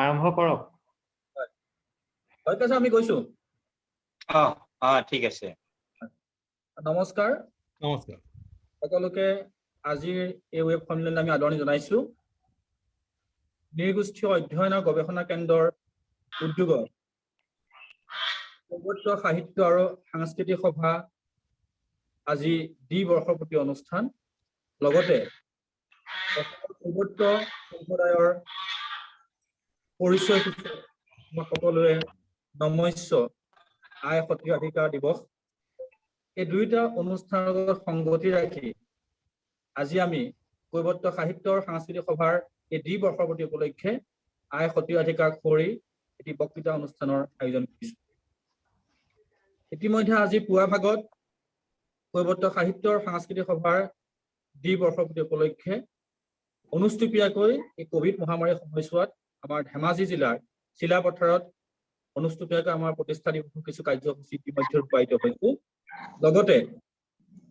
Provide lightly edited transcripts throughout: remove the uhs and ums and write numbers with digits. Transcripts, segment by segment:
আৰম্ভ কৰক। হয় কাছে আমি কৈছো। ঠিক আছে। নমস্কাৰ। নমস্কাৰ। সকলোকে আজিৰ এই ৱেব সন্মিলন আমি আদৰণি জনাইছো। নৃগোষ্ঠীয় অধ্যয়ন আৰু গৱেষণা কেন্দ্ৰৰ উদ্যোগত কৈৱৰ্ত সাহিত্য আৰু সাংস্কৃতিক সভা আজি দ্বিবৰ্ষপতি অনুষ্ঠান লগতে কৈৱৰ্ত সম্প্ৰদায়ৰ পৰিচয় সকলোৱে নমস্য আই সত্ৰীয়া অধিকাৰ দিৱস এই দুইটা অনুষ্ঠানৰ লগত সংগতি ৰাখি আজি আমি কৈৱৰ্ত সাহিত্য আৰু সাংস্কৃতিক সভাৰ এই দ্বিবৰ্ষপতি উপলক্ষে আই সত্ৰীয়া অধিকাৰ কৰি এটি বক্তৃতা অনুষ্ঠানৰ আয়োজন কৰিছো। ইতিমধ্যে আজি পুৱা ভাগত কৈৱৰ্ত সাহিত্য আৰু সাংস্কৃতিক সভাৰ দ্বিবৰ্ষপতি উপলক্ষে অনুষ্টুপীয়াকৈ এই কোভিড মহামাৰীৰ সময়ছোৱাত আমাৰ ধেমাজি জিলাৰ চিলাপথাৰত অনুষ্টুপীয়াকৈ আমাৰ প্ৰতিষ্ঠা দিৱসৰ কিছু কাৰ্যসূচী ইতিমধ্যে ৰূপায়িত হৈছে। লগতে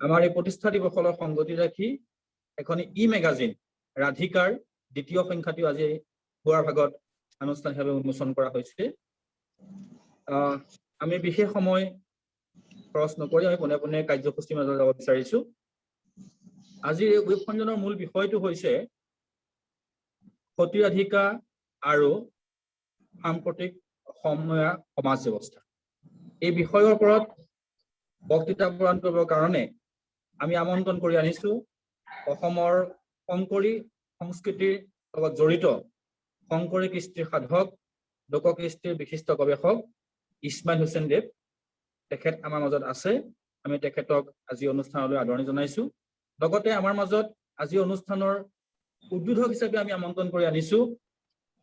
আমাৰ এই প্ৰতিষ্ঠা দিৱসৰ সংগতি ৰাখি এখন মেগাজিন ৰাধিকাৰ দ্বিতীয় সংখ্যাটো আজি পুৱাৰ ভাগত আনুষ্ঠানিকভাৱে উন্মোচন কৰা হৈছে। আমি বিশেষ সময় খৰচ নকৰি আমি পোনে পোনে কাৰ্যসূচীৰ মাজত যাব বিচাৰিছো। আজিৰ এই ৱেব সন্মিলনৰ মূল বিষয়টো হৈছে সতীৰাধিকা আৰু সাম্প্ৰতিক সময়া সমাজ ব্যৱস্থা। এই বিষয়ৰ ওপৰত বক্তৃতা প্ৰদান কৰিবৰ কাৰণে আমি আমন্ত্ৰণ কৰি আনিছো অসমৰ শংকৰী সংস্কৃতিৰ লগত জড়িত শংকৰী কৃষ্টিৰ সাধক লোককৃষ্টিৰ বিশিষ্ট গৱেষক ইছমাইল হুছেইন দেৱ। তেখেত আমাৰ মাজত আছে। আমি তেখেতক আজি অনুষ্ঠানলৈ আদৰণি জনাইছো। লগতে আমাৰ মাজত আজি অনুষ্ঠানৰ উদ্বোধক হিচাপে আমি আমন্ত্ৰণ কৰি আনিছো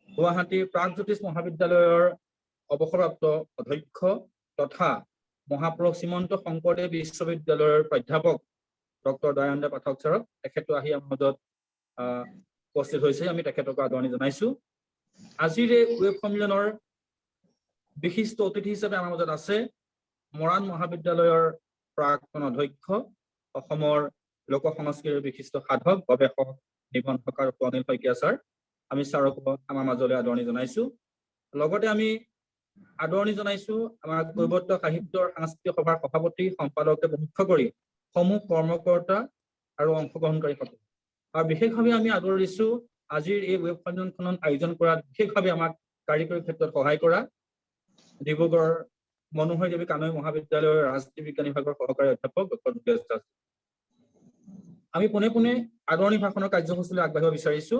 গুৱাহাটীৰ প্ৰাগজ্যোতিষ মহাবিদ্যালয়ৰ অৱসৰপ্ৰাপ্ত অধ্যক্ষ তথা মহাপুৰুষ শ্ৰীমন্ত শংকৰদেৱ বিশ্ববিদ্যালয়ৰ প্ৰাধ্যাপক ডক্টৰ দয়ানন্দ পাঠক ছাৰক। তেখেতো আহি আমাৰ মাজত উপস্থিত হৈছে। আমি তেখেতক আদৰণি জনাইছো। আজিৰ এই ৱেব সন্মিলনৰ বিশিষ্ট অতিথি হিচাপে আমাৰ মাজত আছে মৰাণ মহাবিদ্যালয়ৰ প্ৰাক্তন অধ্যক্ষ অসমৰ লোক সংস্কৃতিৰ বিশিষ্ট সাধক গৱেষক নিবন্ধকাৰ অনিল শইকীয়া ছাৰ। আমি ছাৰক আমাৰ মাজলৈ আদৰণি জনাইছো। লগতে আমি আদৰণি জনাইছো আমাৰ কৈৱৰ্ত সাহিত্য সাংস্কৃতিক সভাৰ সভাপতি সম্পাদকে মুখ্য কৰি সমূহ কৰ্মকৰ্তা আৰু অংশগ্ৰহণকাৰীসকল। আৰু বিশেষভাৱে আমি আদৰিছো আজিৰ এই ৱেব সন্মিলনখন আয়োজন কৰাত বিশেষভাৱে আমাক কাৰিকৰী ক্ষেত্ৰত সহায় কৰা ডিব্ৰুগড় মনোহৰি দেৱী কানৈ মহাবিদ্যালয়ৰ ৰাজনীতি বিজ্ঞান বিভাগৰ সহকাৰী অধ্যাপক ডক্টৰ যোগেশ দাস। আমি পোনে পোনে আদৰণি ভাষণৰ কাৰ্যসূচীলৈ আগবাঢ়িব বিচাৰিছো।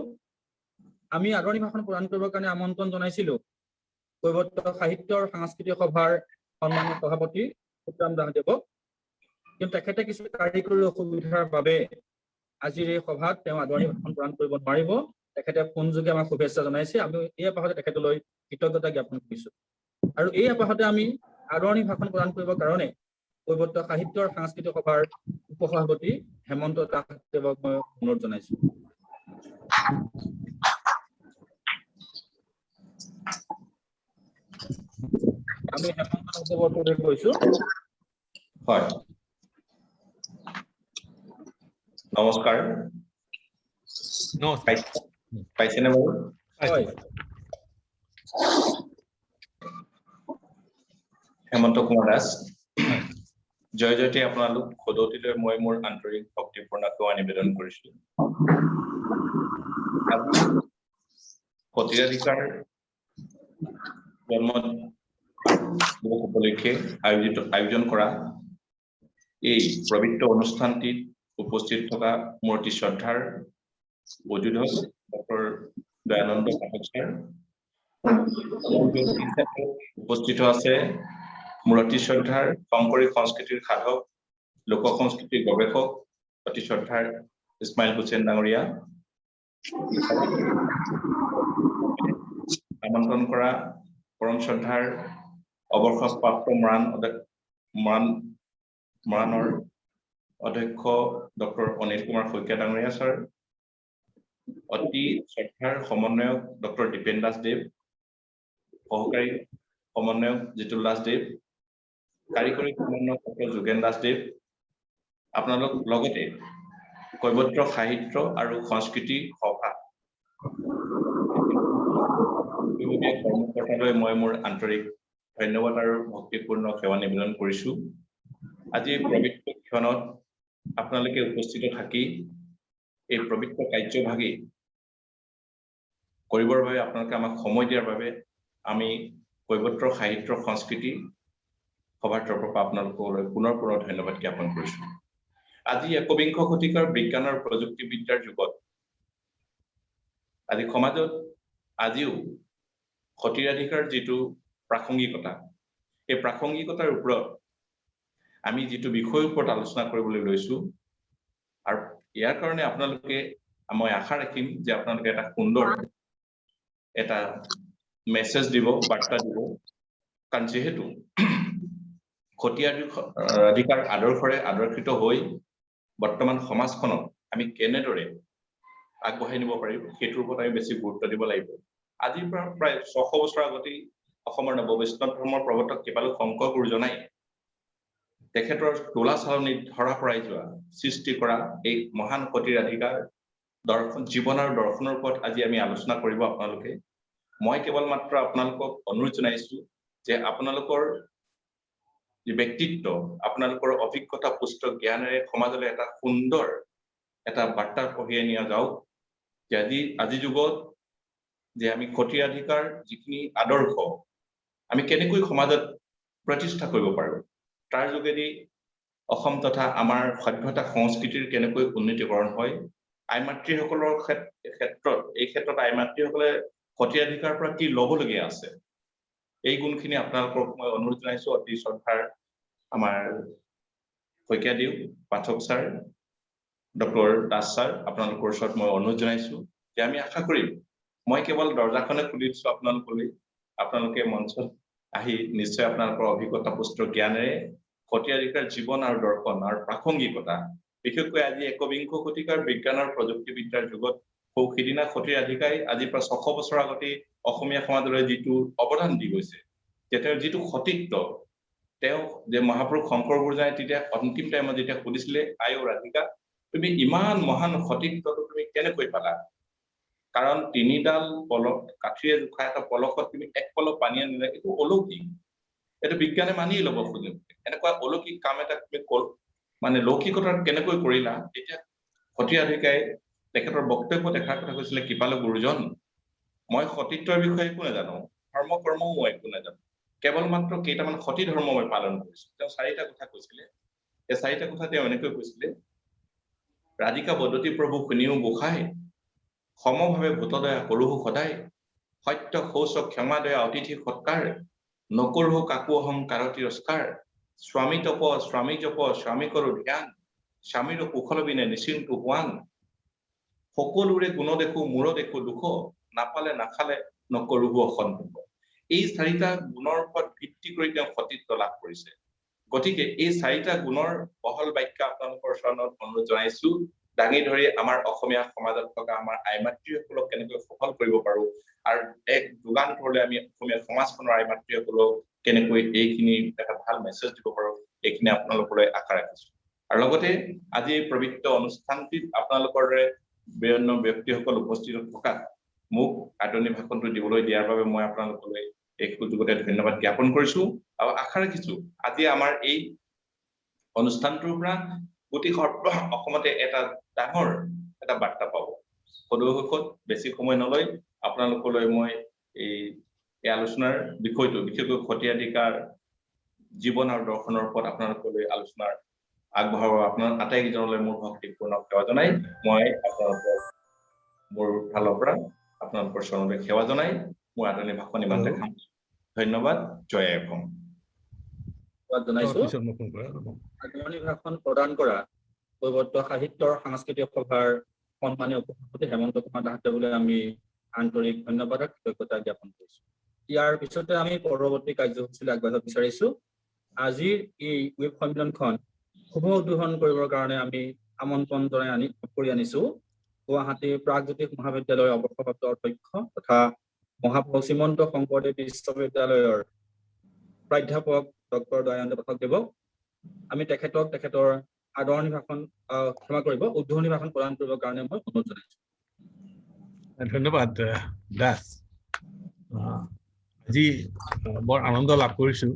আমি আদৰণি ভাষণ প্ৰদান কৰিবৰ কাৰণে আমন্ত্ৰণ জনাইছিলো কৈৱৰ্ত সাহিত্য আৰু সাংস্কৃতিক সভাৰ সন্মানীয় সভাপতি উত্তম দাসদেৱক, কিন্তু তেখেতে কিছু কাৰিকৰী অসুবিধাৰ বাবে আজিৰ এই সভাত তেওঁ আদৰণি ভাষণ প্ৰদান কৰিব নোৱাৰিব। তেখেতে ফোনযোগে আমাক শুভেচ্ছা জনাইছে। আমি এই আপাহতে তেখেতলৈ কৃতজ্ঞতা জ্ঞাপন কৰিছো। আৰু এই আপাহতে আমি আদৰণি ভাষণ প্ৰদান কৰিবৰ কাৰণে কৈৱৰ্ত সাহিত্য আৰু সাংস্কৃতিক সভাৰ উপসভাপতি হেমন্ত দাসদেৱক মই অনুৰোধ জনাইছো। আমি হেমন্ত দাসদেৱক কৈছো। হয়, নমস্কাৰ। পাইছেনে বাৰু? হয়, হেমন্ত কুমাৰ দাস। জয় জয়তে আপোনালোক সদৌতিলৈ মই মোৰ আন্তৰিক ভক্তিপূৰ্ণ সেৱা নিবেদন কৰিছো। সতীৰাধিকাৰ জন্ম দিৱস উপলক্ষে আয়োজন কৰা এই পবিত্ৰ অনুষ্ঠানটিত উপস্থিত থকা মোৰ অতি শ্ৰদ্ধাৰ উদ্বোধক ডক্টৰ দয়ানন্দ পাঠক ছাৰ, উপস্থিত আছে মোৰ অতি শ্ৰদ্ধাৰ শংকৰী সংস্কৃতিৰ সাধক লোক সংস্কৃতিৰ গৱেষক অতি শ্ৰদ্ধাৰ ইছমাইল হুছেইন ডাঙৰীয়া, আমন্ত্ৰণ কৰা পৰম শ্ৰদ্ধাৰ অৱসৰপ্ৰাপ্ত মৰাণৰ অধ্যক্ষ ডক্টৰ অনিল কুমাৰ শইকীয়া ডাঙৰীয়া ছাৰ, অতি শ্ৰদ্ধাৰ সমন্বয়ক ডক্টৰ দীপেন দাস দেৱ, সহকাৰী সমন্বয়ক জিতুল দাস দেৱ, কাৰিকৰী সমন্বয়ক ডক্টৰ যোগেন দাস দেৱ, আপোনালোক লগতে কৈৱৰ্ত সাহিত্য আৰু সংস্কৃতি সভা বিভাগীয় কৰ্মকৰ্তালৈ মই মোৰ আন্তৰিক ধন্যবাদ আৰু ভক্তিপূৰ্ণ সেৱা নিবেদন কৰিছো। আজি পবিত্ৰ ক্ষণত আপোনালোকে উপস্থিত থাকি এই পবিত্ৰ কাৰ্যভাগী কৰিবৰ বাবে আপোনালোকে আমাক সময় দিয়াৰ বাবে আমি কৈবত্ৰ সাহিত্য সংস্কৃতি সভাৰ তৰফৰ পৰা আপোনালোকলৈ পুনৰ ধন্যবাদ জ্ঞাপন কৰিছো। আজি একবিংশ শতিকাৰ বিজ্ঞান আৰু প্ৰযুক্তিবিদ্যাৰ যুগত আজি সমাজত আজিও সতীৰাধিকাৰ যিটো প্ৰাসংগিকতা, এই প্ৰাসংগিকতাৰ ওপৰত আমি যিটো বিষয়ৰ ওপৰত আলোচনা কৰিবলৈ লৈছো আৰু ইয়াৰ কাৰণে আপোনালোকে মই আশা ৰাখিম যে আপোনালোকে এটা সুন্দৰ এটা মেছেজ দিব, বাৰ্তা দিব, কাৰণ যেহেতু সতীৰাধিকাৰ আদৰ্শৰে আদৰ্শিত হৈ বৰ্তমান সমাজখনক আমি কেনেদৰে আগবঢ়াই নিব পাৰিম সেইটোৰ ওপৰত আমি বেছি গুৰুত্ব দিব লাগিব। আজিৰ পৰা প্ৰায় 600 বছৰ আগতেই অসমৰ নৱবৈষ্ণৱ ধৰ্মৰ প্ৰৱৰ্তক কৃপালু শংকৰ গুৰুজনাই তেখেতৰ তোলা চালনীত ধৰা পৰাই যোৱা সৃষ্টি কৰা এই মহান সতীৰাধিকাৰ দৰ্শন জীৱন আৰু দৰ্শনৰ ওপৰত আজি আমি আলোচনা কৰিব আপোনালোকে। মই কেৱল মাত্ৰ আপোনালোকক অনুৰোধ জনাইছো যে আপোনালোকৰ যি ব্যক্তিত্ব, আপোনালোকৰ অভিজ্ঞতা পুষ্ট জ্ঞানেৰে সমাজলৈ এটা সুন্দৰ এটা বাৰ্তা কঢ়িয়াই নিয়া যাওক যে আজি যুগত যে আমি সতীৰাধিকাৰ যিখিনি আদৰ্শ আমি কেনেকৈ সমাজত প্ৰতিষ্ঠা কৰিব পাৰো, তাৰ যোগেদি অসম তথা আমাৰ সভ্যতা সংস্কৃতিৰ কেনেকৈ উন্নতিকৰণ হয়, আইমাতৃসকলৰ ক্ষেত্ৰত আইমাতৃসকলে সতীৰাধিকাৰ পৰা কি ল'বলগীয়া আছে, এই গুণখিনি আপোনালোকক মই অনুৰোধ জনাইছো। অতি শ্ৰদ্ধাৰ আমাৰ শইকীয়াদেউ পাঠক ছাৰ, ডক্টৰ দাস ছাৰ, আপোনালোকৰ ওচৰত মই অনুৰোধ জনাইছো যে আমি আশা কৰিম মই কেৱল দৰ্জাখনে খুলি দিছো আপোনালোকলৈ, আপোনালোকে মঞ্চত আহি নিশ্চয় আপোনালোকৰ অভিজ্ঞতা পুষ্ট জ্ঞানেৰে সতীৰাধিকাৰ জীৱন আৰু দৰ্শন আৰু প্ৰাসংগিকতা, বিশেষকৈ আজি একবিংশ শতিকাৰ বিজ্ঞান আৰু প্ৰযুক্তিবিদ্যাৰ যুগত সিদিনা সতীৰাধিকাই আজিৰ পৰা 600 বছৰ আগতে অসমীয়া সমাজলৈ যিটো অৱদান দি গৈছে, যে তেওঁৰ যিটো সতীত্ব, তেওঁ যে মহাপুৰুষ শংকৰ গুৰুজনাই তেতিয়া অন্তিম টাইমত যেতিয়া সুধিছিলে আয়ো ৰাধিকা তুমি ইমান মহান সতীত্বটো তুমি কেনেকৈ পালা, কাৰণ 3ডাল পলক কাঠিৰে জোখা এটা পলকত তুমি এক পলক পানী আনিলে এইটো অলৌকিক, এইটো বিজ্ঞানে মানি ল'ব খোজে। এনেকুৱা অলৌকিক কাম এটা তুমি মানে লৌকিকতাৰ কেনেকৈ কৰিলা। তেতিয়া সতীৰাধিকাই তেখেতৰ বক্তব্যত এষাৰ কথা কৈছিলে, কৃপালু গুৰুজন মই সতীত্বৰ বিষয়ে একো নাজানো, ধৰ্ম কৰ্মও মই একো নাজানো, কেৱল মাত্ৰ কেইটামান সতী ধৰ্ম মই পালন কৰিছো। তেওঁ 4টা কথা কৈছিলে। এই 4টা কথা তেওঁ এনেকৈ কৈছিলে, ৰাধিকা বদতি প্ৰভু শুনিও গোসাই, সমভাৱে ভূতদয়া কৰোহো সদায়, সত্য শৌচ ক্ষমা দয়া অতিথি সৎকাৰ, নকৰোহ কাকো অহংকাৰ তিৰস্কাৰ, স্বামী তপ স্বামী জপ স্বামী কৰো ধ্যান, স্বামীৰ কুশল বিনে নিশ্চিন্ত হোৱান, সকলোৰে গুণ দেখো মূৰ দেখো দুখ, নাপালে নাখালে নকৰোহ অসন্তোষ। এই 4টা গুণৰ ওপৰত ভিত্তি কৰি তেওঁ সতীত্ব লাভ কৰিছে। গতিকে এই 4টা গুণৰ বহল ব্যাখ্যা আপোনালোকৰ চৰণত অনুৰোধ জনাইছো, দাঙি ধৰি আমাৰ অসমীয়া সমাজত থকা আমাৰ আইমাতৃসকলক কেনেকৈ সফল কৰিব পাৰো আৰু এক যুগান্তৰলৈ আমি অসমীয়া সমাজখনৰ আইমাতৃসকলক কেনেকৈ এইখিনি এটা ভাল মেছেজ দিব পাৰো, এইখিনি আপোনালোকলৈ আশা ৰাখিছো। আৰু লগতে আজি এই পবিত্ৰ অনুষ্ঠানটিত আপোনালোকৰ দৰে বিভিন্ন ব্যক্তিসকল উপস্থিত থকাত মোক আদৰণি ভাষণটো দিবলৈ দিয়াৰ বাবে মই আপোনালোকলৈ এই সুযোগতে ধন্যবাদ জ্ঞাপন কৰিছো আৰু আশা ৰাখিছো আজি আমাৰ এই অনুষ্ঠানটোৰ পৰা গোটেই অসমতে এটা ডাঙৰ এটা বাৰ্তা পাব। সদুশেষত বেছি সময় নলয় আপোনালোকলৈ মই এই আলোচনাৰ বিষয়টো বিশেষকৈ সতীৰাধিকাৰ জীৱন আৰু দৰ্শনৰ ওপৰত আপোনালোকলৈ আলোচনাৰ আগবঢ়াব আপোনাৰ আটাইকেইজনলৈ মোৰ ভক্তিপূৰ্ণ সেৱা জনাই মই আপোনালোকৰ মোৰ ফালৰ পৰা আপোনালোকৰ চৰণলৈ সেৱা জনাই মোৰ আদৰণি ভাষণ ইমানতে সামৰিছো। ধন্যবাদ। জয় অসম। জনাইছো আদৰণি ভাষণ প্ৰদান কৰা কৈবৰ্ত সাহিত্যৰ সাংস্কৃতিক সভাৰ সন্মানীয় উপসভাপতি হেমন্ত কুমাৰ দাসদেৱলৈ আমি আন্তৰিক ধন্যবাদ আৰু কৃতজ্ঞতা জ্ঞাপন কৰিছো। ইয়াৰ পিছতে আমি পৰৱৰ্তী কাৰ্যসূচীলৈ আগবাঢ়িব বিচাৰিছো। আজিৰ এই ৱেব সন্মিলনখন শুভ উদ্বোধন কৰিবৰ কাৰণে আমি আমন্ত্ৰণ জনাই কৰি আনিছো গুৱাহাটীৰ প্ৰাগজ্যোতিষ মহাবিদ্যালয়ৰ অৱসৰপ্ৰাপ্ত অধ্যক্ষ তথা মহাপুৰুষ শ্ৰীমন্ত শংকৰদেৱ বিশ্ববিদ্যালয়ৰ প্ৰাধ্যাপক ডক্টৰ দয়ানন্দ পাঠকদেৱক আমি তেখেতৰ আদৰণি ভাষণ ক্ষমা কৰিব উদ্বোধনী ভাষণ প্ৰদান কৰিবৰ কাৰণে মই অনুৰোধ জনাইছো। ধন্যবাদ দাস। আজি বৰ আনন্দ লাভ কৰিছো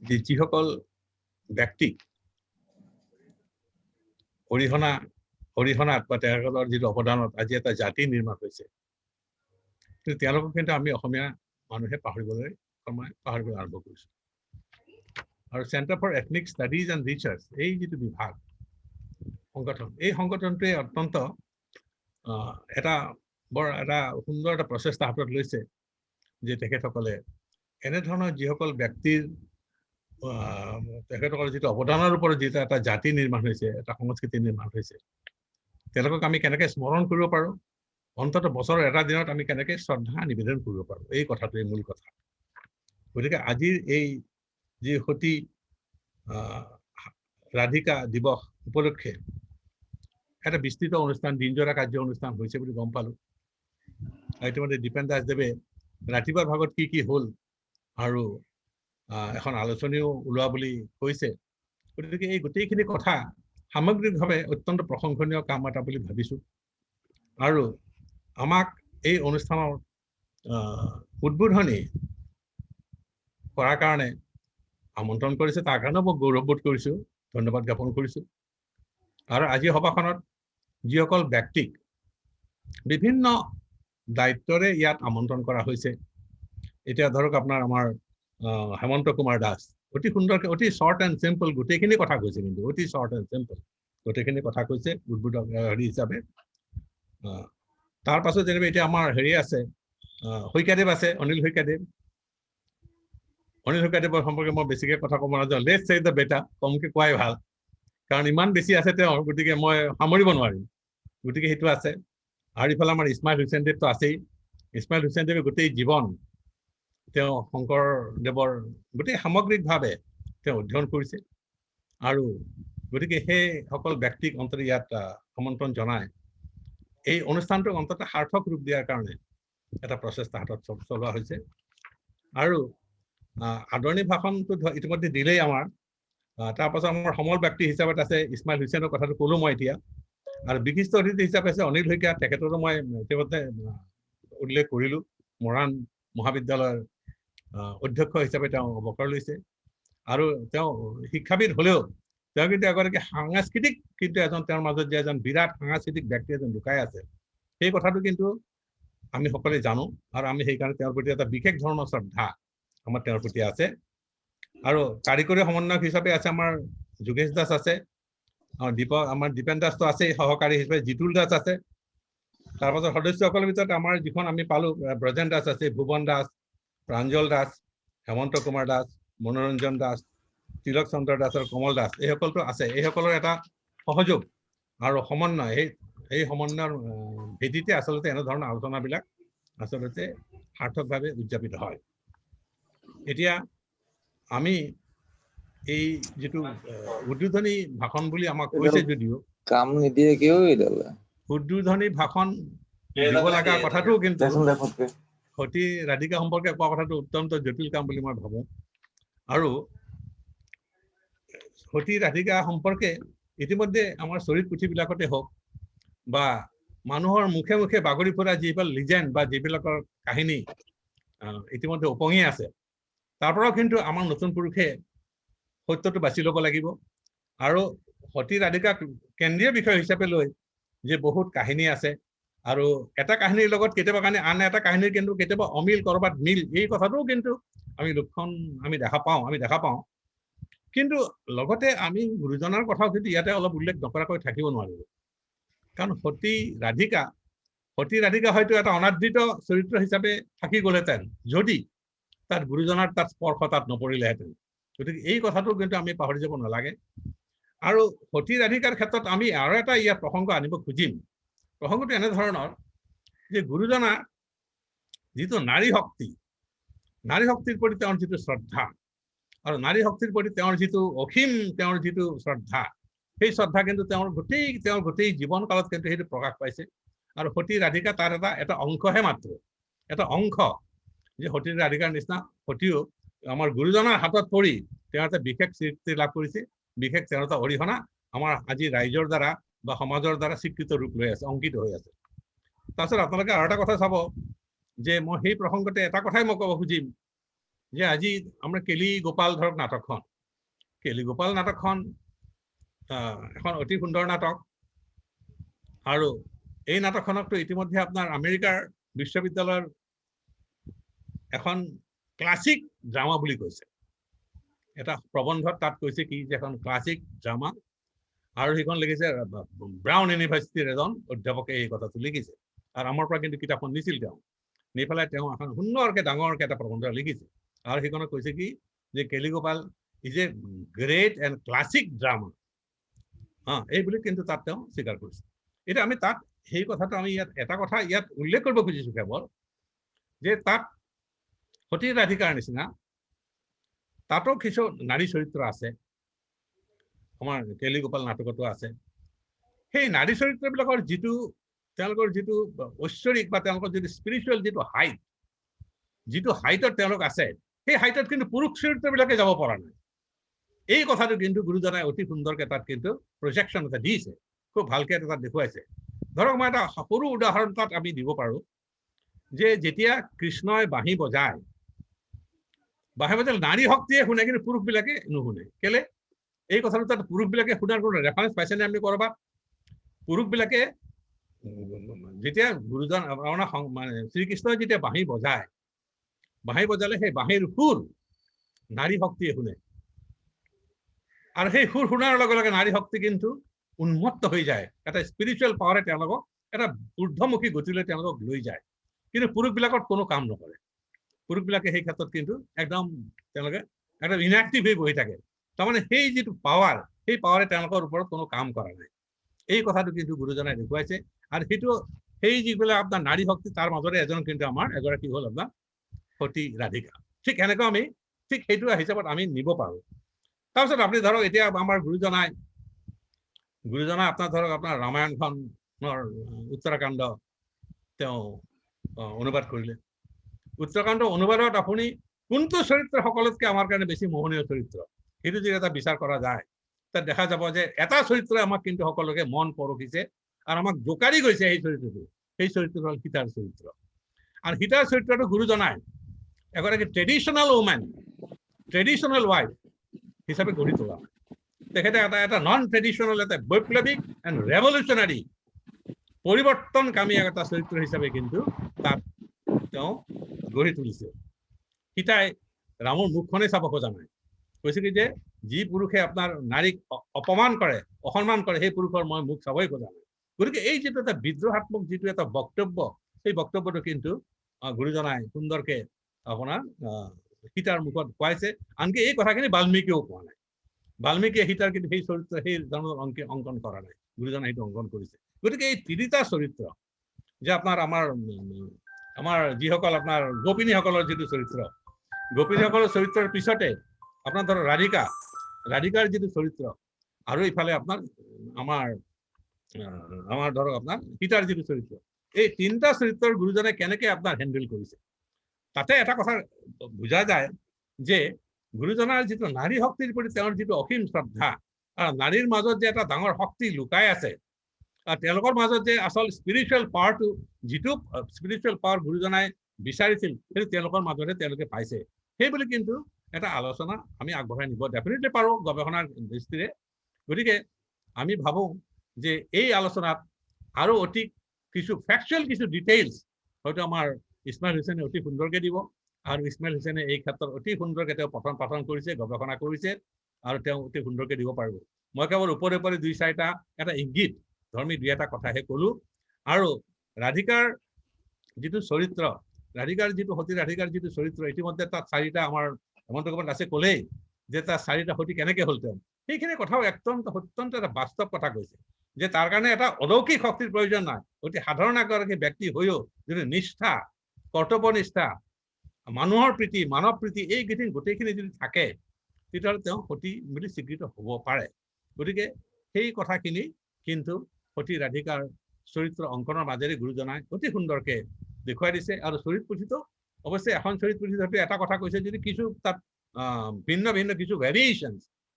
যে যিসকল ব্যক্তিক অৰিহণাত বা তেওঁলোকৰ যিটো অৱদানত আজি এটা জাতি নিৰ্মাণ হৈছে, কিন্তু তেওঁলোকক কিন্তু আমি অসমীয়া মানুহে পাহৰিবলৈ আৰম্ভ কৰিছো। আৰু centre for ethnic studies and research এই যিটো বিভাগ সংগঠন, এই সংগঠনটোৱে অত্যন্ত এটা সুন্দৰ এটা প্ৰচেষ্টা হাতত লৈছে যে তেখেতসকলে এনেধৰণৰ যিসকল ব্যক্তিৰ তেখেতসকলৰ যিটো অৱদানৰ ওপৰত যিটো এটা জাতি নিৰ্মাণ হৈছে, এটা সংস্কৃতি নিৰ্মাণ হৈছে, তেওঁলোকক আমি কেনেকৈ স্মৰণ কৰিব পাৰোঁ, অন্ততঃ বছৰৰ এটা দিনত আমি কেনেকৈ শ্ৰদ্ধা নিবেদন কৰিব পাৰোঁ, এই কথাটোৱে মূল কথা। গতিকে আজিৰ এই যি সতী ৰাধিকা দিৱস উপলক্ষে এটা বিস্তৃত অনুষ্ঠান, দিনজোৰা কাৰ্য অনুষ্ঠান হৈছে বুলি গম পালোঁ। ইতিমধ্যে দীপেন দাসদেৱে ৰাতিপুৱাৰ ভাগত কি হ'ল আৰু এখন আলোচনীও ওলোৱা বুলি কৈছে। গতিকে এই গোটেইখিনি কথা সামগ্ৰিকভাৱে অত্যন্ত প্ৰশংসনীয় কাম এটা বুলি ভাবিছোঁ। আৰু আমাক এই অনুষ্ঠানৰ উদ্বোধনী কৰাৰ কাৰণে আমন্ত্ৰণ কৰিছে, তাৰ কাৰণে মই গৌৰৱবোধ কৰিছোঁ, ধন্যবাদ জ্ঞাপন কৰিছোঁ। আৰু আজি সভাখনত যিসকল ব্যক্তিক বিভিন্ন দায়িত্বৰে ইয়াত আমন্ত্ৰণ কৰা হৈছে, এতিয়া ধৰক আপোনাৰ আমাৰ হেমন্ত কুমাৰ দাস অতি সুন্দৰকৈ, অতি শ্বৰ্ট এণ্ড চিম্পল গোটেইখিনি কথা কৈছে, কিন্তু অতি শ্বৰ্ট এণ্ড চিম্পল গোটেইখিনি কথা কৈছে উদ্বোধক হিচাপে। তাৰ পাছত যেনিবা এতিয়া আমাৰ আছে শইকীয়াদেৱ আছে, অনিল শইকীয়াদেৱৰ সম্পৰ্কে মই বেছিকৈ কথা ক'ব নাযাওঁ, লেটছ চে দ্য বেটাৰ, কমকৈ কোৱাই ভাল, কাৰণ ইমান বেছি আছে তেওঁৰ, গতিকে মই সামৰিব নোৱাৰিম। গতিকে সেইটো আছে। আৰু ইফালে আমাৰ ইছমাইল হুছেইন দেৱটো আছেই। ইছমাইল হুছেইন দেৱে গোটেই জীৱন তেওঁ শংকৰদেৱৰ গোটেই সামগ্ৰিকভাৱে তেওঁ অধ্যয়ন কৰিছে। আৰু গতিকে সেই সকল ব্যক্তিক অন্তত ইয়াত আমন্ত্ৰণ জনাই এই অনুষ্ঠানটোক অন্তত সাৰ্থক ৰূপ দিয়াৰ কাৰণে এটা প্ৰচেষ্টা হাতত চলোৱা হৈছে। আৰু আদৰণি ভাষণটো ইতিমধ্যে দিলেই আমাৰ, তাৰপাছত আমাৰ সমল ব্যক্তি হিচাপত আছে ইছমাইল হুছেইনৰ কথাটো ক'লো মই এতিয়া, আৰু বিশিষ্ট অতিথি হিচাপে আছে অনিল শইকীয়া, তেখেতৰো মই ইতিমধ্যে উল্লেখ কৰিলোঁ। মৰাণ মহাবিদ্যালয়ৰ অধ্যক্ষ হিচাপে তেওঁ অৱসৰ লৈছে। আৰু তেওঁ শিক্ষাবিদ হ'লেও তেওঁ কিন্তু এগৰাকী সাংস্কৃতিক, কিন্তু তেওঁৰ মাজত যে এজন বিৰাট সাংস্কৃতিক ব্যক্তি এজন লুকাই আছে, সেই কথাটো কিন্তু আমি সকলোৱে জানো। আৰু আমি সেইকাৰণে তেওঁৰ প্ৰতি এটা বিশেষ ধৰণৰ শ্ৰদ্ধা আমাৰ তেওঁৰ প্ৰতি আছে। আৰু কাৰিকৰী সমন্বয়ক হিচাপে আছে আমাৰ যোগেশ দাস আছে, আমাৰ দীপেন দাসটো আছে, সহকাৰী হিচাপে জিতুল দাস আছে। তাৰপাছত সদস্যসকলৰ ভিতৰত আমাৰ যিখন আমি পালোঁ, ব্ৰজেন দাস আছে, ভুৱন দাস, প্ৰাঞ্জল দাস, হেমন্ত কুমাৰ দাস, মনোৰঞ্জন দাস, তিলক চন্দ্ৰ দাস আৰু কমল দাস, এইসকলটো আছে। এইসকলৰ এটা সহযোগ আৰু সমন্বয়, এই সমন্বয়ৰ ভিত্তিতে আচলতে এনেধৰণৰ আলোচনাবিলাক আচলতে সাৰ্থকভাৱে উদযাপিত হয়। এতিয়া আমি এই যিটো উদ্বোধনী ভাষণ বুলি আমাক কৈছে যদিও কাম নিদিয়ে কিয় উদ্বোধনী ভাষণ দিব লগা কথাটো কিন্তু সতী ৰাধিকা সম্পৰ্কে কোৱা কথাটো অত্যন্ত জটিল কাম বুলি মই ভাবোঁ। আৰু সতী ৰাধিকা সম্পৰ্কে ইতিমধ্যে আমাৰ চৰিত পুথিবিলাকতে হওক বা মানুহৰ মুখে মুখে বাগৰি ফুৰা যিবিলাক লিজেণ্ড বা যিবিলাকৰ কাহিনী ইতিমধ্যে উপঙি আছে, তাৰ পৰাও কিন্তু আমাৰ নতুন পুৰুষে সত্যটো বাছি ল'ব লাগিব। আৰু সতী ৰাধিকাক কেন্দ্ৰীয় বিষয় হিচাপে লৈ যে বহুত কাহিনী আছে, আৰু এটা কাহিনীৰ লগত কেতিয়াবা আন এটা কাহিনীৰ কিন্তু কেতিয়াবা অমিল, ক'ৰবাত মিল, এই কথাটোও কিন্তু আমি দেখা পাওঁ। কিন্তু লগতে আমি গুৰুজনাৰ কথাও কিন্তু ইয়াতে অলপ উল্লেখ নকৰাকৈ থাকিব নোৱাৰিব। কাৰণ সতী ৰাধিকা হয়তো এটা অনাদৃত চৰিত্ৰ হিচাপে থাকি গ'লহেঁতেন যদি তাত গুৰুজনাৰ তাত স্পৰ্শ তাত নপৰিলেহেঁতেন। গতিকে এই কথাটো কিন্তু আমি পাহৰি যাব নালাগে। আৰু সতী ৰাধিকাৰ ক্ষেত্ৰত আমি আৰু এটা ইয়াত প্ৰসংগ আনিব খুজিম। প্ৰসংগটো এনেধৰণৰ যে গুৰুজনাৰ যিটো নাৰী শক্তিৰ প্ৰতি তেওঁৰ যিটো শ্ৰদ্ধা, আৰু নাৰী শক্তিৰ প্ৰতি তেওঁৰ যিটো অসীম তেওঁৰ যিটো শ্ৰদ্ধা, সেই শ্ৰদ্ধা কিন্তু তেওঁৰ গোটেই জীৱন কালত কিন্তু সেইটো প্ৰকাশ পাইছে। আৰু সতী ৰাধিকা তাৰ এটা অংশহে মাত্ৰ, এটা অংশ যে সতী ৰাধিকাৰ নিচিনা সতীও আমাৰ গুৰুজনাৰ হাতত পৰি তেওঁ এটা বিশেষ স্বীকৃতি লাভ কৰিছে, বিশেষ তেওঁৰ এটা অৰিহণা আমাৰ আজি ৰাইজৰ দ্বাৰা বা সমাজৰ দ্বাৰা স্বীকৃত ৰূপ লৈ আছে, অংকিত হৈ আছে। তাৰপিছত আপোনালোকে আৰু এটা কথা চাব যে মই সেই প্ৰসংগতে এটা কথাই মই ক'ব খুজিম যে আজি আমাৰ কেলি গোপাল ধৰক নাটকখন কেলি গোপাল নাটকখন এখন অতি সুন্দৰ নাটক আৰু এই নাটকখনকতো ইতিমধ্যে আপোনাৰ আমেৰিকাৰ বিশ্ববিদ্যালয়ৰ এখন ক্লাছিক ড্ৰামা বুলি কৈছে এটা প্ৰবন্ধত তাত কৈছে কি যে এখন ক্লাছিক ড্ৰামা আৰু সেইখন লিখিছে ব্ৰাউন ইউনিভাৰ্চিটিৰ এজন অধ্যাপকে এই কথাটো লিখিছে আৰু আমাৰ পৰা কিন্তু কিতাপখন নিছিল তেওঁ নি পেলাই তেওঁ এখন সুন্দৰকৈ ডাঙৰকৈ এটা প্ৰবন্ধ লিখিছে আৰু সেইখনত কৈছে কি যে কেলি Gopal is a great and classic drama এই বুলি কিন্তু তাত তেওঁ স্বীকাৰ কৰিছে এতিয়া আমি তাত সেই কথাটো আমি ইয়াত এটা কথা ইয়াত উল্লেখ কৰিব খুজিছোঁ কেৱল যে তাত সতী ৰাধিকাৰ নিচিনা তাতো কিছু নাৰী চৰিত্ৰ আছে আমাৰ কেলি গোপাল নাটকতো আছে সেই নাৰী চৰিত্ৰবিলাকৰ যিটো তেওঁলোকৰ যিটো ঐশ্বৰিক বা তেওঁলোকৰ যিটো স্পিৰিচুৱেল যিটো হাইটত তেওঁলোক আছে সেই হাইটত কিন্তু পুৰুষ চৰিত্ৰবিলাকে যাব পৰা নাই এই কথাটো কিন্তু গুৰুজনাই অতি সুন্দৰকৈ তাত কিন্তু প্ৰজেকশ্যন এটা দিছে খুব ভালকৈ এটা তাত দেখুৱাইছে ধৰক মই এটা সৰু উদাহৰণ তাত আমি দিব পাৰোঁ যে যেতিয়া কৃষ্ণই বাঁহী বজায় নাৰী শক্তিয়ে শুনে কিন্তু পুৰুষবিলাকে নুশুনে কেলে এই কথাটো তাত পুৰুষবিলাকে শুনাৰ কোনো ৰেফাৰেঞ্চ পাইছেনে আমি ক'ৰবাত পুৰুষবিলাকে যেতিয়া গুৰুজন মানে শ্ৰীকৃষ্ণই যেতিয়া বাঁহী বজালে সেই বাঁহীৰ সুৰ নাৰী শক্তিয়ে শুনে আৰু সেই সুৰ শুনাৰ লগে লগে নাৰী শক্তি কিন্তু উন্মত্ত হৈ যায় এটা স্পিৰিচুৱেল পাৱাৰে তেওঁলোকক এটা ঊৰ্ধ্বমুখী গতিলৈ তেওঁলোকক লৈ যায় কিন্তু পুৰুষবিলাকত কোনো কাম নকৰে পুৰুষবিলাকে সেই ক্ষেত্ৰত কিন্তু একদম তেওঁলোকে একদম ইনএক্টিভ হৈ বহি থাকে তাৰমানে সেই যিটো পাৱাৰ সেই পাৱাৰে তেওঁলোকৰ ওপৰত কোনো কাম কৰা নাই এই কথাটো কিন্তু গুৰুজনাই দেখুৱাইছে আৰু সেইটো সেই যিবিলাক আপোনাৰ নাৰী শক্তি তাৰ মাজৰে এজন কিন্তু আমাৰ এগৰাকী হ'ল আপোনাৰ সতী ৰাধিকা ঠিক এনেকৈ আমি ঠিক সেইটো হিচাপত আমি নিব পাৰোঁ তাৰপিছত আপুনি ধৰক এতিয়া আমাৰ গুৰুজনাই আপোনাৰ ধৰক আপোনাৰ ৰামায়ণখনৰ উত্তৰাখণ্ড তেওঁ অনুবাদ কৰিলে উত্তৰাখণ্ড অনুবাদত আপুনি কোনটো চৰিত্ৰ সকলোতকৈ আমাৰ কাৰণে বেছি মোহনীয় চৰিত্ৰ সেইটো যদি এটা বিচাৰ কৰা যায় তাত দেখা যাব যে এটা চৰিত্ৰই আমাক কিন্তু সকলোকে মন পৰখিছে আৰু আমাক জোকাৰি গৈছে সেই চৰিত্ৰটো হ'ল সীতাৰ চৰিত্ৰ আৰু সীতাৰ চৰিত্ৰটো গুৰুজনাই এগৰাকী ট্ৰেডিশ্যনেল ওমেন ট্ৰেডিশ্যনেল ৱাইফ হিচাপে গঢ়ি তোলা তেখেতে এটা নন ট্ৰেডিশ্যনেল এটা বৈপ্লৱিক এণ্ড ৰেভলিউচনাৰী পৰিৱৰ্তনকামী এটা চৰিত্ৰ হিচাপে কিন্তু তাত তেওঁ গঢ়ি তুলিছে সীতাই ৰামৰ মুখখনেই চাব খোজা নাই কৈছে কি যে যি পুৰুষে আপোনাৰ নাৰীক অপমান কৰে অসন্মান কৰে সেই পুৰুষৰ মই মুখ চাবই খোজা নাই গতিকে এই যিটো এটা বিদ্ৰোহাত্মক যিটো এটা বক্তব্য সেই বক্তব্যটো কিন্তু গুৰুজনাই সুন্দৰকে আপোনাৰ সীতাৰ মুখত খুৱাইছে আনকি এই কথাখিনি বাল্মীকিয়েও কোৱা নাই বাল্মীকিয়ে সীতাৰ কিন্তু সেই চৰিত্ৰ সেই ধৰণৰ অংকন কৰা নাই গুৰুজনাই সেইটো অংকন কৰিছে গতিকে এই তিনিটা চৰিত্ৰ যে আমাৰ যিসকল আপোনাৰ গোপিনীসকলৰ যিটো চৰিত্ৰ গোপিনীসকলৰ চৰিত্ৰৰ পিছতে আপোনাৰ ধৰক ৰাধিকাৰ যিটো চৰিত্ৰ আৰু ইফালে আপোনাৰ আমাৰ ধৰক আপোনাৰ সীতাৰ যিটো চৰিত্ৰ এই তিনিটা চৰিত্ৰৰ গুৰুজনে কেনেকৈ আপোনাৰ হেণ্ডেল কৰিছে তাতে এটা কথা বুজা যায় যে গুৰুজনাৰ যিটো নাৰী শক্তিৰ প্ৰতি তেওঁৰ যিটো অসীম শ্ৰদ্ধা আৰু নাৰীৰ মাজত যে এটা ডাঙৰ শক্তি লুকাই আছে আৰু তেওঁলোকৰ মাজত যে আচল স্পিৰিচুৱেল পাৱাৰটো যিটো স্পিৰিচুৱেল পাৱাৰ গুৰুজনাই বিচাৰিছিল সেইটো তেওঁলোকৰ মাজতে তেওঁলোকে পাইছে সেইবুলি কিন্তু এটা আলোচনা আমি আগবঢ়াই নিব ডেফিনেটলি পাৰোঁ গৱেষণাৰ দৃষ্টিৰে গতিকে আমি ভাবোঁ যে এই আলোচনাত আৰু অতি কিছু ফেকচুৱেল কিছু ডিটেইলছ হয়তো আমাৰ ইছমাইল হুছেইনে অতি সুন্দৰকৈ দিব আৰু ইছমাইল হুছেইনে এই ক্ষেত্ৰত অতি সুন্দৰকৈ তেওঁ পঠন পাঠন কৰিছে গৱেষণা কৰিছে আৰু তেওঁ অতি সুন্দৰকৈ দিব পাৰিব মই কেৱল ওপৰে দুই চাৰিটা এটা ইংগিত ধৰ্মী দুই এটা কথাহে ক'লোঁ আৰু ৰাধিকাৰ যিটো চৰিত্ৰ সতী ৰাধিকাৰ যিটো চৰিত্ৰ ইতিমধ্যে তাত চাৰিটা আমাৰ হেমন্ত কুমাৰ দাসে ক'লেই যে তাত চাৰিটা সতী কেনেকৈ হ'ল তেওঁ সেইখিনি কথাও অত্যন্ত এটা বাস্তৱ কথা কৈছে যে তাৰ কাৰণে এটা অলৌকিক শক্তিৰ প্ৰয়োজন নাই অতি সাধাৰণ এগৰাকী ব্যক্তি হৈও যদি নিষ্ঠা কৰ্তব্যনিষ্ঠা মানুহৰ প্ৰীতি মানৱ প্ৰীতি এই গোটেইখিনি যদি থাকে তেতিয়াহ'লে তেওঁ সতী বুলি স্বীকৃত হ'ব পাৰে গতিকে সেই কথাখিনি কিন্তু সতী ৰাধিকাৰ চৰিত্ৰ অংকনৰ মাজেৰে গুৰুজনাই অতি সুন্দৰকৈ দেখুৱাই দিছে আৰু চৰিত পুথিটো অৱশ্যে এখন চৰিত পুথিত এটা কথা কৈছে যদি কিছু তাত ভিন্ন কিছু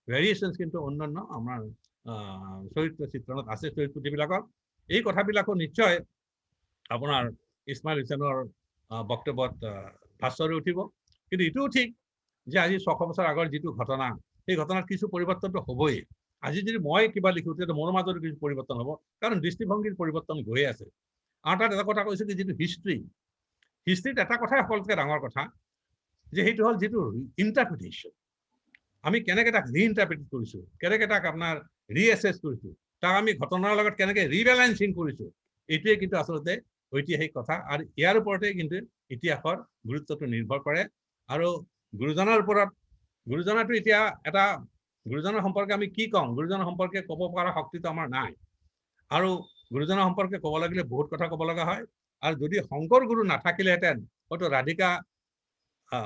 ভেৰিয়েশ্যনছ কিন্তু অন্যান্য আমাৰ চৰিত্ৰ চিত্ৰণত আছে চৰিত পুথিবিলাকত এই কথাবিলাকো নিশ্চয় আপোনাৰ ইছমাইল হুছেইনৰ বক্তব্যত ভাস্বৰে উঠিব কিন্তু এইটোও ঠিক যে আজি 600 বছৰ আগৰ যিটো ঘটনা সেই ঘটনাত কিছু পৰিৱৰ্তনটো হ'বই আজি যদি মই কিবা লিখো তেতিয়া মোৰ মাজত কিছু পৰিৱৰ্তন হ'ব কাৰণ দৃষ্টিভংগীৰ পৰিৱৰ্তন হৈ আছে আৰু তাত এটা কথা কৈছো কি যিটো হিষ্ট্ৰীত এটা কথাই সকলোতকৈ ডাঙৰ কথা যে সেইটো হ'ল যিটো ইণ্টাৰপ্ৰিটেশ্যন আমি কেনেকৈ তাক ৰিইণ্টাৰপ্ৰিট কৰিছো কেনেকৈ তাক আপোনাৰ ৰিএছেছ কৰিছো তাক আমি ঘটনাৰ লগত কেনেকৈ ৰিবেলেন্সিং কৰিছো এইটোৱে কিন্তু আচলতে ঐতিহাসিক কথা আৰু ইয়াৰ ওপৰতে কিন্তু ইতিহাসৰ গুৰুত্বটো নিৰ্ভৰ কৰে আৰু গুৰুজনাৰ ওপৰত গুৰুজনাটো এতিয়া এটা গুৰুজনাৰ সম্পৰ্কে আমি কি কম গুৰুজনাৰ সম্পৰ্কে ক'ব পৰা শক্তিটো আমাৰ নাই আৰু গুৰুজনাৰ সম্পৰ্কে ক'ব লাগিলে বহুত কথা ক'ব লগা হয় আৰু যদি শংকৰ গুৰু নাথাকিলেহেঁতেন হয়তো ৰাধিকা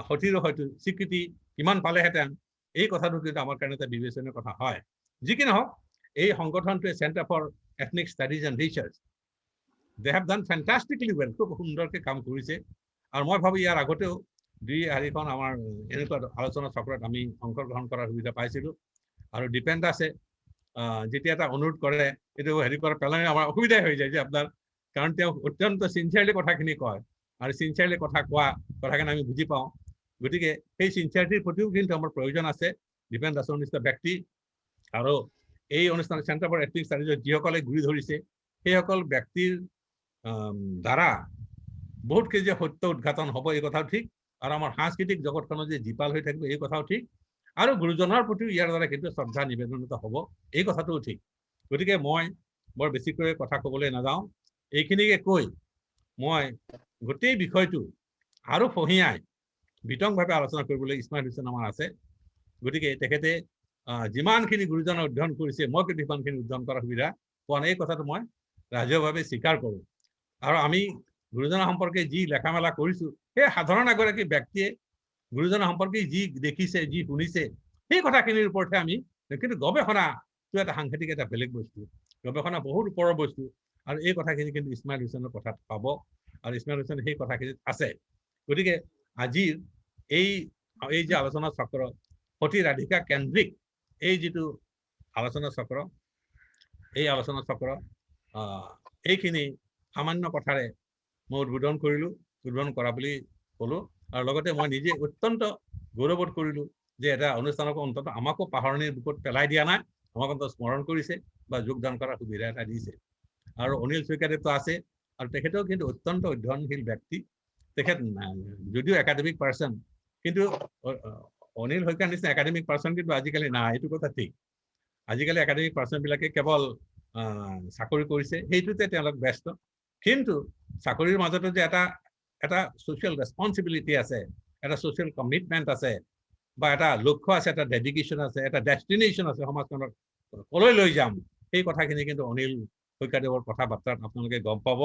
সতীৰো হয়তো স্বীকৃতি কিমান পালেহেঁতেন এই কথাটো কিন্তু আমাৰ কাৰণে এটা বিবেচনীয় কথা হয় যি কি নহওক এই সংগঠনটোৱে centre for ethnic studies and research they have done fantastically well খুব সুন্দৰকৈ কাম কৰিছে আৰু মই ভাবোঁ ইয়াৰ আগতেও দুই আঢ়ৈখন আমাৰ এনেকুৱা আলোচনা চক্ৰত আমি অংশগ্ৰহণ কৰাৰ সুবিধা পাইছিলোঁ আৰু দীপেন দাসে যেতিয়া এটা অনুৰোধ কৰে এইটো হেৰি কৰা পেলাই আমাৰ অসুবিধাই হৈ যায় যে আপোনাৰ কাৰণ তেওঁ অত্যন্ত চিনচিয়াৰলি কথাখিনি কয় আৰু চিনচিয়াৰলি কথা কোৱা কথাখিনি আমি বুজি পাওঁ গতিকে সেই চিনচিয়াৰিটিৰ প্ৰতিও কিন্তু আমাৰ প্ৰয়োজন আছে দীপেন দাসৰ নিচিনা ব্যক্তি আৰু এই অনুষ্ঠান চেণ্টাৰ ফৰ এথনিক ষ্টাডিজত যিসকলে গুৰি ধৰিছে সেইসকল ব্যক্তিৰ দ্বাৰা বহুত কেজি সত্য উদ্ঘাটন হ'ব এই কথাও ঠিক আৰু আমাৰ সাংস্কৃতিক জগতখনত যে জীপাল হৈ থাকিব এই কথাও ঠিক আৰু গুৰুজনাৰ প্ৰতিও ইয়াৰ দ্বাৰা কিন্তু শ্ৰদ্ধা নিবেদন এটা হ'ব এই কথাটোও ঠিক গতিকে মই বৰ বেছিকৈ কথা ক'বলৈ নাযাওঁ এইখিনিকে কৈ মই গোটেই বিষয়টো আৰু ফহিয়াই বিতংভাৱে আলোচনা কৰিবলৈ ইছমাইল হুছেইন আমাৰ আছে গতিকে তেখেতে যিমানখিনি গুৰুজনা অধ্যয়ন কৰিছে মই কিন্তু সিমানখিনি অধ্যয়ন কৰাৰ সুবিধা পোৱা নাই এই কথাটো মই ৰাজহুৱাভাৱে স্বীকাৰ কৰোঁ আৰু আমি গুৰুজনা সম্পৰ্কে যি লেখা মেলা কৰিছোঁ সেই সাধাৰণ এগৰাকী ব্যক্তিয়ে গুৰুজনা সম্পৰ্কে যি দেখিছে যি শুনিছে সেই কথাখিনিৰ ওপৰতহে আমি কিন্তু গৱেষণাটো এটা সাংঘাতিক এটা বেলেগ বস্তু গৱেষণা বহুত ওপৰৰ বস্তু আৰু এই কথাখিনি কিন্তু ইছমাইল হুছেইনৰ কথাত পাব আৰু ইছমাইল হুছেইন সেই কথাখিনিত আছে গতিকে আজিৰ এই যে আলোচনা চক্ৰ সতী ৰাধিকা কেন্দ্ৰিক এই যিটো আলোচনা চক্ৰ এই আলোচনা চক্ৰ এইখিনি সামান্য কথাৰে মই উদ্বোধন কৰিলোঁ উদ্বোধন কৰা বুলি ক'লোঁ আৰু লগতে মই নিজে অত্যন্ত গৌৰৱবোধ কৰিলোঁ যে এটা অনুষ্ঠানক অন্তত আমাকো পাহৰণিৰ বুকুত পেলাই দিয়া নাই আমাক অন্তত স্মৰণ কৰিছে বা যোগদান কৰাৰ সুবিধা এটা দিছে আৰু অনিল শইকীয়াদেৱতো আছে আৰু তেখেতেও কিন্তু অত্যন্ত অধ্যয়নশীল ব্যক্তি তেখেত যদিও একাডেমিক পাৰ্চন কিন্তু অনিল শইকীয়াৰ নিচিনা একাডেমিক পাৰ্চন কিন্তু আজিকালি নাই এইটো কথা ঠিক আজিকালি একাডেমিক পাৰ্চনবিলাকে কেৱল চাকৰি কৰিছে সেইটোতে তেওঁলোক ব্যস্ত কিন্তু চাকৰিৰ মাজতো যে এটা ছ'চিয়েল ৰেছপনচিবিলিটি আছে এটা ছ'চিয়েল কমিটমেণ্ট আছে বা এটা লক্ষ্য আছে এটা ডেডিকেশ্যন আছে এটা ডেষ্টিনেশ্যন আছে সমাজখনক কলৈ লৈ যাম সেই কথাখিনি কিন্তু অনিল শইকীয়াদেৱৰ কথা বাৰ্তাত আপোনালোকে গম পাব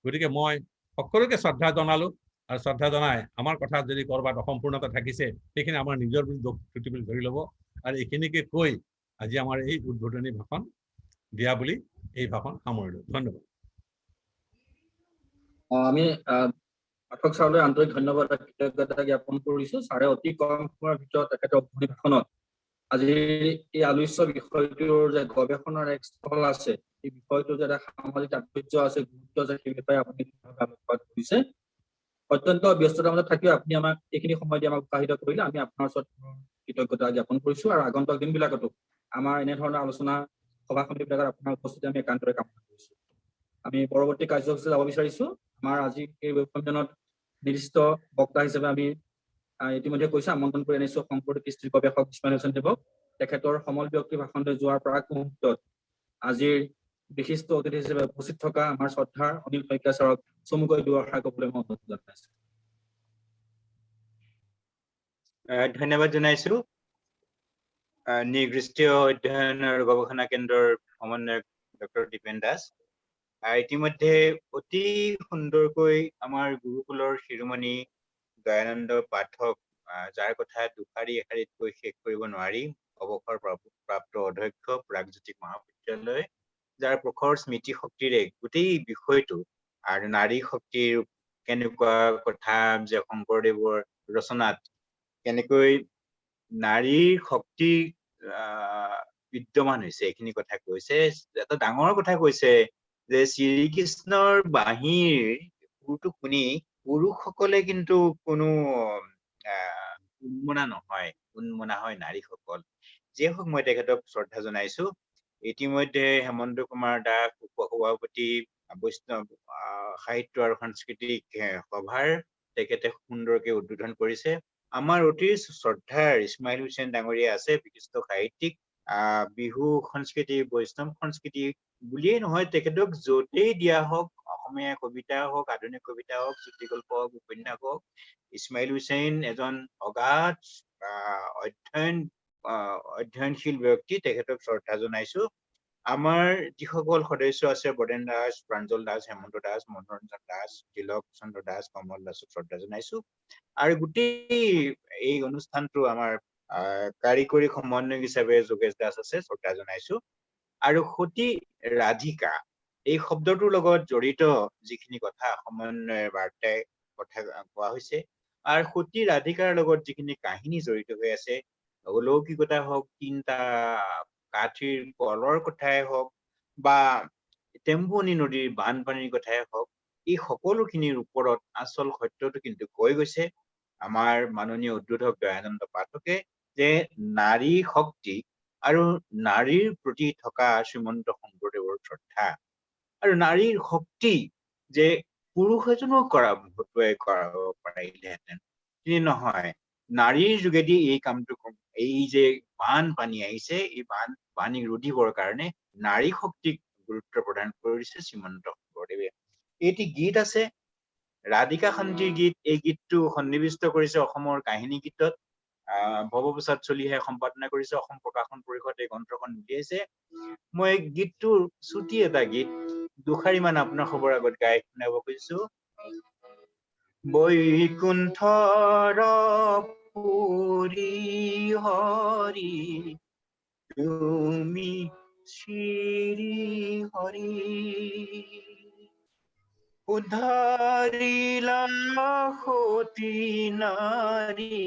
গতিকে মই সকলোকে শ্ৰদ্ধা জনালোঁ আৰু শ্ৰদ্ধা জনাই আমাৰ কথাত যদি ক'ৰবাত অসম্পূৰ্ণতা থাকিছে সেইখিনি আমাৰ নিজৰ বুলি দুখ ত্ৰুটি বুলি ধৰি ল'ব আৰু এইখিনিকে কৈ আজি আমাৰ এই উদ্বোধনী ভাষণ দিয়া বুলি এই ভাষণ সামৰিলোঁ ধন্যবাদ আমি পাঠক ছাৰলৈ আন্তৰিক ধন্যবাদ কৃতজ্ঞতা জ্ঞাপন কৰিছোঁ ছাৰে অতি কম সময়ৰ ভিতৰত তেখেতৰ উদ্বোধনী ভাষণত আজিৰ এই আলোচ্য বিষয়টোৰ যে গৱেষণাৰ এক স্থল আছে এই বিষয়টোৰ যে এটা সামাজিক তাৎপৰ্য আছে গুৰুত্ব আছে সেই বিষয়ে আপুনি আলোকপাত কৰিছে অত্যন্ত ব্যস্ততাৰ মাজত থাকিও আপুনি আমাক এইখিনি সময় দি আমাক উৎসাহিত কৰিলে আমি আপোনাৰ ওচৰত কৃতজ্ঞতা জ্ঞাপন কৰিছোঁ আৰু আগন্তুক দিনবিলাকতো আমাৰ এনেধৰণৰ আলোচনা সভা সমিতিবিলাকত আপোনাৰ উপস্থিতি আমি একান্তৰে কামনা কৰিছোঁ আমি পৰৱৰ্তী কাৰ্যসূচী যাব বিচাৰিছোঁ আমাৰ আজি এই সন্মিলনত নিৰ্দিষ্ট বক্তা হিচাপে আমি ইতিমধ্যে কৈছোঁ আমন্ত্ৰণ কৰি আনিছোঁ শংকৰদেৱ কৃষ্টি গৱেষক ইছমাইল হুছেইন দেৱক তেখেতৰ সমল ব্যক্তি ভাষণলৈ যোৱাৰ প্ৰাক মুহূৰ্তত আজিৰ বিশিষ্ট অতিথি হিচাপে উপস্থিত থকা আমাৰ শ্ৰদ্ধাৰ অনিল শইকীয়া ছাৰক চমুকৈ দুআষাৰ ক'বলৈ মই অনুৰোধ জনাইছোঁ ধন্যবাদ জনাইছোঁ নৃগোষ্ঠীয় অধ্যয়ন আৰু গৱেষণা কেন্দ্ৰৰ সমন্বয়ক ডক্টৰ দীপেন দাস ইতিমধ্যে অতি সুন্দৰকৈ আমাৰ গুৰুকুলৰ শিৰোমণি দয়ানন্দ পাঠক যাৰ কথা দুশাৰী এশাৰীতকৈ শেষ কৰিব নোৱাৰি অৱসৰপ্ৰাপ্ত অধ্যক্ষ প্ৰাগজ্যোতিষ মহাবিদ্যালয় যাৰ প্ৰখৰ স্মৃতি শক্তিৰে গোটেই বিষয়টো আৰু নাৰী শক্তিৰ কেনেকুৱা কথা যে শংকৰদেৱৰ ৰচনাত কেনেকৈ নাৰীৰ শক্তি বিদ্যমান হৈছে এইখিনি কথা কৈছে এটা ডাঙৰ কথা কৈছে যে শ্ৰীকৃষ্ণৰ বাঁহীৰ সুৰটো শুনি পুৰুষসকলে কিন্তু কোনো উন্মনা হয় নাৰীসকল। যিয়ে হওক মই তেখেতক শ্ৰদ্ধা জনাইছো। ইতিমধ্যে হেমন্ত কুমাৰ দাস উপসভাপতি বৈষ্ণৱ সাহিত্য আৰু সাংস্কৃতিক সভাৰ তেখেতে সুন্দৰকে উদ্বোধন কৰিছে। আমাৰ অতি শ্ৰদ্ধাৰ ইছমাইল হুছেইন ডাঙৰীয়া আছে, বিশিষ্ট সাহিত্যিক, বিহু সংস্কৃতি, বৈষ্ণৱ সংস্কৃতি বুলিয়ে নহয়, তেখেতক য'তেই দিয়া হওক, অসমীয়া কবিতা হওক, আধুনিক কবিতা হওক, চুটিগল্প হওক, উপন্যাস হওক, ইছমাইল হুছেইন এজন অগাধ অধ্যয়নশীল ব্যক্তি, তেখেতক শ্ৰদ্ধা জনাইছো। আমাৰ যিসকল সদস্য আছে, বৰেণ দাস, প্ৰাঞ্জল দাস, হেমন্ত দাস, মনোৰঞ্জন দাস, তিলক চন্দ্ৰ দাস, কমল দাসক শ্ৰদ্ধা জনাইছো। আৰু গোটেই এই অনুষ্ঠানটো আমাৰ কাৰিকৰী সমন্বয়ক হিচাপে যোগেশ দাস আছে, শ্ৰদ্ধা জনাইছো। আৰু সতী ৰাধিকা এই শব্দটোৰ লগত জড়িত যিখিনি কথা সমন্বয়ৰ বাৰ্তাই কথা কোৱা হৈছে, আৰু সতী ৰাধিকাৰ লগত যিখিনি কাহিনী জড়িত হৈ আছে, অলৌকিকতা হওক, তিনটা কাঠিৰ কলৰ কথাই হওক, বা টেম্পুনি নদীৰ বানপানীৰ কথাই হওক, এই সকলোখিনিৰ ওপৰত আচল সত্যটো কিন্তু কৈ গৈছে আমাৰ মাননীয় উদ্বোধক দয়ানন্দ পাঠকে, যে নাৰী শক্তি আৰু নাৰীৰ প্ৰতি থকা শ্ৰীমন্ত শংকৰদেৱৰ শ্ৰদ্ধা আৰু নাৰীৰ শক্তি যে পুৰুষ এজনো কৰাব পাৰিলেহেঁতেন, কিন্তু নহয়, নাৰীৰ যোগেদি এই কামটো, এই যে বানপানী আহিছে, এই বানপানী ৰোধিবৰ কাৰণে নাৰী শক্তিক গুৰুত্ব প্ৰদান কৰিছে শ্ৰীমন্ত শংকৰদেৱে। এটি গীত আছে, ৰাধিকা শান্তিৰ গীত। এই গীতটো সন্নিৱিষ্ট কৰিছে অসমৰ কাহিনী গীতত। ভৱপ্ৰসাদ চলিহাই সম্পাদনা কৰিছে, অসম প্ৰকাশন পৰিষদ এই গ্ৰন্থখন উলিয়াইছে। মই গীতটোৰ চুটি এটা গীত দুষাৰিমান আপোনাৰ খবৰ আগত গাই শুনাব খুজিছো। বৈকুণ্ঠৰ পুৰী হৰি তুমি শ্ৰী হৰি, উদ্ধাৰিলা সতী নাৰী,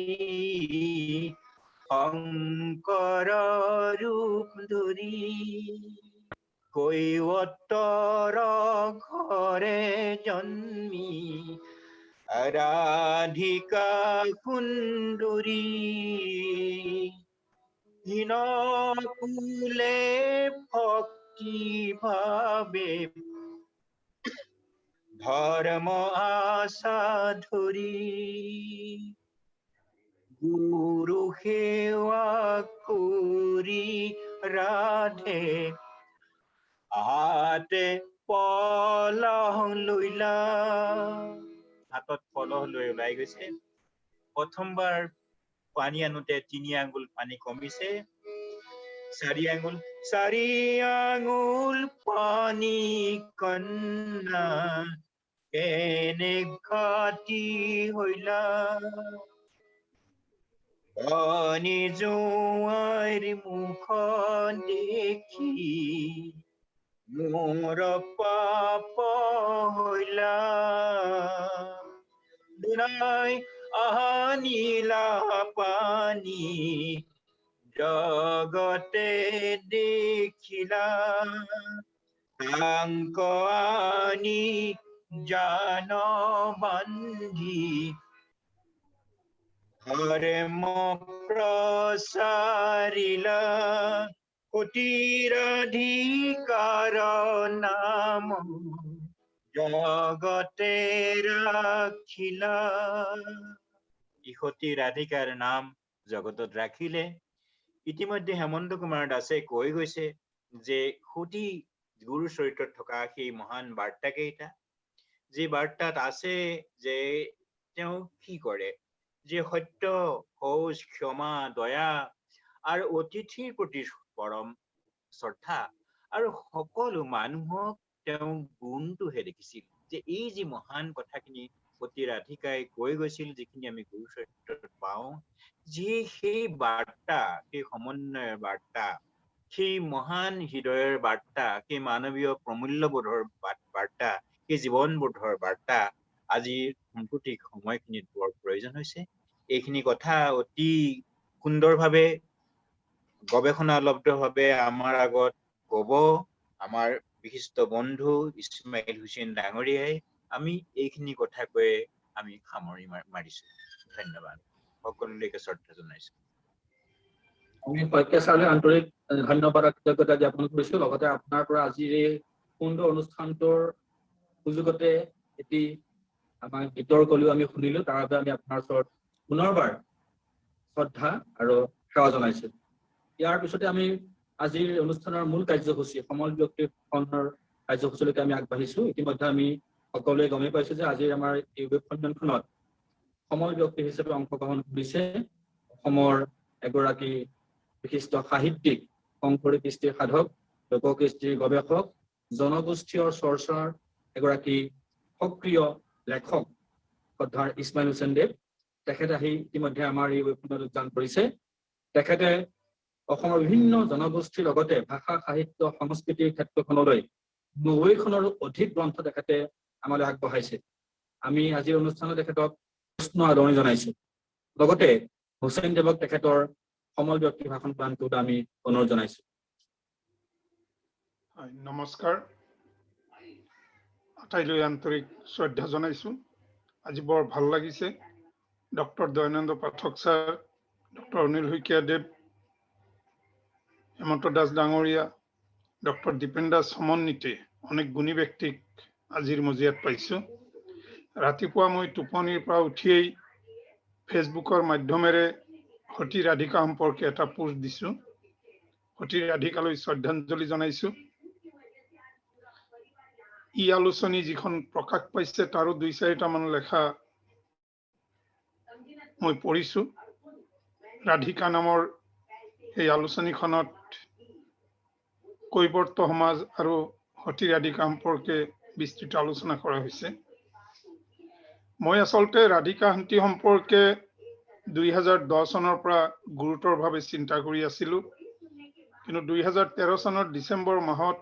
শংকৰ ৰূপ ধৰি, কৈৱতৰ ঘৰে জন্মি ৰাধিকা সুন্দৰী, হীন কুলে ভক্তি ভাবে ধৰ্ম আশা ধৰি, গুৰু সেৱা কৰি ৰাধে হাতে পলহ লৈলা। হাতত পলহ লৈ ওলাই গৈছে। প্ৰথমবাৰ পানী আনোতে 3 আঙুল পানী কমিছে, 4 আঙুল পানী কন্যা কেনে ঘাটি হইলা, পানী জোঁৱাইৰ মুখ দেখি মোৰ পাপ হইলা, দুনাই আনিলা পানী জগতে দেখিলা, সাংক আনি জান বান্ধি ধৰ্ম প্ৰচাৰিলা, সতী ৰাধিকাৰ নাম জগতে ৰাখিলা। সতী ৰাধিকাৰ নাম জগতত ৰাখিলে। ইতিমধ্যে হেমন্ত কুমাৰ দাসে কৈ গৈছে যে সতী গুৰু চৰিত্ৰত থকা সেই মহান বাৰ্তা কেইটা, যি বাৰ্তাত আছে যে তেওঁ কি কৰে, যে সত্য, শৌচ, ক্ষমা, দয়া আৰু অতিথিৰ প্ৰতি পৰম শ্ৰদ্ধা, আৰু সকলো মানুহক তেওঁ গুণটোহে দেখিছিল। যে এই যি মহান কথাখিনি সতী ৰাধিকাই কৈ গৈছিল, যিখিনি আমি গুৰু চৰিত্ৰত পাওঁ, যি সেই বাৰ্তা, সেই সমন্বয়ৰ বাৰ্তা, সেই মহান হৃদয়ৰ বাৰ্তা, সেই মানৱীয় প্ৰমূল্যবোধৰ বাৰ্তা, সেই জীৱনবোধৰ বাৰ্তা আজিৰ সাম্প্ৰতিক সময়খিনিত বৰ প্ৰয়োজন হৈছে। এইখিনি কথা অতি সুন্দৰভাৱে গৱেষণালব্ধভাৱে আমাৰ আগত কব আমাৰ বিশিষ্ট বন্ধু ইছমাইল হুছেইন ডাঙৰীয়াই। আমি এইখিনি কথা কৈয়ে আমি সামৰি মাৰিছো। ধন্যবাদ। সকলোলৈকে শ্ৰদ্ধা জনাইছো। আমি শইকীয়া ছাৰলৈ আন্তৰিক ধন্যবাদ আৰু কৃতজ্ঞতা জ্ঞাপন কৰিছো। লগতে আপোনাৰ পৰা আজিৰ এই সুন্দৰ অনুষ্ঠানটোৰ সুযোগতে এটি আমাৰ গীতৰ কলিও আমি শুনিলো। তাৰ বাবে আমি আপোনাৰ ওচৰত পুনৰবাৰ শ্ৰদ্ধা আৰু সেৱা জনাইছো। ইয়াৰ পিছতে আমি আজিৰ অনুষ্ঠানৰ মূল কাৰ্যসূচী সমল ব্যক্তিৰ ভাষণৰ কাৰ্যসূচীলৈকে আমি আগবাঢ়িছো। ইতিমধ্যে আমি সকলোৱে গমেই পাইছো যে আজিৰ আমাৰ এই ৱেব সন্মিলনখনত সমল ব্যক্তি হিচাপে অংশগ্ৰহণ কৰিছে অসমৰ এগৰাকী বিশিষ্ট সাহিত্যিক, শংকৰী কৃষ্টিৰ সাধক, লোককৃষ্টিৰ গৱেষক, জনগোষ্ঠীয় চৰ্চাৰ এগৰাকী সক্ৰিয় লেখক শ্ৰদ্ধাৰ ইছমাইল হুছেইন দেৱ। তেখেতে আহি ইতিমধ্যে আমাৰ এই ৱেবখনত যোগদান কৰিছে। তেখেতে অসমৰ বিভিন্ন জনগোষ্ঠীৰ লগতে ভাষা, সাহিত্য, সংস্কৃতিৰ ক্ষেত্ৰখনলৈ 90খনৰো অধিক গ্ৰন্থ তেখেতে আমালৈ আগবঢ়াইছে। আমি আজিৰ অনুষ্ঠানত তেখেতক উষ্ণ আদৰণি জনাইছো। লগতে হুছেইন দেৱক তেখেতৰ সমল ব্যক্তি ভাষণ প্ৰদান কৰোঁতে আমি অনুৰোধ জনাইছো। নমস্কাৰ, আটাইলৈ আন্তৰিক শ্ৰদ্ধা জনাইছো। আজি বৰ ভাল লাগিছে। ডক্টৰ দয়ানন্দ পাঠক ছাৰ, ডক্টৰ অনিল শইকীয়াদেৱ, হেমন্ত দাস ডাঙৰীয়া, ডক্টৰ দীপেন দাস সমন্বিতে অনেক গুণী ব্যক্তিক আজিৰ মজিয়াত পাইছো। ৰাতিপুৱা মই টোপনিৰ পৰা উঠিয়েই ফেচবুকৰ মাধ্যমেৰে সতী ৰাধিকা সম্পৰ্কে এটা পোষ্ট দিছো। সতী ৰাধিকালৈ শ্ৰদ্ধাঞ্জলি জনাইছো। ই আলোচনী যিখন প্ৰকাশ পাইছে তাৰো 2-4টা লেখা মই পঢ়িছো। ৰাধিকা নামৰ এই আলোচনীখনত কৈবৰ্ত সমাজ আৰু সতী ৰাধিকা সম্পৰ্কে বিস্তৃত আলোচনা কৰা হৈছে। মই আচলতে ৰাধিকা শান্তি সম্পৰ্কে 2010 চনৰ পৰা গুৰুতৰভাৱে চিন্তা কৰি আছিলো। কিন্তু 2013 চনৰ ডিচেম্বৰ মাহত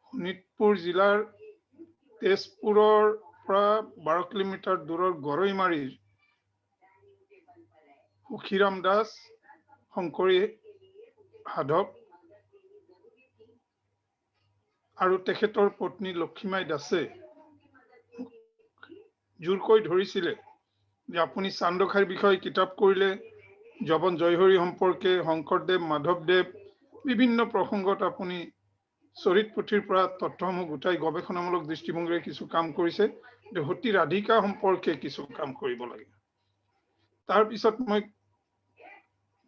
শোণিতপুৰ জিলাৰ তেজপুৰৰ পৰা 12 কিলোমিটাৰ দূৰৰ গৰৈমাৰীৰ সুখীৰাম দাস শংকৰী সাধক আৰু তেখেতৰ পত্নী লক্ষ্মীমাই দাসে জোৰকৈ ধৰিছিলে যে আপুনি চান্দখাইৰ বিষয়ে কিতাপ কৰিলে, জবন জয়হৰি সম্পৰ্কে, শংকৰদেৱ, মাধৱদেৱ বিভিন্ন প্ৰসংগত আপুনি চৰিত পুথিৰ পৰা তথ্যসমূহ গোটাই গৱেষণামূলক দৃষ্টিভংগীৰে কিছু কাম কৰিছে। সতী ৰাধিকা সম্পৰ্কে কিছু কাম কৰিব লাগে। তাৰপিছত মই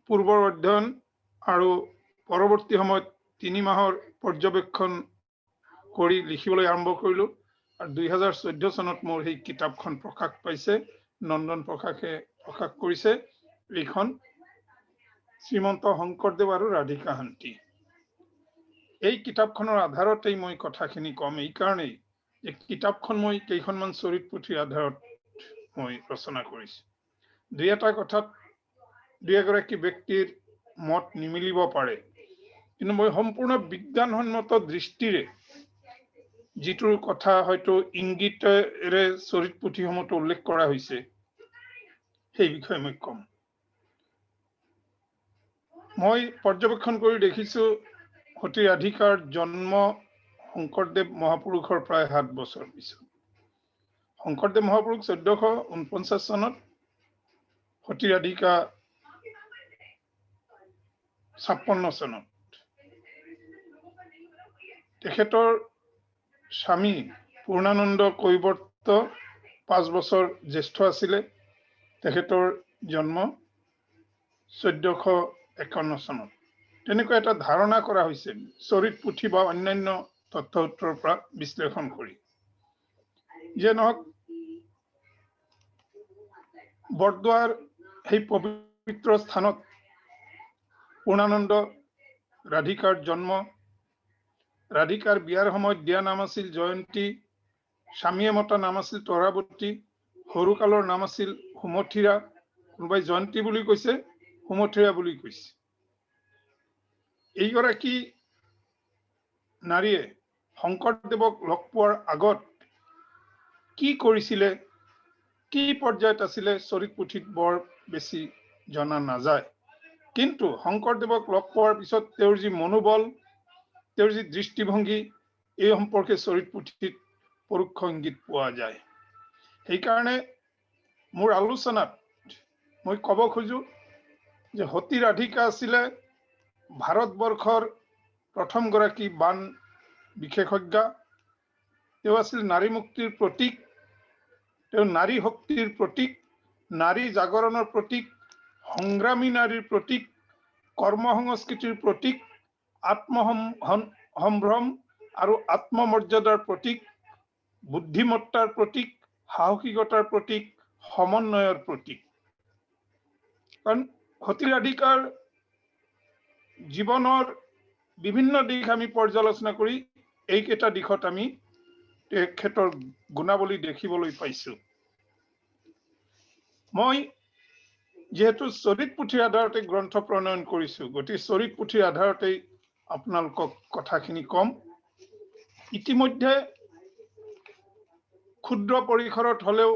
পূৰ্বৰ অধ্যয়ন আৰু পৰৱৰ্তী সময়ত 3 মাহৰ পৰ্যবেক্ষণ কৰি লিখিবলৈ আৰম্ভ কৰিলো। আৰু 2014 চনত মোৰ সেই কিতাপখন প্ৰকাশ পাইছে। নন্দন প্ৰকাশে প্ৰকাশ কৰিছে। এইখন শ্ৰীমন্ত শংকৰদেৱ আৰু ৰাধিকা শান্তি। এই কিতাপখনৰ আধাৰতেই মই কথাখিনি কম এই কাৰণেই যে কিতাপখন মই কেইখনমান চৰিত পুথিৰ আধাৰত মই ৰচনা কৰিছো। 2-এটা কথাত 2-এগৰাকী ব্যক্তিৰ মত নিমিলিব পাৰে, কিন্তু মই সম্পূৰ্ণ বিজ্ঞানসন্মত দৃষ্টিৰে যিটোৰ কথা হয়তো ইংগিতেৰে চৰিত পুথিসমূহত উল্লেখ কৰা হৈছে সেই বিষয়ে মই কম। মই পৰ্যবেক্ষণ কৰি দেখিছো সতী ৰাধিকাৰ জন্ম শংকৰদেৱ মহাপুৰুষৰ প্ৰায় 7 বছৰ পিছত। শংকৰদেৱ মহাপুৰুষ 1449 চনত, সতী ৰাধিকা 56 চনত। তেখেতৰ স্বামী পূৰ্ণানন্দ কৈবৰ্ত 5 বছৰ জ্যেষ্ঠ আছিলে। তেখেতৰ জন্ম 1451 চনত। তেনেকুৱা এটা ধাৰণা কৰা হৈছে চৰিত পুথি বা অন্যান্য তথ্যসূত্ৰৰ পৰা বিশ্লেষণ কৰি। যে নহওক, বৰদোৱাৰ সেই পবিত্ৰ স্থানত পূৰ্ণানন্দ ৰাধিকাৰ জন্ম। ৰাধিকাৰ বিয়াৰ সময়ত দিয়া নাম আছিল জয়ন্তী, স্বামীয়ে মতা নাম আছিল তৰাৱতী, সৰুকালৰ নাম আছিল সুমথিৰা। কোনোবাই জয়ন্তী বুলি কৈছে, সুমথিৰা বুলি কৈছে। এইগৰাকী নাৰীয়ে শংকৰদেৱক লগ পোৱাৰ আগত কি কৰিছিলে, কি পৰ্যায়ত আছিলে চৰিত পুথিত বৰ বেছি জনা নাযায়। কিন্তু শংকৰদেৱক লগ পোৱাৰ পিছত তেওঁৰ যি মনোবল, তেওঁৰ যি দৃষ্টিভংগী, এই সম্পৰ্কে চৰিত পুথিত পৰোক্ষ ইংগিত পোৱা যায়। সেইকাৰণে মোৰ আলোচনাত মই ক'ব খোজো যে সতী ৰাধিকা আছিলে ভাৰতবৰ্ষৰ প্ৰথমগৰাকী বান বিশেষজ্ঞা। তেওঁ আছিল নাৰী মুক্তিৰ প্ৰতীক, তেওঁ নাৰী শক্তিৰ প্ৰতীক, নাৰী জাগৰণৰ প্ৰতীক, সংগ্ৰামী নাৰীৰ প্ৰতীক, কৰ্ম সংস্কৃতিৰ প্ৰতীক, আত্মসম্ভ্ৰম আৰু আত্মমৰ্যাদাৰ প্ৰতীক, বুদ্ধিমত্তাৰ প্ৰতীক, সাহসিকতাৰ প্ৰতীক, সমন্বয়ৰ প্ৰতীক। কাৰণ সতী ৰাধিকাৰ জীৱনৰ বিভিন্ন দিশ আমি পৰ্যালোচনা কৰি এইকেইটা দিশত আমি তেখেতৰ গুণাৱলী দেখিবলৈ পাইছো। মই যেহেতু চৰিত পুথিৰ আধাৰতে গ্ৰন্থ প্ৰণয়ন কৰিছো, গতিকে চৰিত পুথিৰ আধাৰতেই আপোনালোকক কথাখিনি কম। ইতিমধ্যে ক্ষুদ্ৰ পৰিসৰত হলেও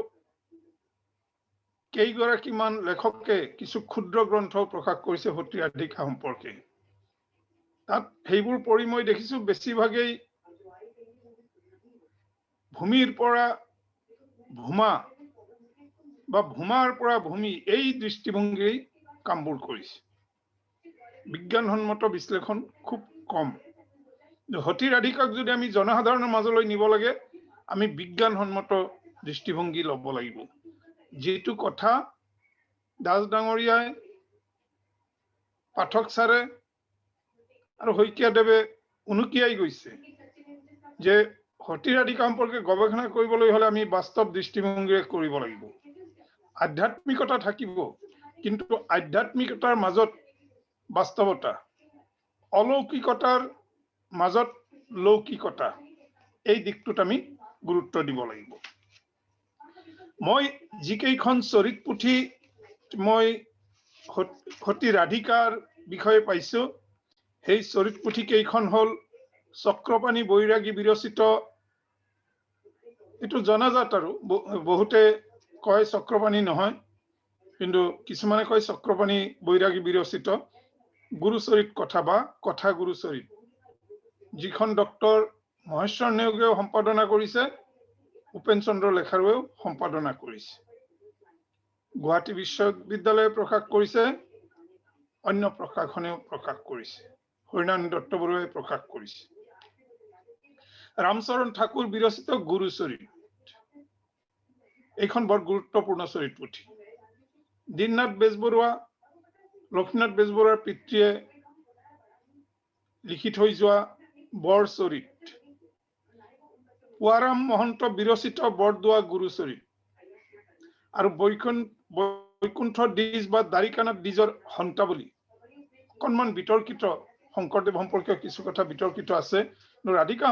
কেইগৰাকীমান লেখকে কিছু ক্ষুদ্ৰ গ্ৰন্থ প্ৰকাশ কৰিছে সতী ৰাধিকা সম্পৰ্কে। তাত সেইবোৰ পঢ়ি মই দেখিছো বেছিভাগেই ভূমিৰ পৰা ভূমা বা ভূমাৰ পৰা ভূমি এই দৃষ্টিভংগী কামবোৰ কৰিছে। বিজ্ঞানসন্মত বিশ্লেষণ খুব কম। সতী ৰাধিকাক যদি আমি জনসাধাৰণৰ মাজলৈ নিব লাগে আমি বিজ্ঞানসন্মত দৃষ্টিভংগী ল'ব লাগিব। যিটো কথা দাস ডাঙৰীয়াই, পাঠক ছাৰে আৰু শইকীয়াদেৱে উনুকিয়াই গৈছে যে সতী ৰাধিকা সম্পৰ্কে গৱেষণা কৰিবলৈ হলে আমি বাস্তৱ দৃষ্টিভংগীৰে কৰিব লাগিব। আধ্যাত্মিকতা থাকিব, কিন্তু আধ্যাত্মিকতাৰ মাজত বাস্তৱতা, অলৌকিকতাৰ মাজত লৌকিকতা, এই দিশটোত আমি গুৰুত্ব দিব লাগিব। মই যিকেইখন চৰিত পুথি মই সতী ৰাধিকাৰ বিষয়ে পাইছো, সেই চৰিত পুথি কেইখন হল চক্ৰপাণি বৈৰাগী বিৰচিত, এইটো জনাজাত আৰু বহুতে কয় চক্ৰপাণি নহয়, কিন্তু কিছুমানে কয় চক্ৰপাণি বৈৰাগী বিৰচিত গুৰুচৰিত কথা বা কথা গুৰুচৰিত, যিখন ডক্টৰ মহেশ্বৰ নেওগেও সম্পাদনা কৰিছে, উপেন চন্দ্ৰ লেখাৰুৱেও সম্পাদনা কৰিছে। গুৱাহাটী বিশ্ববিদ্যালয়ে প্ৰকাশ কৰিছে, অন্য প্ৰকাশনেও প্ৰকাশ কৰিছে, হৰিনাৰায়ণ দত্ত বৰুৱাই প্ৰকাশ কৰিছে। ৰামচৰণ ঠাকুৰ বিৰচিত গুৰুচৰিত, এইখন বৰ গুৰুত্বপূৰ্ণ চৰিত পুথি। দীননাথ বেজবৰুৱা, লক্ষ্মীনাথ বেজবৰুৱাৰ পিতৃয়ে লিখি থৈ যোৱা বৰচৰিত, পুৱাৰাম মহন্ত বিৰচিত বৰদোৱা গুৰুচৰিত, আৰু বৈকুণ্ঠ দ্বিজ বা দ্বাৰিকানাথ দ্বিজৰ হন্তাৱলী অকণমান বিতৰ্কিত, শংকৰদেৱ সম্পৰ্কীয় কিছু কথা বিতৰ্কিত আছে, কিন্তু ৰাধিকা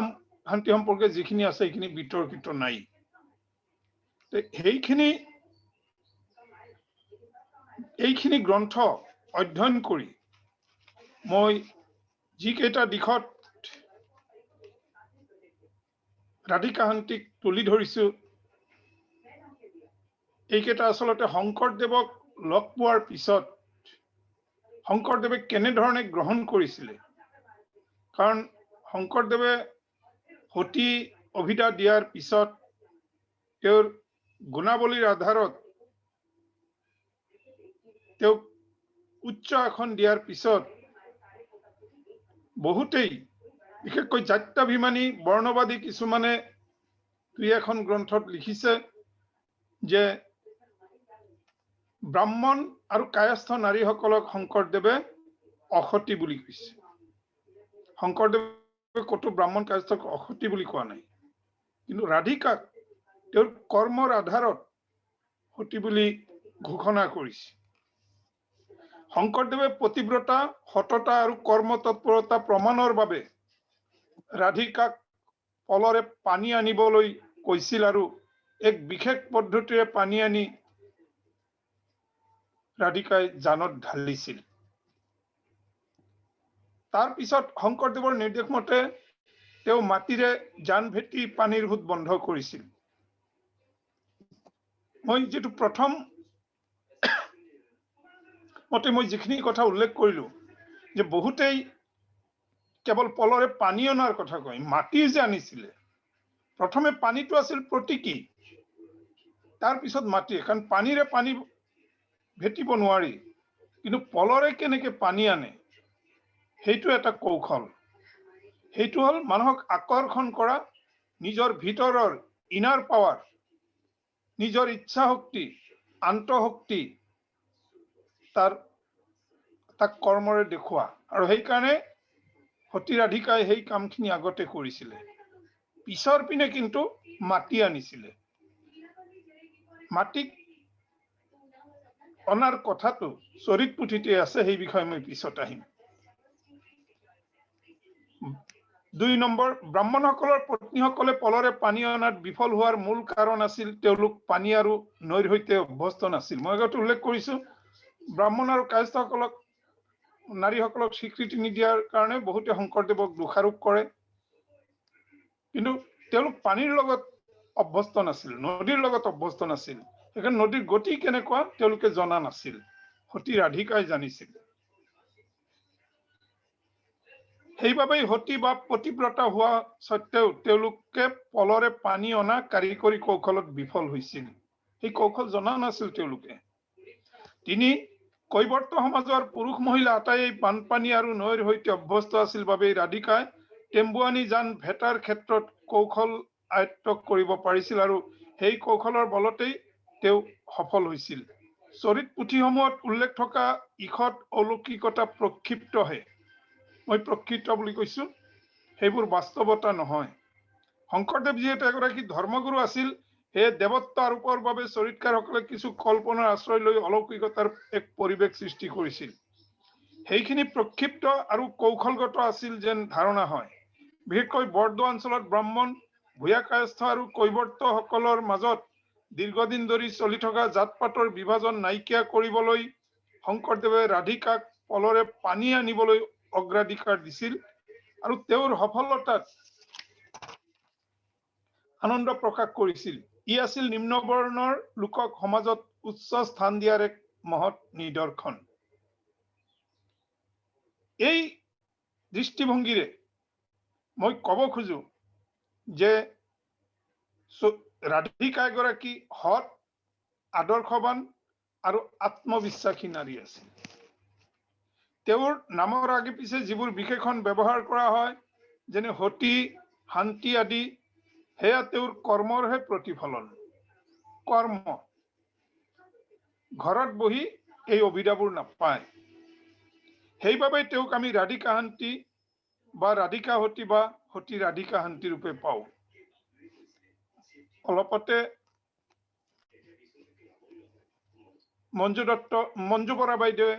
শান্তি সম্পৰ্কে যিখিনি আছে সেইখিনি বিতৰ্কিত নাই। এইখিনি গ্ৰন্থ অধ্যয়ন কৰি মই যিকেইটা দিশত ৰাধিকা শান্তিক তুলি ধৰিছো, এইকেইটা আচলতে শংকৰদেৱক লগ পোৱাৰ পিছত শংকৰদেৱে কেনেধৰণে গ্ৰহণ কৰিছিলে। কাৰণ শংকৰদেৱে সতী অভিধা দিয়াৰ পিছত তেওঁৰ গুণাৱলীৰ আধাৰত তেওঁক উচ্চ আসন দিয়াৰ পিছত বহুতেই, বিশেষকৈ জাত্যাভিমানী বৰ্ণবাদী কিছুমানে দুই এখন গ্ৰন্থত লিখিছে যে ব্ৰাহ্মণ আৰু কায়স্থ নাৰীসকলক শংকৰদেৱে অসতী বুলি কৈছে। শংকৰদেৱে কতো ব্ৰাহ্মণ কায়স্থক অসতী বুলি কোৱা নাই, কিন্তু ৰাধিকাক তেওঁৰ কৰ্মৰ আধাৰত সতী বুলি ঘোষণা কৰিছে। শংকৰদেৱে পতিব্ৰতা, সততা আৰু কৰ্ম তৎপৰতা প্ৰমাণৰ বাবে ৰাধিকাক পলৰে পানী আনিবলৈ কৈছিল আৰু এক বিশেষ পদ্ধতিৰে পানী আনি ৰাধিকাই জানত ঢালিছিল। তাৰ পিছত শংকৰদেৱৰ নিৰ্দেশ মতে তেওঁ মাটিৰে জান ভেটি পানীৰ সোঁত বন্ধ কৰিছিল। মই যেটো প্ৰথম মতে মই যিখিনি কথা উল্লেখ কৰিলো যে বহুতেই কেৱল পলৰে পানী অনাৰ কথা কয়, মাটিৰ যে আনিছিলে প্ৰথমে পানীটো আছিল প্ৰতীকী, তাৰ পিছত মাটি, কাৰণ পানীৰে পানী ভেটিব নোৱাৰি, কিন্তু পলৰে কেনেকে পানী আনে সেইটো এটা কৌশল। সেইটো হ'ল মানুহক আকৰ্ষণ কৰা নিজৰ ভিতৰৰ ইনাৰ পাৱাৰ, নিজৰ ইচ্ছা শক্তি, আন্তঃশক্তি তাক কৰ্মৰে দেখুওৱা। আৰু সেইকাৰণে সতী ৰাধিকাই সেই কামখিনি আগতে কৰিছিলে। পিছৰ পিনে কিন্তু মাটি আনিছিলে। মাটিক অনাৰ কথাটো চৰিত পুথিতে আছে, সেই বিষয়ে মই পিছত আহিম। 2 নম্বৰ, ব্ৰাহ্মণসকলৰ পত্নীসকলে পলৰে পানী অনাত বিফল হোৱাৰ মূল কাৰণ আছিল তেওঁলোক পানী আৰু নৈৰ সৈতে অভ্যস্ত নাছিল। মই আগতে উল্লেখ কৰিছো, ব্ৰাহ্মণ আৰু কায়স্থসকলক নাৰীসকলক স্বীকৃতি নিদিয়াৰ কাৰণে বহুতে শংকৰদেৱক দোষাৰোপ কৰে, কিন্তু তেওঁলোক পানীৰ লগত অভ্যস্ত নাছিল, নদীৰ লগত অভ্যস্ত নাছিল। সেইকাৰণে নদীৰ গতি কেনেকুৱা তেওঁলোকে জনা নাছিল, সতী ৰাধিকাই জানিছিল। সেইবাবেই সতী বা পতিব্ৰতা হোৱা স্বত্তেও তেওঁলোকে পলৰে পানী অনা কাৰিকৰী কৌশলত বিফল হৈছিল। সেই কৌশল জনা নাছিল তেওঁলোকে। তিনি, কৈবৰ্ত সমাজৰ পুৰুষ মহিলা আটাইয়ে বানপানী আৰু নৈৰ সৈতে অভ্যস্ত আছিল বাবেই ৰাধিকাই টেম্বুৱানী জান ভেটাৰ ক্ষেত্ৰত কৌশল আয়ত্ত কৰিব পাৰিছিল, আৰু সেই কৌশলৰ বলতেই তেওঁ সফল হৈছিল। চৰিত পুথিসমূহত উল্লেখ থকা ঈষৎ অলৌকিকতা প্ৰক্ষিপ্তহে, মই প্ৰকৃত বুলি কৈছো, সেইবোৰ বাস্তৱতা নহয়। শংকৰদেৱ যিহেতু এগৰাকী ধৰ্মগুৰু আছিল, সেয়ে দেৱত্ব আৰোপৰ বাবে চৰিতকাৰসকলে কিছু কল্পনাৰ আশ্ৰয় লৈ অলৌকিকতাৰ এক পৰিৱেশ সৃষ্টি কৰিছিল। সেইখিনি প্ৰক্ষিপ্ত আৰু কৌশলগত আছিল যেন ধাৰণা হয়। বিশেষকৈ বৰদোৱা অঞ্চলত ব্ৰাহ্মণ, ভূঞা কায়স্থ আৰু কৈবৰ্তসকলৰ মাজত দীৰ্ঘদিন ধৰি চলি থকা জাত পাতৰ বিভাজন নাইকিয়া কৰিবলৈ শংকৰদেৱে ৰাধিকাক পলৰে পানী আনিবলৈ অগ্ৰাধিকাৰ দিছিল, আৰু তেওঁৰ সফলতাত আনন্দ প্ৰকাশ কৰিছিল। ই আছিল নিম্নবৰ্ণৰ লোকক সমাজত উচ্চ স্থান দিয়াৰ এক মহৎ নিদৰ্শন। এই দৃষ্টিভংগীৰে মই ক'ব খোজো যে ৰাধিকা এগৰাকী সৎ, আদৰ্শৱান আৰু আত্মবিশ্বাসী নাৰী আছিল। তেওঁৰ নামৰ আগে পিছে যিবোৰ বিশেষণ ব্যৱহাৰ কৰা হয়, যেনে সতী, শান্তি আদি, সেয়া তেওঁৰ কৰ্মৰহে প্ৰতিফলন। কৰ্ম, ঘৰত বহি এই অভিধাবোৰ নাপায়। সেইবাবে তেওঁক আমি ৰাধিকা শান্তি বা ৰাধিকা সতী বা সতী ৰাধিকা শান্তি ৰূপে পাওঁ। অলপতে মঞ্জু বৰা বাইদেৱে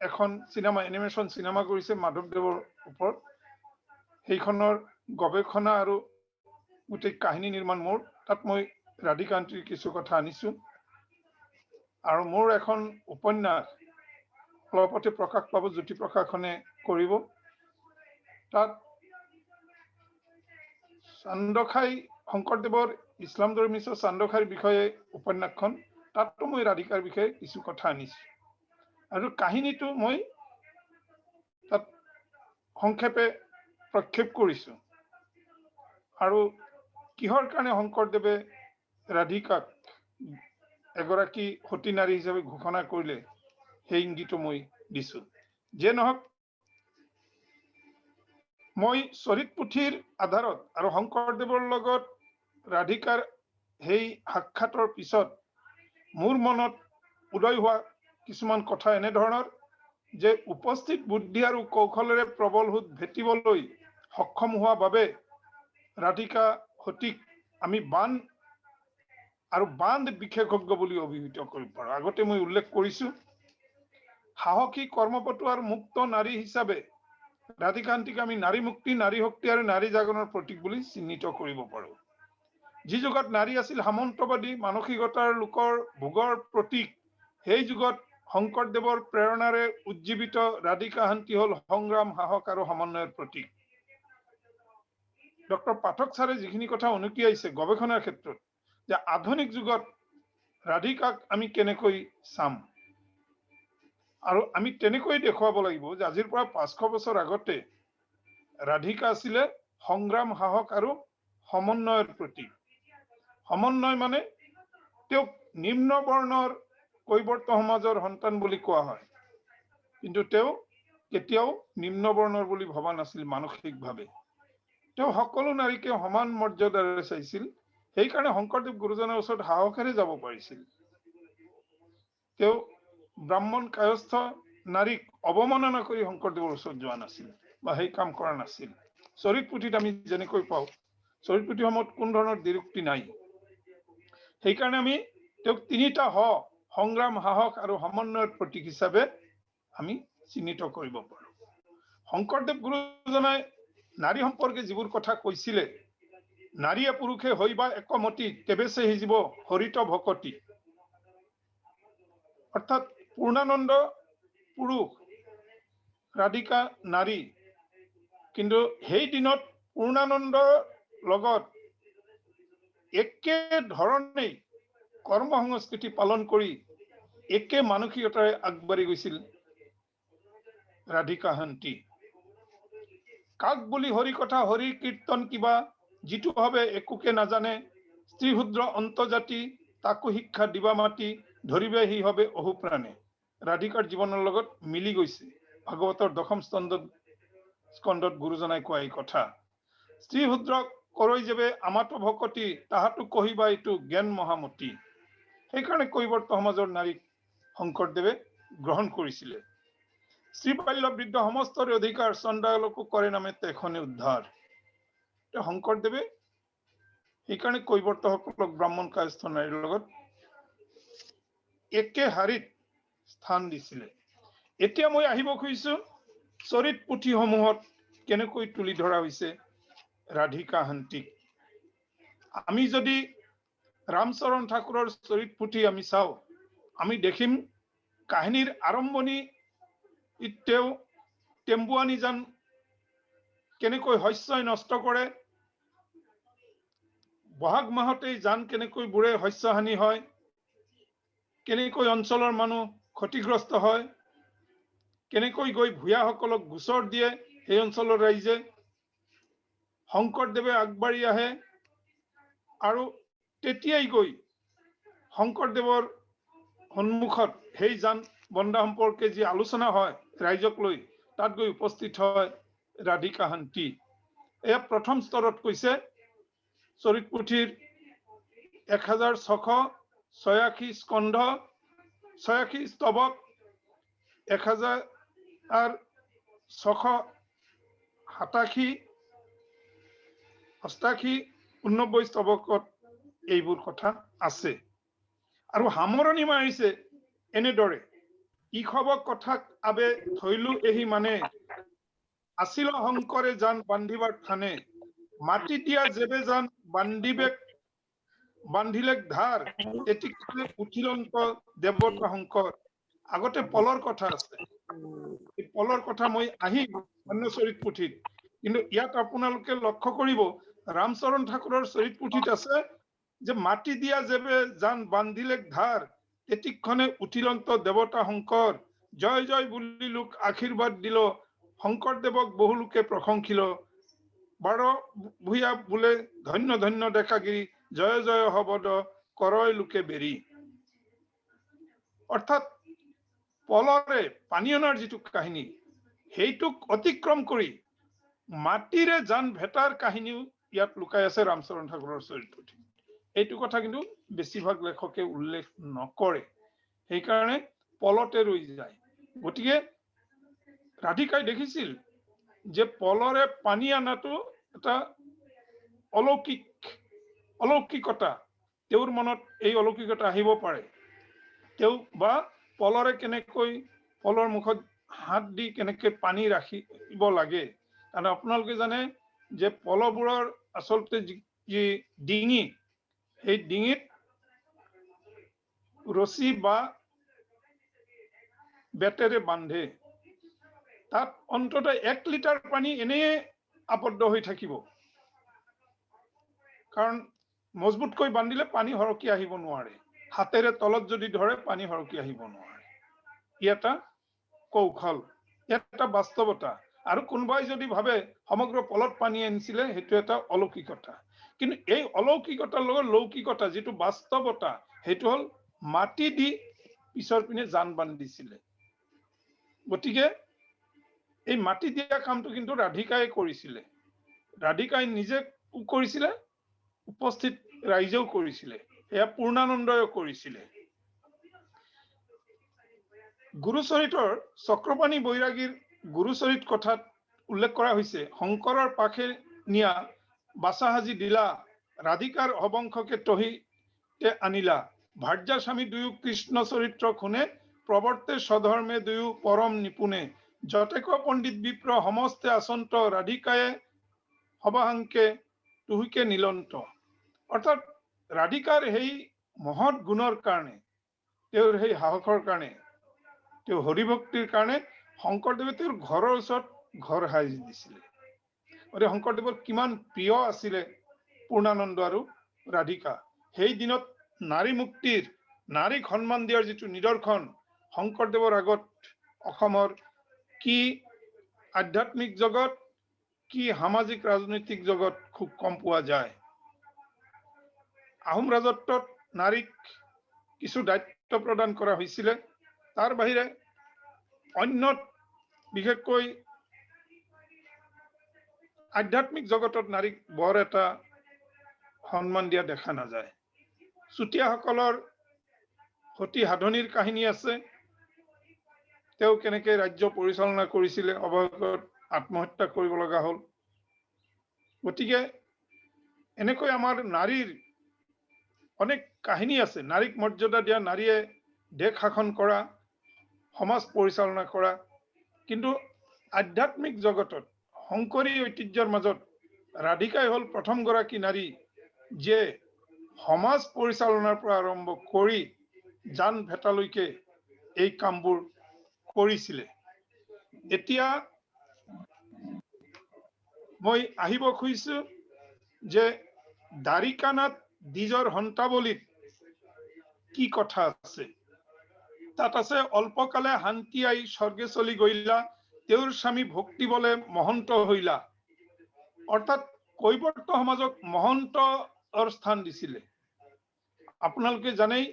এখন চিনেমা, এনিমেশ্যন চিনেমা কৰিছে মাধৱদেৱৰ ওপৰত। সেইখনৰ গৱেষণা আৰু গোটেই কাহিনী নিৰ্মাণ মোৰ, তাত মই ৰাধিকা শান্তিৰ কিছু কথা আনিছো। আৰু মোৰ এখন উপন্যাস অলপতে প্ৰকাশ পাব, জ্যোতি প্ৰকাশনে কৰিব। তাত চান্দখাই, শংকৰদেৱৰ ইছলাম ধৰ্মী মিছৰ চান্দখাইৰ বিষয়ে উপন্যাসখন, তাতো মই ৰাধিকাৰ বিষয়ে কিছু কথা আনিছো। আৰু কাহিনীটো মই তাত সংক্ষেপে প্ৰক্ষেপ কৰিছো। আৰু কিহৰ কাৰণে শংকৰদেৱে ৰাধিকাক এগৰাকী সতী নাৰী হিচাপে ঘোষণা কৰিলে, সেই ইংগিতো মই দিছো। যে নহওক, মই চৰিত পুথিৰ আধাৰত আৰু শংকৰদেৱৰ লগত ৰাধিকাৰ সেই সাক্ষাতৰ পিছত মোৰ মনত উদয় হোৱা কিছুমান কথা এনেধৰণৰ যে উপস্থিত বুদ্ধি আৰু কৌশলেৰে প্ৰবল সোঁত ভেটিবলৈ সক্ষম হোৱা বাবে ৰাধিকা সতীক আমি বান্ধ বিশেষজ্ঞ বুলি অভিহিত কৰিব পাৰোঁ। আগতে মই উল্লেখ কৰিছো, সাহসী, কৰ্মপটু আৰু মুক্ত নাৰী হিচাপে ৰাধিকা শান্তিক আমি নাৰী মুক্তি, নাৰী শক্তি আৰু নাৰী জাগৰণৰ প্ৰতীক বুলি চিহ্নিত কৰিব পাৰোঁ। যি যুগত নাৰী আছিল সামন্তবাদী মানসিকতাৰ লোকৰ ভোগৰ প্ৰতীক, সেই যুগত শংকৰদেৱৰ প্ৰেৰণাৰে উজ্জীৱিত ৰাধিকা শান্তি হ'ল সংগ্ৰাম, সাহস আৰু সমন্বয়ৰ প্ৰতীক। ডক্টৰ পাঠক ছাৰে যিখিনি কথা উনুকিয়াইছে গৱেষণাৰ ক্ষেত্ৰত, যে আধুনিক যুগত ৰাধিকাক আমি কেনেকৈ চাম, আৰু আমি তেনেকৈ দেখুৱাব লাগিব যে আজিৰ পৰা 500 বছৰ আগতে ৰাধিকা আছিলে সংগ্ৰাম, সাহস আৰু সমন্বয়ৰ প্ৰতীক। সমন্বয় মানে তেওঁক নিম্ন বৰ্ণৰ কৈৱৰ্ত সমাজৰ সন্তান বুলি কোৱা হয়, কিন্তু তেওঁ কেতিয়াও নিম্ন বৰ্ণৰ বুলি ভবা নাছিল মানসিকভাৱে। তেওঁ সকলো নাৰীকে সমান মৰ্যাদাৰে চাইছিল, সেইকাৰণে শংকৰদেৱ গুৰুজনাৰ ওচৰত সাহসেৰে যাব পাৰিছিল। তেওঁ ব্ৰাহ্মণ কায়স্থ নাৰীক অৱমাননা কৰি শংকৰদেৱৰ ওচৰত যোৱা নাছিল বা সেই কাম কৰা নাছিল। চৰিত পুথিত আমি যেনেকৈ পাওঁ, চৰিত পুথিসমূহত কোনো ধৰণৰ দ্বিৰুক্তি নাই। সেইকাৰণে আমি তেওঁক তিনিটা সংগ্ৰাম, সাহস আৰু সমন্বয়ৰ প্ৰতীক হিচাপে আমি চিহ্নিত কৰিব পাৰোঁ। শংকৰদেৱ গুৰুজনাই নাৰী সম্পৰ্কে যিবোৰ কথা কৈছিলে, নাৰীয়ে পুৰুষে হৈবা একমতি, তেবেছে সিজিব হৰিত ভকতি। অৰ্থাৎ পূৰ্ণানন্দ পুৰুষ, ৰাধিকা নাৰী, কিন্তু সেই দিনত পূৰ্ণানন্দৰ লগত একে ধৰণেই কৰ্ম সংস্কৃতি পালন কৰি একে মানসিকতাৰে আগবাঢ়ি গৈছিল ৰাধিকাহান্তি। কাক বুলি হৰি কথা, হৰি কীৰ্তন কিবা, যিটো ভাৱে একোকে নাজানে, স্ত্ৰী শূদ্ৰ অন্তজাতি, তাকো শিক্ষা দিবা মাতি, ধৰিবে সি হবে অহুপ্ৰাণে। ৰাধিকাৰ জীৱনৰ লগত মিলি গৈছে ভাগৱতৰ 10ম স্কন্ধত গুৰুজনাই কোৱা এই কথা। স্ত্ৰী শূদ্ৰক কৰৈ যেবে আমাতো ভকতি, তাহাতো কহিবা এইটো জ্ঞান মহামতি। সেইকাৰণে কৈৱৰ্ত সমাজৰ নাৰীক শংকৰদেৱে গ্ৰহণ কৰিছিলে। শ্ৰী বাল্য বৃদ্ধ সমস্তৰে অধিকাৰ, চণ্ডালকো কৰে নামে তেখনে উদ্ধাৰ। শংকৰদেৱে সেইকাৰণে কৈৱৰ্তসকলক ব্ৰাহ্মণ কায়স্থ নাৰীৰ লগত একে শাৰীত স্থান দিছিলে। এতিয়া মই আহিব খুজিছো চৰিত পুথিসমূহত কেনেকৈ তুলি ধৰা হৈছে ৰাধিকাহান্তিক। আমি যদি ৰামচৰণ ঠাকুৰৰ চৰিত পুথি আমি চাওঁ, আমি দেখিম কাহিনীৰ আৰম্ভণি তেওঁ টেম্বুৱানী যান কেনেকৈ শস্য নষ্ট কৰে, বহাগ মাহতেই যান কেনেকৈ বুৰে, শস্য হানি হয়, কেনেকৈ অঞ্চলৰ মানুহ ক্ষতিগ্ৰস্ত হয়, কেনেকৈ গৈ ভূঞাসকলক গোচৰ দিয়ে সেই অঞ্চলৰ ৰাইজে। শংকৰদেৱে আগবাঢ়ি আহে আৰু তেতিয়াই গৈ শংকৰদেৱৰ সন্মুখত সেই যান বন্দা সম্পৰ্কে যি আলোচনা হয় ৰাইজক লৈ, তাত গৈ উপস্থিত হয় ৰাধিকাহান্তি। এয়া প্ৰথম স্তৰত কৈছে চৰিত পুথিৰ 1686 স্কন্ধ, 86 স্তৱক, 1687, 88, 89 স্তৱকত এইবোৰ কথা আছে। আৰু সামৰণি মাৰিছে এনেদৰে, ইখব কথাক আবে থৈলো এহি মানে, আছিল শংকৰে যান বান্ধিবাৰ থানে, মাটি দিয়া যেবে যান বান্ধিলেক ধাৰ, তেতিকলে উঠিলন্ত দেৱতা শংকৰ। আগতে পলৰ কথা আছে, এই পলৰ কথা মই আহিম অন্য চৰিত পুথিত, কিন্তু ইয়াত আপোনালোকে লক্ষ্য কৰিব ৰামচৰণ ঠাকুৰৰ চৰিত পুথিত আছে যে মাটি দিয়া যেবে যান বান্ধিলেক ধাৰ, তেতিক্ষণে উঠিলন্ত দেৱতা শংকৰ। জয় জয় বুলি লোক আশীৰ্বাদ দিল, শংকৰদেৱক বহুলোকে প্ৰশংসিল। বাৰ ভূঞা বোলে ধন্য ধন্য ডেকাগিৰি, জয় জয় হবদ কৰয় লোকে বেৰি। অৰ্থাৎ পলৰে পানী অনাৰ যিটো কাহিনী, সেইটোক অতিক্ৰম কৰি মাটিৰে যান ভেটাৰ কাহিনীও ইয়াত লুকাই আছে ৰামচৰণ ঠাকুৰৰ চৰিত পুথি। এইটো কথা কিন্তু বেছিভাগ লেখকে উল্লেখ নকৰে, সেইকাৰণে পলতে ৰৈ যায়। গতিকে ৰাধিকাই দেখিছিল যে পলৰে পানী অনাটো এটা অলৌকিকতা, তেওঁৰ মনত এই অলৌকিকতা আহিব পাৰে। তেওঁ বা পলৰে কেনেকৈ পলৰ মুখত হাত দি কেনেকৈ পানী ৰাখিব লাগে, কাৰণ আপোনালোকে জানে যে পলবোৰৰ আচলতে যি ডিঙি, সেই ডিঙিত ৰছী বা বেতেৰে বান্ধে। তাত অন্ততঃ 1 লিটাৰ পানী এনেয়ে আবদ্ধ হৈ থাকিব, কাৰণ মজবুতকৈ বান্ধিলে পানী সৰকি আহিব নোৱাৰে। হাতেৰে তলত যদি ধৰে পানী সৰকি আহিব নোৱাৰে। ই এটা কৌশল, এটা বাস্তৱতা। আৰু কোনোবাই যদি ভাবে সমগ্ৰ পলত পানী আনিছিলে, সেইটো এটা অলৌকিকতা। কিন্তু এই অলৌকিকতাৰ লগত লৌকিকতা যিটো বাস্তৱতা সেইটো হল মাটি দি পিছৰ পিনে জান বান্ধিছিলে গতিকে এই মাটি দিয়া কামটো কিন্তু ৰাধিকাই কৰিছিলে ৰাধিকাই নিজে কৰিছিলে উপস্থিত ৰাইজেও কৰিছিলে এয়া পূৰ্ণানন্দয়ো কৰিছিলে গুৰুচৰিতৰ চক্ৰপাণী বৈৰাগীৰ গুৰুচৰিত কথাত উল্লেখ কৰা হৈছে শংকৰৰ পাখে নিয়া বাছা সাজি দিলা ৰাধিকাৰ হবংশকে তহিতে আনিলা ভাৰ্যা স্বামী দুয়ো কৃষ্ণ চৰিত্ৰ খুনে প্ৰৱৰ্তে স্বধৰ্মে দুয়ো পৰম নিপুণে যতেক পণ্ডিত বিপ্ৰ সমস্তে আচন্ত ৰাধিকায়ে সবাহাংকে তুহিকে নীলন্ত অৰ্থাৎ ৰাধিকাৰ সেই মহৎ গুণৰ কাৰণে তেওঁৰ সেই সাহসৰ কাৰণে তেওঁ হৰিভক্তিৰ কাৰণে শংকৰদেৱে তেওঁৰ ঘৰৰ ওচৰত ঘৰ সাজি দিছিলে গতিকে শংকৰদেৱৰ কিমান প্ৰিয় আছিলে পূৰ্ণানন্দ আৰু ৰাধিকা সেই দিনত নাৰী মুক্তিৰ নাৰীক সন্মান দিয়াৰ যিটো নিদৰ্শন শংকৰদেৱৰ আগত অসমৰ কি আধ্যাত্মিক জগত কি সামাজিক ৰাজনৈতিক জগত খুব কম পোৱা যায় আহোম ৰাজত্বত নাৰীক কিছু দায়িত্ব প্ৰদান কৰা হৈছিলে তাৰ বাহিৰে অন্য বিশেষকৈ আধ্যাত্মিক জগতত নাৰীক বৰ এটা সন্মান দিয়া দেখা নাযায় চুতীয়াসকলৰ সতী সাধনীৰ কাহিনী আছে তেওঁ কেনেকৈ ৰাজ্য পৰিচালনা কৰিছিলে অৱশেষত আত্মহত্যা কৰিব লগা হ'ল গতিকে এনেকৈ আমাৰ নাৰীৰ অনেক কাহিনী আছে নাৰীক মৰ্যাদা দিয়া নাৰীয়ে দেশ শাসন কৰা সমাজ পৰিচালনা কৰা কিন্তু আধ্যাত্মিক জগতত শংকৰী ঐতিহ্যৰ মাজত ৰাধিকাই হ'ল প্ৰথম গৰাকী নাৰী যে সমাজ পৰিচালনাৰ পৰা আৰম্ভ কৰি জান ভেটালৈকে এই কামবোৰ কৰিছিলে এতিয়া মই আহিব খুজিছো যে দ্বাৰিকানাথ দ্বিজৰ হন্তাবলীত কি কথা আছে তাত আছে অল্পকালে শান্তি আই স্বৰ্গে চলি গইলা তেওঁৰ স্বামী ভক্তি বলে মহন্ত হইলা অৰ্থাৎ কৈবৰ্ত সমাজক মহন্তৰ স্থান দিছিলে আপোনালোকে জানেই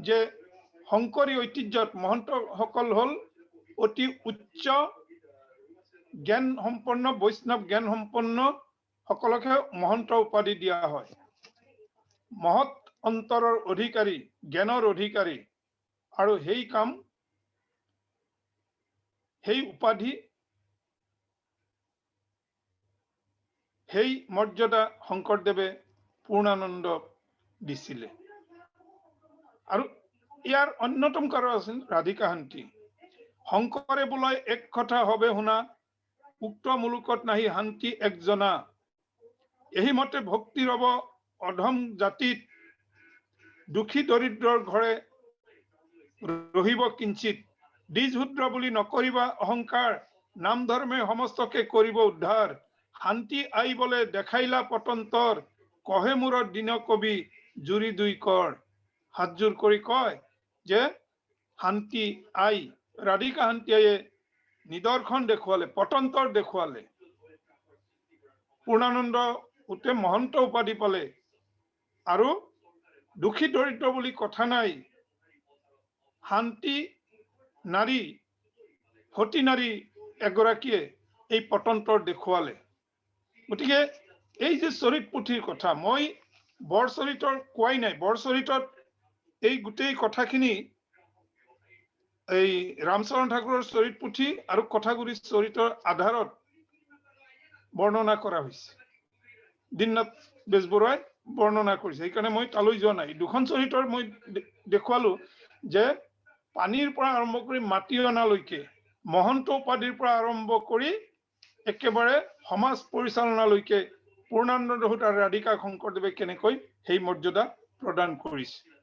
যে শংকৰী ঐতিহ্যত মহন্তসকল হল অতি উচ্চ জ্ঞান সম্পন্ন বৈষ্ণৱ জ্ঞান সম্পন্ন সকলকে মহন্ত উপাধি দিয়া হয় মহৎ অন্তৰৰ অধিকাৰী জ্ঞানৰ অধিকাৰী আৰু সেই কাম সেই উপাধি সেই মৰ্যাদা শংকৰদেৱে পূৰ্ণানন্দ দিছিলে আৰু ইয়াৰ অন্যতম কাৰণ আছিল ৰাধিকা শান্তি শংকৰে বোলাই এক কথা হবে শুনা উক্ত মুলুকত নাহি শান্তি একজনা এই মতে ভক্তি ৰব অধম জাতিত দুখী দৰিদ্ৰৰ ঘৰে ৰহিব কিঞ্চিত দ্বিজহূদ্ৰ বুলি নকৰিবা অহংকাৰ নাম ধৰ্মে সমস্তকে কৰিব উদ্ধাৰ শান্তি আই বলে দেখাইলা পতন্তৰ কহে মূৰৰ দিন কবি জুৰি দুই কৰ হাতজোৰ কৰি কয় যে শান্তি আই ৰাধিকা শান্তি আইয়ে নিদৰ্শন দেখুৱালে পতন্তৰ দেখুৱালে পূৰ্ণানন্দ উতে মহন্ত উপাধি পালে আৰু দুখী দৰিদ্ৰ বুলি কথা নাই শান্তি নাৰী সতী নাৰী এগৰাকীয়ে এই পতন্তৰ দেখুৱালে গতিকে এই যে চৰিত পুথিৰ কথা মই বৰ চৰিতৰ কোৱাই নাই বৰ চৰিতত এই গোটেই কথাখিনি এই ৰামচৰণ ঠাকুৰৰ চৰিত পুথি আৰু কথাগুৰি চৰিতৰ আধাৰত বৰ্ণনা কৰা হৈছে দীননাথ বেজবৰুৱাই বৰ্ণনা কৰিছে সেইকাৰণে মই তালৈ যোৱা নাই দুখন চৰিতৰ মই দেখুৱালো যে পানীৰ পৰা আৰম্ভ কৰি মাটি অনালৈকে মহন্ত উপাধিৰ পৰা আৰম্ভ কৰি একেবাৰে সমাজ পৰিচালনালৈকে পূৰ্ণানন্দ আৰু ৰাধিকা শংকৰদেৱে কেনেকৈ সেই মৰ্যাদা প্ৰদান কৰিছে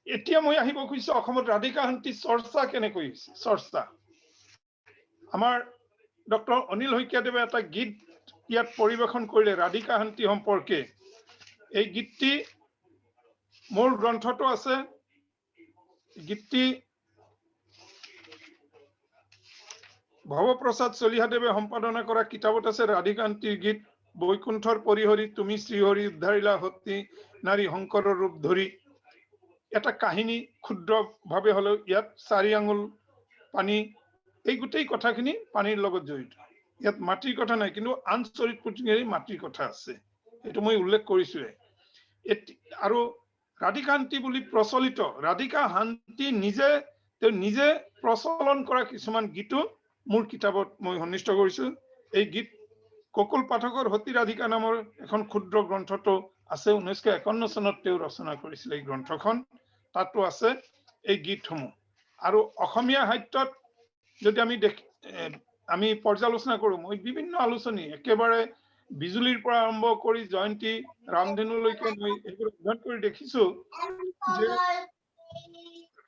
এতিয়া মই আহিব খুজিছো অসমত ৰাধিকা শান্তি চৰ্চা কেনেকৈ হৈছে চৰ্চা আমাৰ ডক্টৰ অনিল শইকীয়াদেৱে এটা গীত ইয়াত পৰিবেশন কৰিলে ৰাধিকা শান্তি সম্পৰ্কে এই গীতটি মোৰ গ্ৰন্থটো আছে গীতটি ভৱপ্ৰসাদ চলিহাদেৱে সম্পাদনা কৰা কিতাপত আছে ৰাধিকা শান্তিৰ গীত বৈকুণ্ঠৰ পৰিহৰি তুমি শ্ৰীহৰি উদ্ধাৰিলা সতী নাৰী শংকৰৰ ৰূপ ধৰি এটা কাহিনী ক্ষুদ্ৰভাৱে হলেও ইয়াত 4 আঙুল পানী এই গোটেই কথাখিনি পানীৰ লগত জড়িত ইয়াত মাটিৰ কথা নাই কিন্তু আন চৰিত পুথিৰ মাটিৰ কথা আছে এইটো মই উল্লেখ কৰিছোৱে আৰু ৰাধিকা শান্তি বুলি প্ৰচলিত ৰাধিকা শান্তি নিজে প্ৰচলন কৰা কিছুমান গীতো মোৰ কিতাপত মই সন্নিষ্ঠ কৰিছো এই গীত ককুল পাঠকৰ সতী ৰাধিকা নামৰ এখন ক্ষুদ্ৰ গ্ৰন্থটো আছে 1951 চনত তেওঁ ৰচনা কৰিছিল এই গ্ৰন্থখন তাতো আছে এই গীতসমূহ আৰু অসমীয়া সাহিত্যত যদি আমি পৰ্যালোচনা কৰো মই বিভিন্ন আলোচনী একেবাৰে বিজুলীৰ পৰা আৰম্ভ কৰি জয়ন্তী ৰামধেনুলৈকে মই এইবোৰ অধ্যয়ন কৰি দেখিছো যে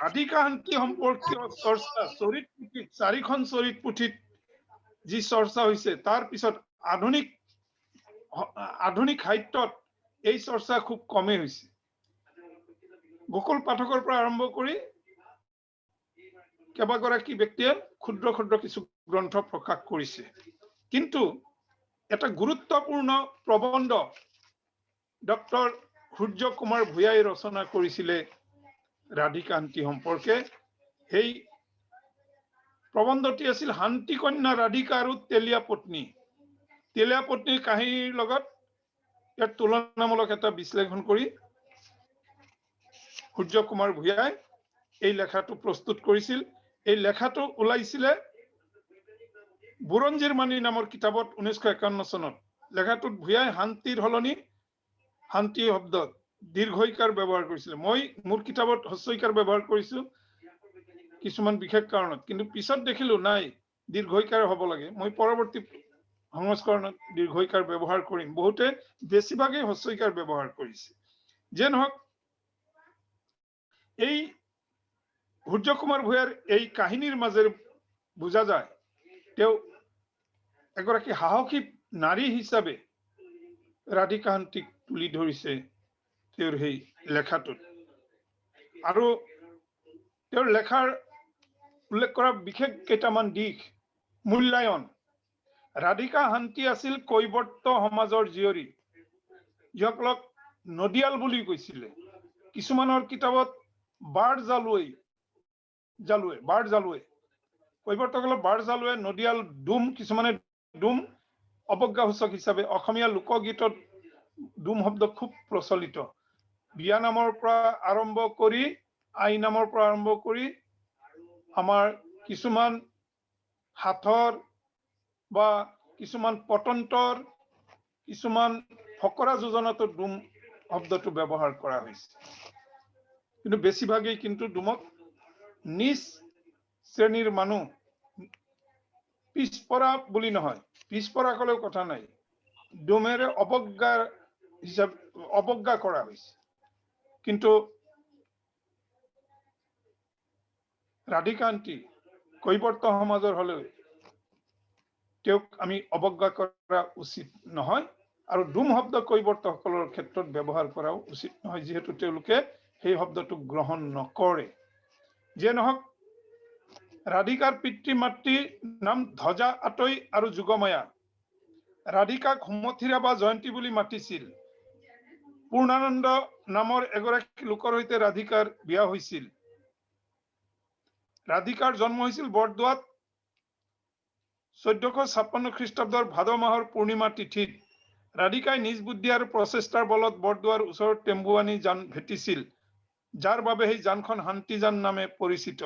ৰাধিকা শান্তি সম্পৰ্কীয় চৰ্চা চৰিত পুথিত 4খন চৰিত পুথিত যি চৰ্চা হৈছে তাৰ পিছত আধুনিক সাহিত্যত এই চৰ্চা খুব কমে হৈছে গকুল পাঠকৰ পৰা আৰম্ভ কৰি কেইবাগৰাকী ব্যক্তিয়ে ক্ষুদ্ৰ ক্ষুদ্ৰ কিছু গ্ৰন্থ প্ৰকাশ কৰিছে কিন্তু এটা গুৰুত্বপূৰ্ণ প্ৰবন্ধ ডক্টৰ সূৰ্য কুমাৰ ভূঞাই ৰচনা কৰিছিলে ৰাধিকা শান্তি সম্পৰ্কে এই প্ৰবন্ধটি আছিল শান্তি কন্যা ৰাধিকা আৰু তেলীয়া পত্নীৰ কাহিনীৰ লগত ইয়াৰ তুলনামূলক এটা বিশ্লেষণ কৰি সূৰ্য কুমাৰ ভূঞাই এই লেখাটো প্ৰস্তুত কৰিছিল এই লেখাটো ওলাইছিলে বুৰঞ্জীৰ মানি নামৰ কিতাপত 1951 চনত লেখাটোত ভূঞাই শান্তিৰ হলনি শান্তি শব্দ দীৰ্ঘইকাৰ ব্যৱহাৰ কৰিছিল মই মোৰ কিতাপত হস্যইকাৰ ব্যৱহাৰ কৰিছো কিছুমান বিশেষ কাৰণত কিন্তু পিছত দেখিলো নাই দীৰ্ঘইকাৰ হ'ব লাগে মই পৰৱৰ্তী সংস্কৰণত দীৰ্ঘইকাৰ ব্যৱহাৰ কৰিম বহুতে বেছিভাগেই হস্যইকাৰ ব্যৱহাৰ কৰিছে যে নহওক এই সূৰ্য কুমাৰ ভূঞাৰ এই কাহিনীৰ মাজেৰে বুজা যায় তেওঁ এগৰাকী সাহসী নাৰী হিচাপে ৰাধিকা শান্তিক তুলি ধৰিছে তেওঁৰ সেই লেখাটোত আৰু তেওঁৰ লেখাৰ উল্লেখ কৰা বিশেষ কেইটামান দিশ মূল্যায়ন ৰাধিকা শান্তি আছিল কৈবৰ্ত সমাজৰ জীয়ৰী যিসকলক নদিয়াল বুলি কৈছিলে কিছুমানৰ কিতাপত বাৰ জালুৱে কৈবৰ্তসকলক বাৰ জালুৱে নদিয়াল ডুম কিছুমানে ডুম অৱজ্ঞাসূচক হিচাপে অসমীয়া লোকগীতত ডুম শব্দ খুব প্ৰচলিত বিয়া নামৰ পৰা আৰম্ভ কৰি আই নামৰ পৰা আৰম্ভ কৰি আমাৰ কিছুমান হাতৰ বা কিছুমান পটন্তৰ কিছুমান ফকৰা যোজনাতো ডুম শব্দটো ব্যৱহাৰ কৰা হৈছে কিন্তু বেছিভাগেই কিন্তু ডুমক নিজ শ্ৰেণীৰ মানুহ পিছপৰা বুলি নহয় পিছপৰা কলেও কথা নাই ডুমেৰে অৱজ্ঞা কৰা হৈছে কিন্তু ৰাধিকা শান্তি কৈবৰ্ত সমাজৰ হলেও তেওঁক আমি অৱজ্ঞা কৰা উচিত নহয় আৰু ডুম শব্দ কৈবৰ্তসকলৰ ক্ষেত্ৰত ব্যৱহাৰ কৰাও উচিত নহয় যিহেতু তেওঁলোকে সেই শব্দটোক গ্ৰহণ নকৰে যে নহওক ৰাধিকাৰ পিতৃ মাতৃৰ নাম ধ্বজা আতৈ আৰু যুগমায়া ৰাধিকাক সুমথিৰা বা জয়ন্তী বুলি মাতিছিল পূৰ্ণানন্দ নামৰ এগৰাকী লোকৰ সৈতে ৰাধিকাৰ বিয়া হৈছিল ৰাধিকাৰ জন্ম হৈছিল বৰদোৱাত 1456 খ্ৰীষ্টাব্দৰ ভাদ মাহৰ পূৰ্ণিমা তিথিত ৰাধিকাই নিজ বুদ্ধি আৰু প্ৰচেষ্টাৰ বলত বৰদোৱাৰ ওচৰত টেম্বুৱানী যান ভেটিছিল যাৰ বাবে সেই যানখন শান্তিযান নামে পৰিচিত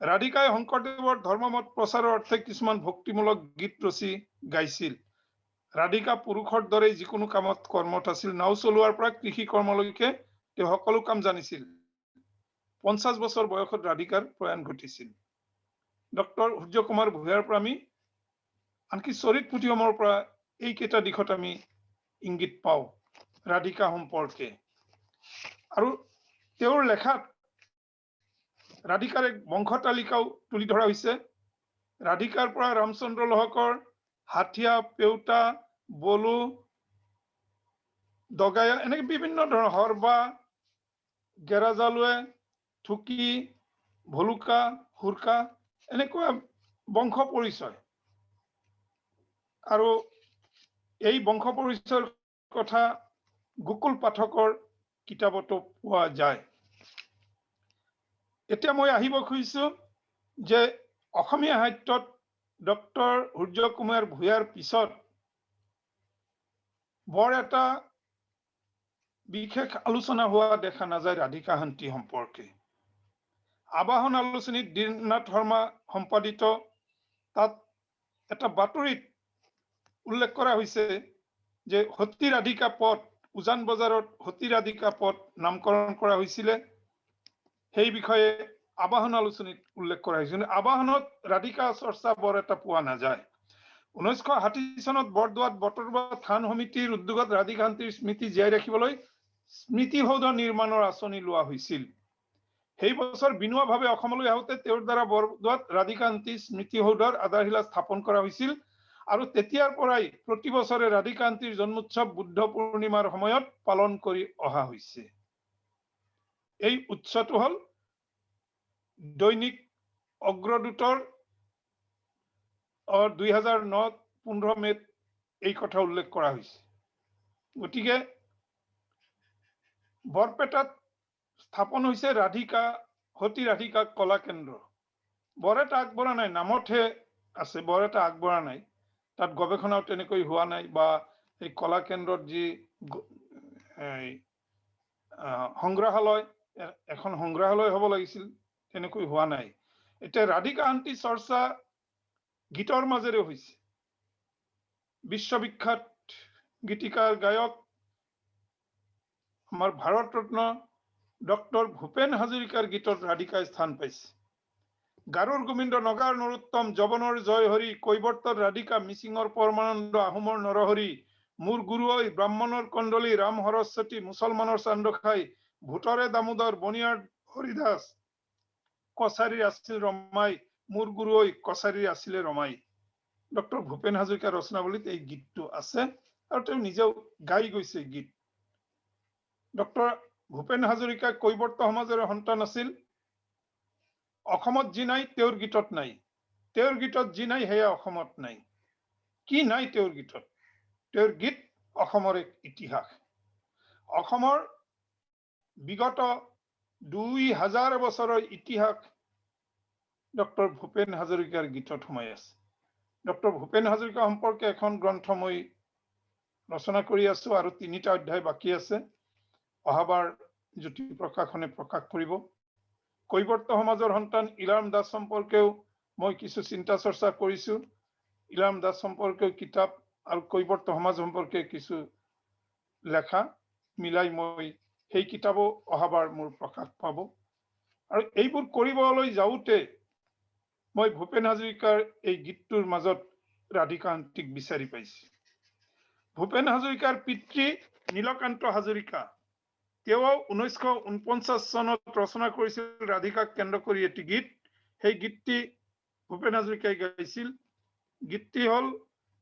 ৰাধিকাই শংকৰদেৱৰ ধৰ্মমত প্ৰচাৰৰ অৰ্থে কিছুমান ভক্তিমূলক গীত ৰচি গাইছিল ৰাধিকা পুৰুষৰ দৰে যিকোনো কামত কৰ্মঠ আছিল নাও চলোৱাৰ পৰা কৃষি কৰ্মলৈকে তেওঁ সকলো কাম জানিছিল 50 বছৰ বয়সত ৰাধিকাৰ প্ৰয়াণ ঘটিছিল ডক্টৰ সূৰ্য কুমাৰ ভূঞাৰ পৰা আমি আনকি চৰিত পুথিসমূহৰ পৰা এই কেইটা দিশত আমি ইংগিত পাওঁ ৰাধিকা সম্পৰ্কে আৰু তেওঁৰ লেখাত ৰাধিকাৰ এক বংশ তালিকাও তুলি ধৰা হৈছে ৰাধিকাৰ পৰা ৰামচন্দ্ৰ লহকৰ হাথিয়া পেউতা বলু দগায়া এনেকে বিভিন্ন ধৰণৰ হৰবা গেৰাজালুৱে থুকি ভলুকা হুৰকা এনেকুৱা বংশ পৰিচয় আৰু এই বংশ পৰিচয়ৰ কথা গোকুল পাঠকৰ কিতাপতো পোৱা যায়। এতিয়া মই আহিব খুজিছো যে অসমীয়া সাহিত্যত ডক্টৰ সূৰ্য কুমাৰ ভূঞাৰ পিছত বৰ এটা বিশেষ আলোচনা হোৱা দেখা নাযায় ৰাধিকা শান্তি সম্পৰ্কে। আবাহন আলোচনীত দীননাথ শৰ্মা সম্পাদিত তাত এটা বাতৰিত উল্লেখ কৰা হৈছে যে সতী ৰাধিকা পথ উজান বজাৰত সতী ৰাধিকা পথ নামকৰণ কৰা হৈছিল। সেই বিষয়ে আবাহন আলোচনীত উল্লেখ কৰা হৈছে। আবাহনত ৰাধিকা চৰ্চা বৰ এটা পোৱা নাযায়। 1960 চনত বৰদোৱাত বটৰবা থান সমিতিৰ উদ্যোগত ৰাধিকা শান্তিৰ স্মৃতি জীয়াই ৰাখিবলৈ স্মৃতি সৌধ নিৰ্মাণৰ আঁচনি লোৱা হৈছিল। সেই বছৰ বিনুৱাভাৱে অসমলৈ আহোঁতে তেওঁৰ দ্বাৰা বৰদোৱাত ৰাধিকা শান্তি স্মৃতি সৌধৰ আধাৰশিলা স্থাপন কৰা হৈছিল আৰু তেতিয়াৰ পৰাই প্ৰতি বছৰে ৰাধিকা শান্তিৰ জন্মোৎসৱ বুদ্ধ পূৰ্ণিমাৰ সময়ত পালন কৰি অহা হৈছে। এই উৎসৱটো হ'ল দৈনিক অগ্ৰদূতৰ 2009-15 মেত এই কথা উল্লেখ কৰা হৈছে। গতিকে বৰপেটাত স্থাপন হৈছে ৰাধিকা সতী ৰাধিকা কলা কেন্দ্ৰ। বৰ এটা আগবঢ়া নাই, নামতহে আছে, বৰ এটা আগবঢ়া নাই। তাত গৱেষণাও তেনেকৈ হোৱা নাই বা এই কলা কেন্দ্ৰত যি সংগ্ৰহালয় এখন সংগ্ৰহালয় হ'ব লাগিছিল তেনেকৈ হোৱা নাই। এতিয়া ৰাধিকা শান্তি চৰ্চা গীতৰ মাজেৰে হৈছে। বিশ্ববিখ্যাত গীতিকাৰ গায়ক আমাৰ ভাৰত ৰত্ন ডক্টৰ ভূপেন হাজৰিকাৰ গীতত ৰাধিকাই স্থান পাইছে। গাৰুৰ গোবিন্দ, নগাৰ নৰোত্তম, জবনৰ জয় হৰি, কৈবৰ্তৰ ৰাধিকা, মিচিঙৰ পৰমানন্দ, আহোমৰ নৰহৰি, মোৰ গুৰু ঐ, ব্ৰাহ্মণৰ কণ্ডলী, ৰাম সৰস্বতী, মুছলমানৰ চান্দখাই, ভূতৰে দামোদৰ, বনিয়াৰ হৰিদাস, কছাৰীৰ আছিল ৰমাই, মোৰ গুৰু ঐ, কছাৰীৰ আছিলে ৰমাই। ডক্টৰ ভূপেন হাজৰিকাৰ ৰচনাৱলীত এই গীতটো আছে আৰু তেওঁ নিজেও গাই গৈছে গীত। ডক্টৰ ভূপেন হাজৰিকা কৈবৰ্ত সমাজৰ সন্তান আছিল। অসমত যি নাই তেওঁৰ গীতত নাই, তেওঁৰ গীতত যি নাই সেয়া অসমত নাই। কি নাই তেওঁৰ গীতত? তেওঁৰ গীত অসমৰ এক ইতিহাস। অসমৰ বিগত 2000 বছৰৰ ইতিহাস ডক্টৰ ভূপেন হাজৰিকাৰ গীতত সোমাই আছে। ডক্টৰ ভূপেন হাজৰিকা সম্পৰ্কে এখন গ্ৰন্থ মই ৰচনা কৰি আছো আৰু 3টা অধ্যায় বাকী আছে। অহাবাৰ জ্যোতি প্ৰকাশনে প্ৰকাশ কৰিব। কৈবৰ্ত সমাজৰ সন্তান ইলাৰাম দাস সম্পৰ্কেও মই কিছু চিন্তা চৰ্চা কৰিছো। ইলাৰাম দাস সম্পৰ্কেও কিতাপ আৰু কৈবৰ্ত সমাজ সম্পৰ্কে কিছু লেখা মিলাই মই সেই কিতাপো অহাবাৰ মোৰ প্ৰকাশ পাব। আৰু এইবোৰ কৰিবলৈ যাওঁতে মই ভূপেন হাজৰিকাৰ এই গীতটোৰ মাজত ৰাধিকা শান্তিক বিচাৰি পাইছো। ভূপেন হাজৰিকাৰ পিতৃ নীলকান্ত হাজৰিকা, তেওঁ 1949 চনত ৰচনা কৰিছিল ৰাধিকাক কেন্দ্ৰ কৰি এটি গীত। সেই গীতটি ভূপেন হাজৰিকাই গাইছিল। গীতটি হ'ল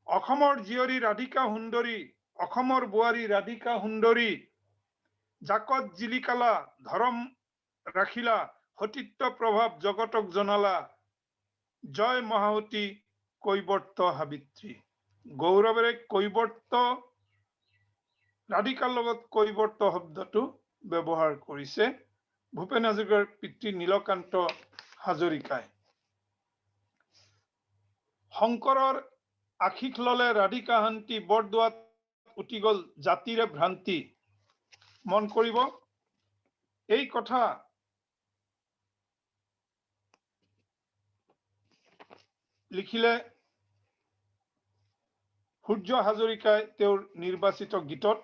অসমৰ জীয়ৰী ৰাধিকা সুন্দৰী, অসমৰ বোৱাৰী ৰাধিকা সুন্দৰী, জাকত জিলিকালা ধৰম ৰাখিলা, সতীত্ব প্ৰভাৱ জগতক জনালা, জয় মহাসতী কৈবৰ্ত সাবিত্ৰী। গৌৰৱেৰে কৈবৰ্ত, ৰাধিকাৰ লগত কৈবৰ্ত শব্দটো ব্যৱহাৰ কৰিছে ভূপেন হাজৰিকাৰ পিতৃ নীলকান্ত হাজৰিকাই। শংকৰৰ আশীষ ললে ৰাধিকা শান্তি, বৰদোৱাত উটি গল জাতিৰে ভ্ৰান্তি। মন কৰিব, এই কথা লিখিলে সূৰ্য হাজৰিকাই তেওঁৰ নিৰ্বাচিত গীতত।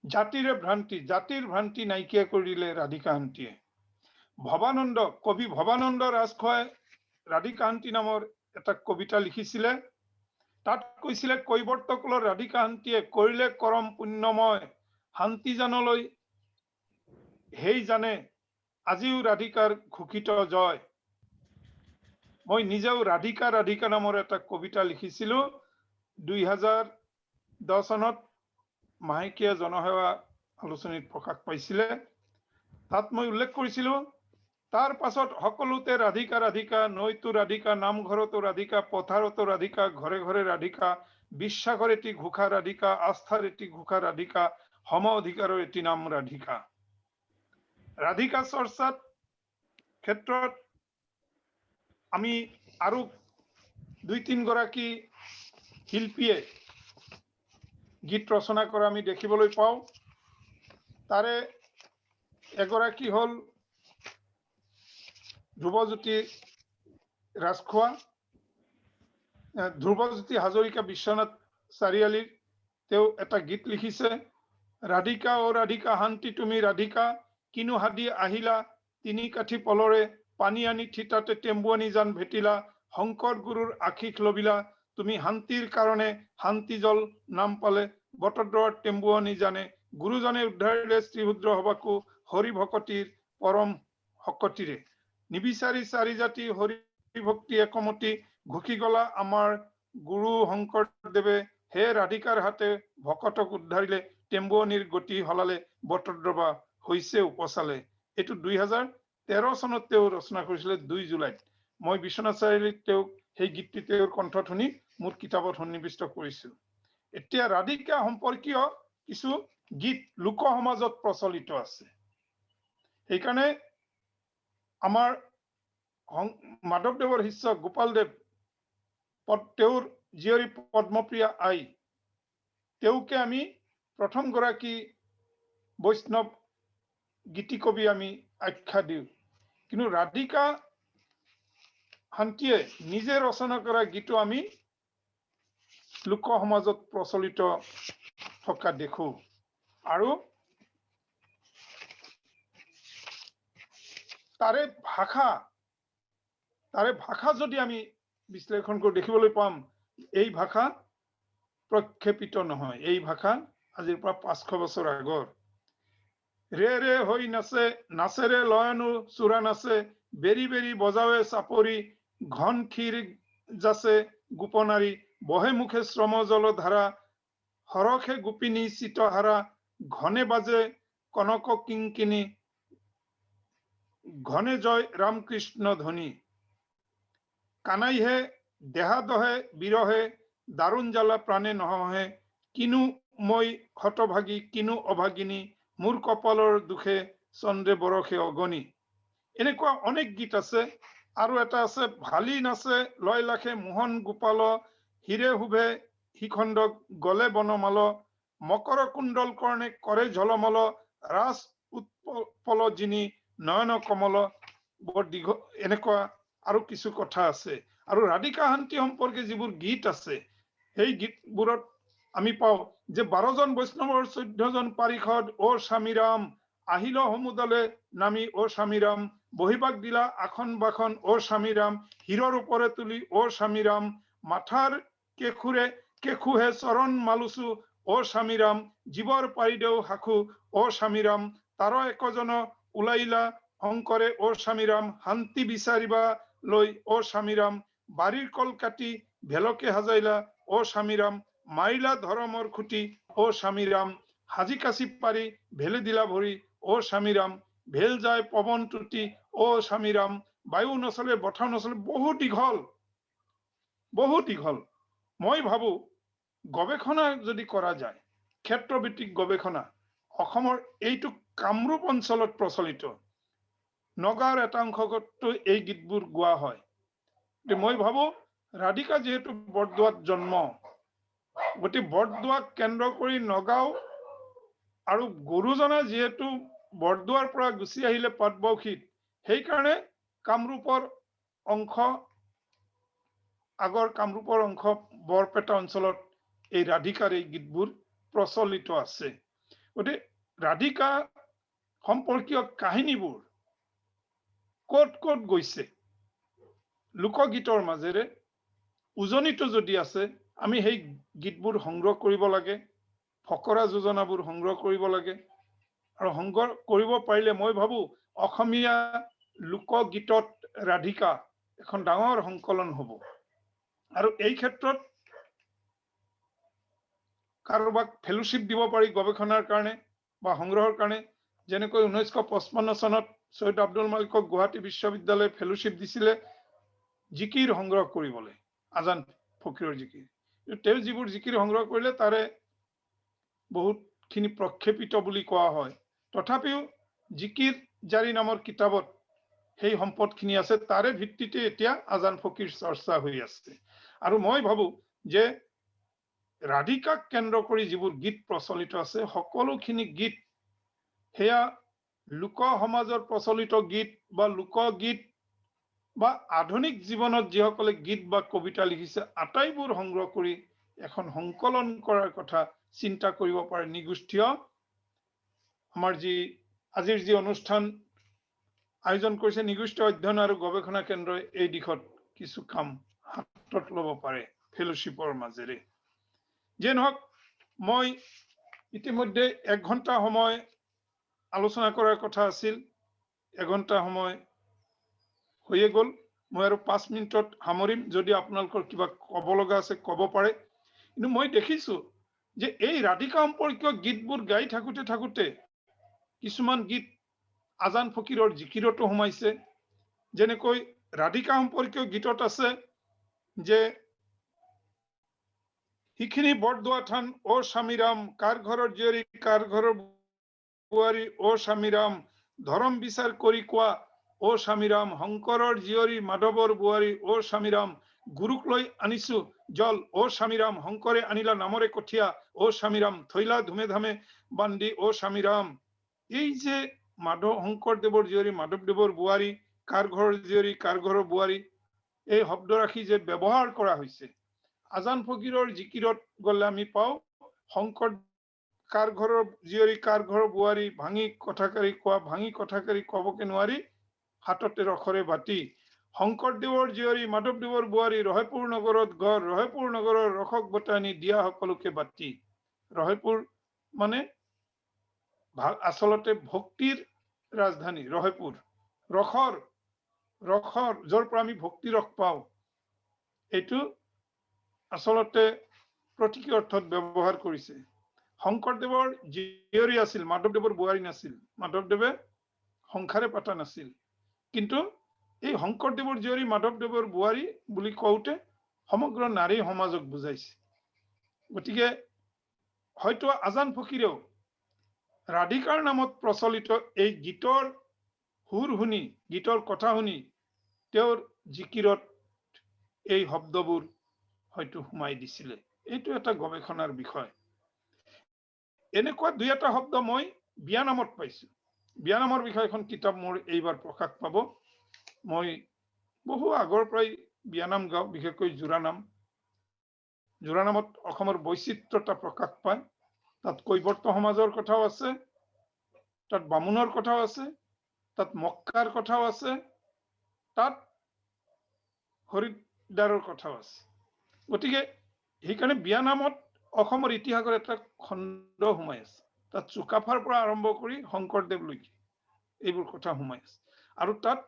জাতিৰে ভ্ৰান্তি, জাতিৰ ভ্ৰান্তি নাইকিয়া কৰি দিলে ৰাধিকা শান্তিয়ে। ভৱানন্দ, কবি ভৱানন্দ ৰাজখোৱাই ৰাধিকা শান্তি নামৰ এটা কবিতা লিখিছিলে। তাত কৈছিলে কৈবৰ্ত কুলৰ ৰাধিকা শান্তিয়ে কৰিলে কৰম পুণ্যময়, শান্তি জানলৈ সেই জানে আজিও ৰাধিকাৰ ঘোষিত জয়। মই নিজেও ৰাধিকা ৰাধিকা নামৰ এটা কবিতা লিখিছিলো 2010 চনত মাহেকীয়া জনসেৱা আলোচনীত প্ৰকাশ পাইছিলে। তাত মই উল্লেখ কৰিছিলো, তাৰ পাছত সকলোতে ৰাধিকা ৰাধিকা, নৈতো ৰাধিকা, নামঘৰতো ৰাধিকা, পথাৰতো ৰাধিকা, ঘৰে ঘৰে ৰাধিকা, বিশ্বাসৰ এটি ঘোষা ৰাধিকা, আস্থাৰ এটি ঘোষা ৰাধিকা, সম অধিকাৰৰ এটি নাম ৰাধিকা। ৰাধিকা চৰ্চাত ক্ষেত্ৰত আমি আৰু 2-3 গৰাকী শিল্পীয়ে গীত ৰচনা কৰা আমি দেখিবলৈ পাওঁ। তাৰে এগৰাকী হ'ল ধ্ৰুৱজ্যোতি ৰাজখোৱা, ধ্ৰুৱজ্যোতি হাজৰিকা বিশ্বনাথ চাৰিআলিৰ তেওঁ এটা গীত লিখিছে। ৰাধিকা অ ৰাধিকা শান্তি তুমি ৰাধিকা, কিনো হাদি আহিলা তিনি কাঠি পলৰে, পানী আনি থিতাতে টেম্বুৱানী জান ভেটিলা, শংকৰ গুৰুৰ আশীষ লবিলা, তুমি শান্তিৰ কাৰণে শান্তি জল নাম পালে, বটদ্ৰৱাৰ টেম্বুৱানী জানে, গুৰুজনে উদ্ধাৰিলে শ্ৰীভদ্ৰ সবাকো, হৰি ভকতিৰ পৰম শকতিৰে, নিবিচাৰি চাৰি জাতি হৰি ভক্তি একমতি, ঘুকি গলা আমাৰ গুৰু শংকৰদেৱে, হে ৰাধিকাৰ হাতে ভকতক উদ্ধাৰিলে, টেম্বুৱানীৰ গতি হলালে, বটদ্ৰৱা হৈছে উপচালে। এইটো 2013 চনত তেওঁ ৰচনা কৰিছিলে 2 জুলাইত। মই বিশ্বনাথ চাৰিআলিত তেওঁক সেই গীতটি তেওঁৰ কণ্ঠত শুনি মোৰ কিতাপত সন্নিৱিষ্ট কৰিছো। এতিয়া ৰাধিকা সম্পৰ্কীয় কিছু গীত লোক সমাজত প্ৰচলিত আছে। সেইকাৰণে আমাৰ মাধৱদেৱৰ শিষ্য গোপালদেৱ, তেওঁৰ জীয়ৰী পদ্মপ্ৰিয়া আই, তেওঁকে আমি প্ৰথম গৰাকী বৈষ্ণৱ গীতিকবি আমি আখ্যা দিওঁ। কিন্তু ৰাধিকা শান্তিয়ে নিজে ৰচনা কৰা গীতো আমি লোক সমাজত প্ৰচলিত থকা দেখো। আৰু তাৰে ভাষা যদি আমি বিশ্লেষণ কৰি দেখিবলৈ পাম, এই ভাষা প্ৰক্ষেপিত নহয়। এই ভাষা আজিৰ পৰা 500 বছৰ আগৰ। ৰে ৰে হৈ নাচে, নাচেৰে লয়নো চোৰা নাচে, বেৰি বেৰি বজাৱে চাপৰি, ঘন ক্ষীৰ যাচে গোপনাৰী, বহে মুখে শ্ৰম জল ধাৰা, হৰখে গোপিনী চিতহাৰা, ঘনে বাজে কনক কিংকিনী, ঘনে জয় ৰামকৃষ্ণ ধ্বনি, কানাইহে দেহা দহে বিৰহে, দাৰুণ জ্বালা প্ৰাণে নহহে, কিনো মই হতভাগী কিনো অভাগিনী, মোৰ কপালৰ দুখে চন্দ্ৰে বৰষে অগণি। এনেকুৱা অনেক গীত আছে। আৰু এটা আছে, ভালি নাচে লয় লাখে মোহন গোপাল, হিৰে শুভে শিখণ্ড গলে বনমাল, মকৰ কুণ্ডল কৰ্ণে কৰে ঝলমল, ৰাজ উৎপল যিনি নয়ন কমল। বৰ দীঘল এনেকুৱা আৰু কিছু কথা আছে। আৰু ৰাধিকা শান্তি সম্পৰ্কে যিবোৰ গীত আছে, সেই গীতবোৰত আমি পাওঁ যে 12জন বৈষ্ণৱৰ 14জন পাৰিষদ, অ স্বামীৰাম আহিল সমুদলে নামি, অ স্বামীৰাম বহিবাক দিলা আসন বাখন, অ স্বামীৰাম হীৰৰ ওপৰে তুলি, অ স্বামীৰাম মাথাৰ কেখুহে চৰণ মালুচু, অ স্বামীৰাম জীৱৰ পাৰিদেও সাখু, অ স্বামীৰাম তাৰ একজন ওলাইলা শংকৰে, অ স্বামীৰাম শান্তি বিচাৰিবা লৈ, অ স্বামীৰাম বাৰীৰ কল কাটি ভেলকে সাজাইলা, অ স্বামীৰাম মাৰিলা ধৰমৰ খুটি, অ স্বামীৰাম সাজি কাচি পাৰি ভেলে দিলা ভৰি, অ স্বামীৰাম ভেল যায় পৱন টুটি, অ স্বামীৰাম বায়ু নচলে বঠা নচলে। বহুত দীঘল। মই ভাবো গৱেষণা যদি কৰা যায়, ক্ষেত্ৰভিত্তিক গৱেষণা, অসমৰ এইটো কামৰূপ অঞ্চলত প্ৰচলিত নগাঁৱৰ এটা অংশতো এই গীতবোৰ গোৱা হয়। মই ভাবো ৰাধিকা যিহেতু বৰদোৱাত জন্ম, গতিকে বৰদোৱাক কেন্দ্ৰ কৰি নগাঁও, আৰু গুৰুজনা যিহেতু বৰদোৱাৰ পৰা গুচি আহিলে পাটবাউসীত, সেইকাৰণে কামৰূপৰ অংশ, আগৰ কামৰূপৰ অংশ বৰপেটা অঞ্চলত এই ৰাধিকাৰ এই গীতবোৰ প্ৰচলিত আছে। গতিকে ৰাধিকা সম্পৰ্কীয় কাহিনীবোৰ ক'ত ক'ত গৈছে, লোকগীতৰ মাজেৰে উজনিটো যদি আছে, আমি সেই গীতবোৰ সংগ্ৰহ কৰিব লাগে, ফকৰা যোজনাবোৰ সংগ্ৰহ কৰিব লাগে। আৰু সংগ্ৰহ কৰিব পাৰিলে মই ভাবো অসমীয়া লোকগীতত ৰাধিকা এখন ডাঙৰ সংকলন হ'ব। আৰু এই ক্ষেত্ৰত কাৰোবাক ফেলোশ্বিপ দিব পাৰি গৱেষণাৰ কাৰণে বা সংগ্ৰহৰ কাৰণে। যেনেকৈ 1955 চনত সৈয়দ আব্দুল মালিকক গুৱাহাটী বিশ্ববিদ্যালয়ে ফেলোশ্বিপ দিছিলে জিকিৰ সংগ্ৰহ কৰিবলৈ, আজান ফকীৰৰ জিকিৰ। তেওঁ যিবোৰ জিকিৰ সংগ্ৰহ কৰিলে তাৰে বহুতখিনি প্ৰক্ষেপিত বুলি কোৱা হয়। তথাপিও জিকিৰ জাৰি নামৰ কিতাপত সেই সম্পদখিনি আছে, তাৰে ভিত্তিতে এতিয়া আজান ফকীৰ চৰ্চা হৈ আছে। আৰু মই ভাবো যে ৰাধিকাক কেন্দ্ৰ কৰি যিবোৰ গীত প্ৰচলিত আছে, সকলোখিনি গীত সেয়া লোক সমাজৰ প্ৰচলিত গীত বা লোকগীত বা আধুনিক জীৱনত যিসকলে গীত বা কবিতা লিখিছে, আটাইবোৰ সংগ্ৰহ কৰি এখন সংকলন কৰাৰ কথা চিন্তা কৰিব পাৰে নিগোষ্ঠীয় আমাৰ আজিৰ যি অনুষ্ঠান আয়োজন কৰিছে নিগোষ্ঠীয় অধ্যয়ন আৰু গৱেষণা কেন্দ্ৰই এই দিশত কিছু কাম হাতত ল'ব পাৰে ফেলোশ্বিপৰ মাজেৰে। যে নহওক, মই ইতিমধ্যে 1 ঘণ্টা সময় আলোচনা কৰাৰ কথা আছিল, 1 ঘণ্টা সময় হৈয়ে গ'ল। মই আৰু 5 মিনিটত সামৰিম, যদি আপোনালোকৰ কিবা ক'ব লগা আছে ক'ব পাৰে। কিন্তু মই দেখিছো যে এই ৰাধিকা সম্পৰ্কীয় গীতবোৰ গাই থাকোঁতে কিছুমান গীত আজান ফকীৰৰ জিকিৰতো সোমাইছে। যেনেকৈ ৰাধিকা সম্পৰ্কীয় গীতত আছে যে সিখিনি বৰদোৱা থান অ স্বামীৰাম, কাৰ ঘৰৰ জীয়ৰী কাৰ ঘৰৰ বোৱাৰী অ স্বামীৰাম, ধৰম বিচাৰ কৰি কোৱা অ স্বামীৰাম, শংকৰৰ জীয়ৰী মাধৱৰ বোৱাৰী অ স্বামীৰাম, গুৰুক লৈ আনিছো জল অ স্বামীৰাম, শংকৰে আনিলা নামৰে কঠীয়া অ স্বামীৰাম, থৈলা ধুমে ধামে বান্ধি অ স্বামীৰাম। এই যে শংকৰদেৱৰ জীয়ৰী মাধৱদেৱৰ বোৱাৰী, কাৰ ঘৰৰ জীয়ৰী কাৰ ঘৰৰ বোৱাৰী, এই শব্দৰাশি যে ব্যৱহাৰ কৰা হৈছে, আজান ফকীৰৰ জিকিৰত গ'লে আমি পাওঁ শংকৰ কাৰ ঘৰৰ জীয়ৰী কাৰ ঘৰৰ বোৱাৰী, ভাঙি কথাকাৰি কোৱা, ভাঙি কথাকাৰি ক'বকে নোৱাৰি, হাততে ৰসৰে বাতি, শংকৰদেৱৰ জীয়ৰী মাধৱদেৱৰ বোৱাৰী, ৰহেপুৰ নগৰত ঘৰ, ৰহেপুৰ নগৰৰ ৰসক বটানি দিয়া সকলোকে বাতি। ৰহেপুৰ মানে আচলতে ভক্তিৰ ৰাজধানী ৰহেপুৰ, ৰসৰ য'ৰ পৰা আমি ভক্তি ৰস পাওঁ, এইটো আচলতে প্ৰতীকী অৰ্থত ব্যৱহাৰ কৰিছে। শংকৰদেৱৰ জীয়ৰী আছিল, মাধৱদেৱৰ বোৱাৰী নাছিল, মাধৱদেৱে সংসাৰে পাতা নাছিল। কিন্তু এই শংকৰদেৱৰ জীয়ৰী মাধৱদেৱৰ বোৱাৰী বুলি কওঁতে সমগ্ৰ নাৰী সমাজক বুজাইছে। গতিকে হয়তো আজান ফকীৰেও ৰাধিকাৰ নামত প্ৰচলিত এই গীতৰ সুৰ শুনি, গীতৰ কথা শুনি তেওঁৰ জিকিৰত এই শব্দবোৰ হয়তো সোমাই দিছিলে। এইটো এটা গৱেষণাৰ বিষয়। এনেকুৱা 2-এটা শব্দ মই বিয়ানামত পাইছো। বিয়ানামৰ বিষয়ে এখন কিতাপ মোৰ এইবাৰ প্ৰকাশ পাব। মই বহু আগৰ পৰাই বিয়ানাম গাওঁ, বিশেষকৈ জোৰানাম। জোৰানামত অসমৰ বৈচিত্ৰতা প্ৰকাশ পায়। তাত কৈবৰ্ত সমাজৰ কথাও আছে, তাত বামুণৰ কথাও আছে, তাত মক্কাৰ কথাও আছে, তাত হৰিদ্বাৰৰ কথাও আছে। গতিকে সেইকাৰণে বিয়ানামত অসমৰ ইতিহাসৰ এটা খণ্ড সোমাই আছে। তাত চুকাফাৰ পৰা আৰম্ভ কৰি শংকৰদেৱলৈকে এইবোৰ কথা সোমাই আছে। আৰু তাত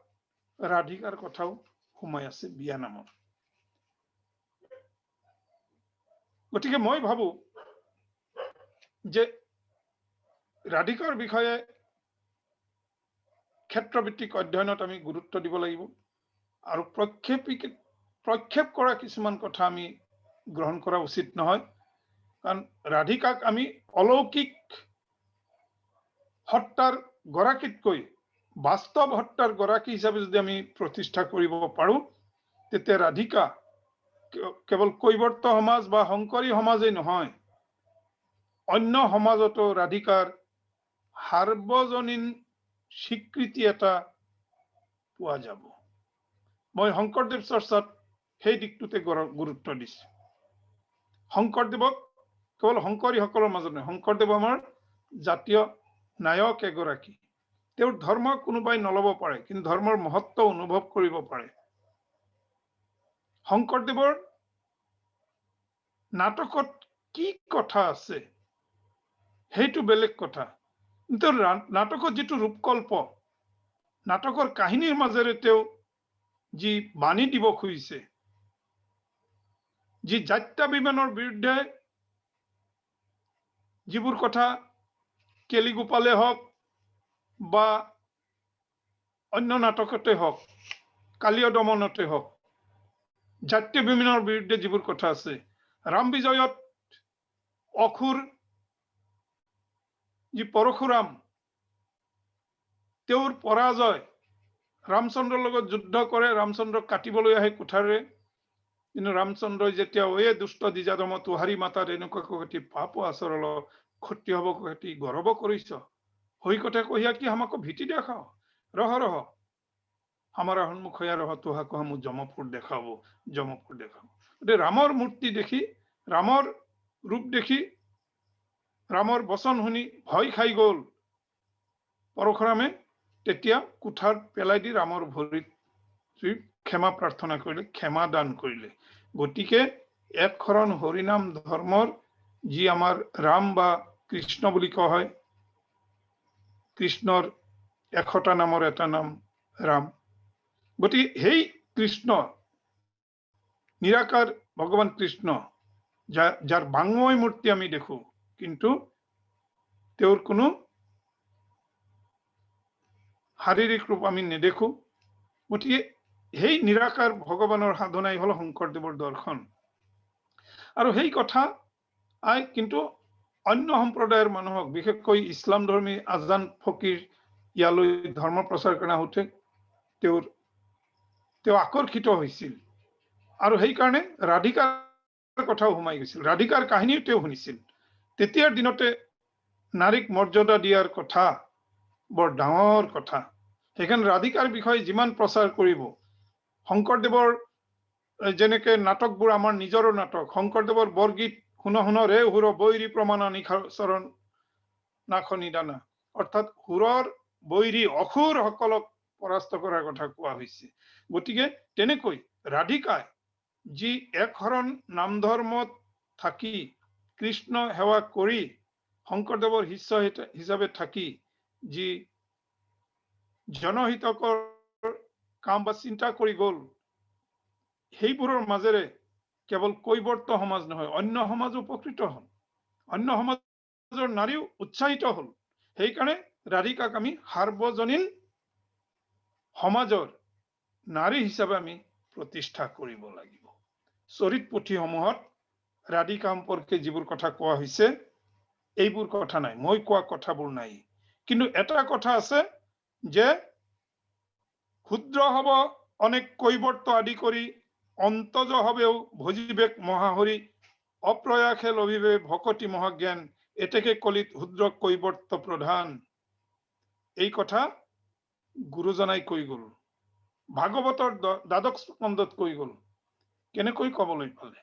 ৰাধিকাৰ কথাও সোমাই আছে বিয়ানামত। গতিকে মই ভাবো যে ৰাধিকাৰ বিষয়ে ক্ষেত্ৰভিত্তিক অধ্যয়নত আমি গুৰুত্ব দিব লাগিব আৰু প্ৰক্ষেপ কৰা কিছুমান কথা আমি গ্ৰহণ কৰা উচিত নহয়। কাৰণ ৰাধিকাক আমি অলৌকিক সত্তাৰ গৰাকীতকৈ বাস্তৱ সত্তাৰ গৰাকী হিচাপে যদি আমি প্ৰতিষ্ঠা কৰিব পাৰো, তেতিয়া ৰাধিকা কেৱল কৈবৰ্ত সমাজ বা শংকৰী সমাজেই নহয়, অন্য সমাজতো ৰাধিকাৰ সাৰ্বজনীন স্বীকৃতি এটা পোৱা যাব। মই শংকৰদেৱ চৰ্চাত সেই দিশটোতে গুৰুত্ব দিছো। শংকৰদেৱক কেৱল শংকৰীসকলৰ মাজত নহয়, শংকৰদেৱ আমাৰ জাতীয় নায়ক এগৰাকী। তেওঁৰ ধৰ্ম কোনোবাই নলব পাৰে, কিন্তু ধৰ্মৰ মহত্ব অনুভৱ কৰিব পাৰে। শংকৰদেৱৰ নাটকত কি কথা আছে সেইটো বেলেগ কথা, কিন্তু নাটকত যিটো ৰূপকল্প, নাটকৰ কাহিনীৰ মাজেৰে তেওঁ যি বাণী দিব খুজিছে, যি যাত্ৰা বিমানৰ বিৰুদ্ধে যিবোৰ কথা কেলিগোপালে হওক বা অন্য নাটকতে হওক, কালীয় দমনতে হওক, যাত্ৰা বিমানৰ বিৰুদ্ধে যিবোৰ কথা আছে, ৰাম বিজয়ত অসুৰ যি পৰশুৰাম তেওঁৰ পৰাজয় ৰামচন্দ্ৰৰ লগত যুদ্ধ কৰে ৰামচন্দ্ৰক কাটিবলৈ আহে কুঠাৰে কিন্তু ৰামচন্দ্ৰই যেতিয়া ওয়ে দুষ্ট দ্বিজাধম তোহাৰী মাতাৰ এনেকুৱা কটি পাপ আচৰল ক্ষতি হব কটি গৌৰৱ কৰিছ হৈ কথা কহিয়া কি আমাকো ভীতি দেখাও ৰহ ৰহ আমাৰ সন্মুখ হৈয়া ৰহ তোহাকো হামু জমপুৰ দেখাব গতিকে ৰামৰ মূৰ্তি দেখি ৰামৰ ৰূপ দেখি ৰামৰ বচন শুনি ভয় খাই গল পৰশুৰামে তেতিয়া কুঠাৰ পেলাই দি ৰামৰ ভৰিত ক্ষমা প্ৰাৰ্থনা কৰিলে ক্ষমা দান কৰিলে গতিকে একশৰণ হৰিনাম ধৰ্মৰ যি আমাৰ ৰাম বা কৃষ্ণ বুলি কোৱা হয় কৃষ্ণৰ 100টা নামৰ এটা নাম ৰাম গতিকে সেই কৃষ্ণ নিৰাকাৰ ভগৱান কৃষ্ণ যাৰ বাংময় মূৰ্তি আমি দেখো কিন্তু তেওঁৰ কোনো শাৰীৰিক ৰূপ আমি নেদেখো গতিকে সেই নিৰাকাৰ ভগৱানৰ সাধনাই হল শংকৰদেৱৰ দৰ্শন আৰু সেই কথা কিন্তু অন্য সম্প্ৰদায়ৰ মানুহক বিশেষকৈ ইছলাম ধৰ্মী আজান ফকিৰ ইয়ালৈ ধৰ্ম প্ৰচাৰ কৰা হওঁতে তেওঁ আকৰ্ষিত হৈছিল আৰু সেই কাৰণে ৰাধিকাৰ কথাও সোমাই গৈছিল ৰাধিকাৰ কাহিনীও তেওঁ শুনিছিল তেতিয়াৰ দিনতে নাৰীক মৰ্যাদা দিয়াৰ কথা বৰ ডাঙৰ কথা সেইকাৰণে ৰাধিকাৰ বিষয়ে যিমান প্ৰচাৰ কৰিব শংকৰদেৱৰ যেনেকে নাটকবোৰ আমাৰ নিজৰো নাটক শংকৰদেৱৰ বৰগীত শুন শুন ৰে হুৰ বৈৰী প্ৰমাণ নিচৰণ নাখনি দানা অৰ্থাৎ হুৰৰ বৈৰী অসুৰ সকলক পৰাস্ত কৰাৰ কথা কোৱা হৈছে গতিকে তেনেকৈ ৰাধিকাই যি একশৰণ নাম ধৰ্মত থাকি কৃষ্ণ সেৱা কৰি শংকৰদেৱৰ শিষ্য হিচাপে থাকি যি জনহিতকৰ কাম বা চিন্তা কৰি গল সেইবোৰৰ মাজেৰে কেৱল কৈবৰ্ত সমাজ নহয় অন্য সমাজ উপকৃত হল অন্য সমাজৰ নাৰীও উৎসাহিত হল সেইকাৰণে ৰাধিকাক আমি সাৰ্বজনীন সমাজৰ নাৰী হিচাপে আমি প্ৰতিষ্ঠা কৰিব লাগিব চৰিত পুথিসমূহত ৰাধিকা সম্পৰ্কে যিবোৰ কথা কোৱা হৈছে এইবোৰ কথা নাই মই কোৱা কথাবোৰ নাই কিন্তু এটা কথা আছে যে ক্ষুদ্ৰ হব অনেক কৈবৰ্ত আদি কৰি অন্তজ হবেও ভজিবেক মহাহৰি অপ্ৰয়াসে লভিবে ভকতি মহাজ্ঞান এতেকে কলিত ক্ষুদ্ৰ কৈবৰ্ত প্ৰধান এই কথা গুৰুজনাই কৈ গল ভাগৱতৰ দ্বাদশ স্কন্ধত কৈ গল কেনেকৈ কবলৈ পালে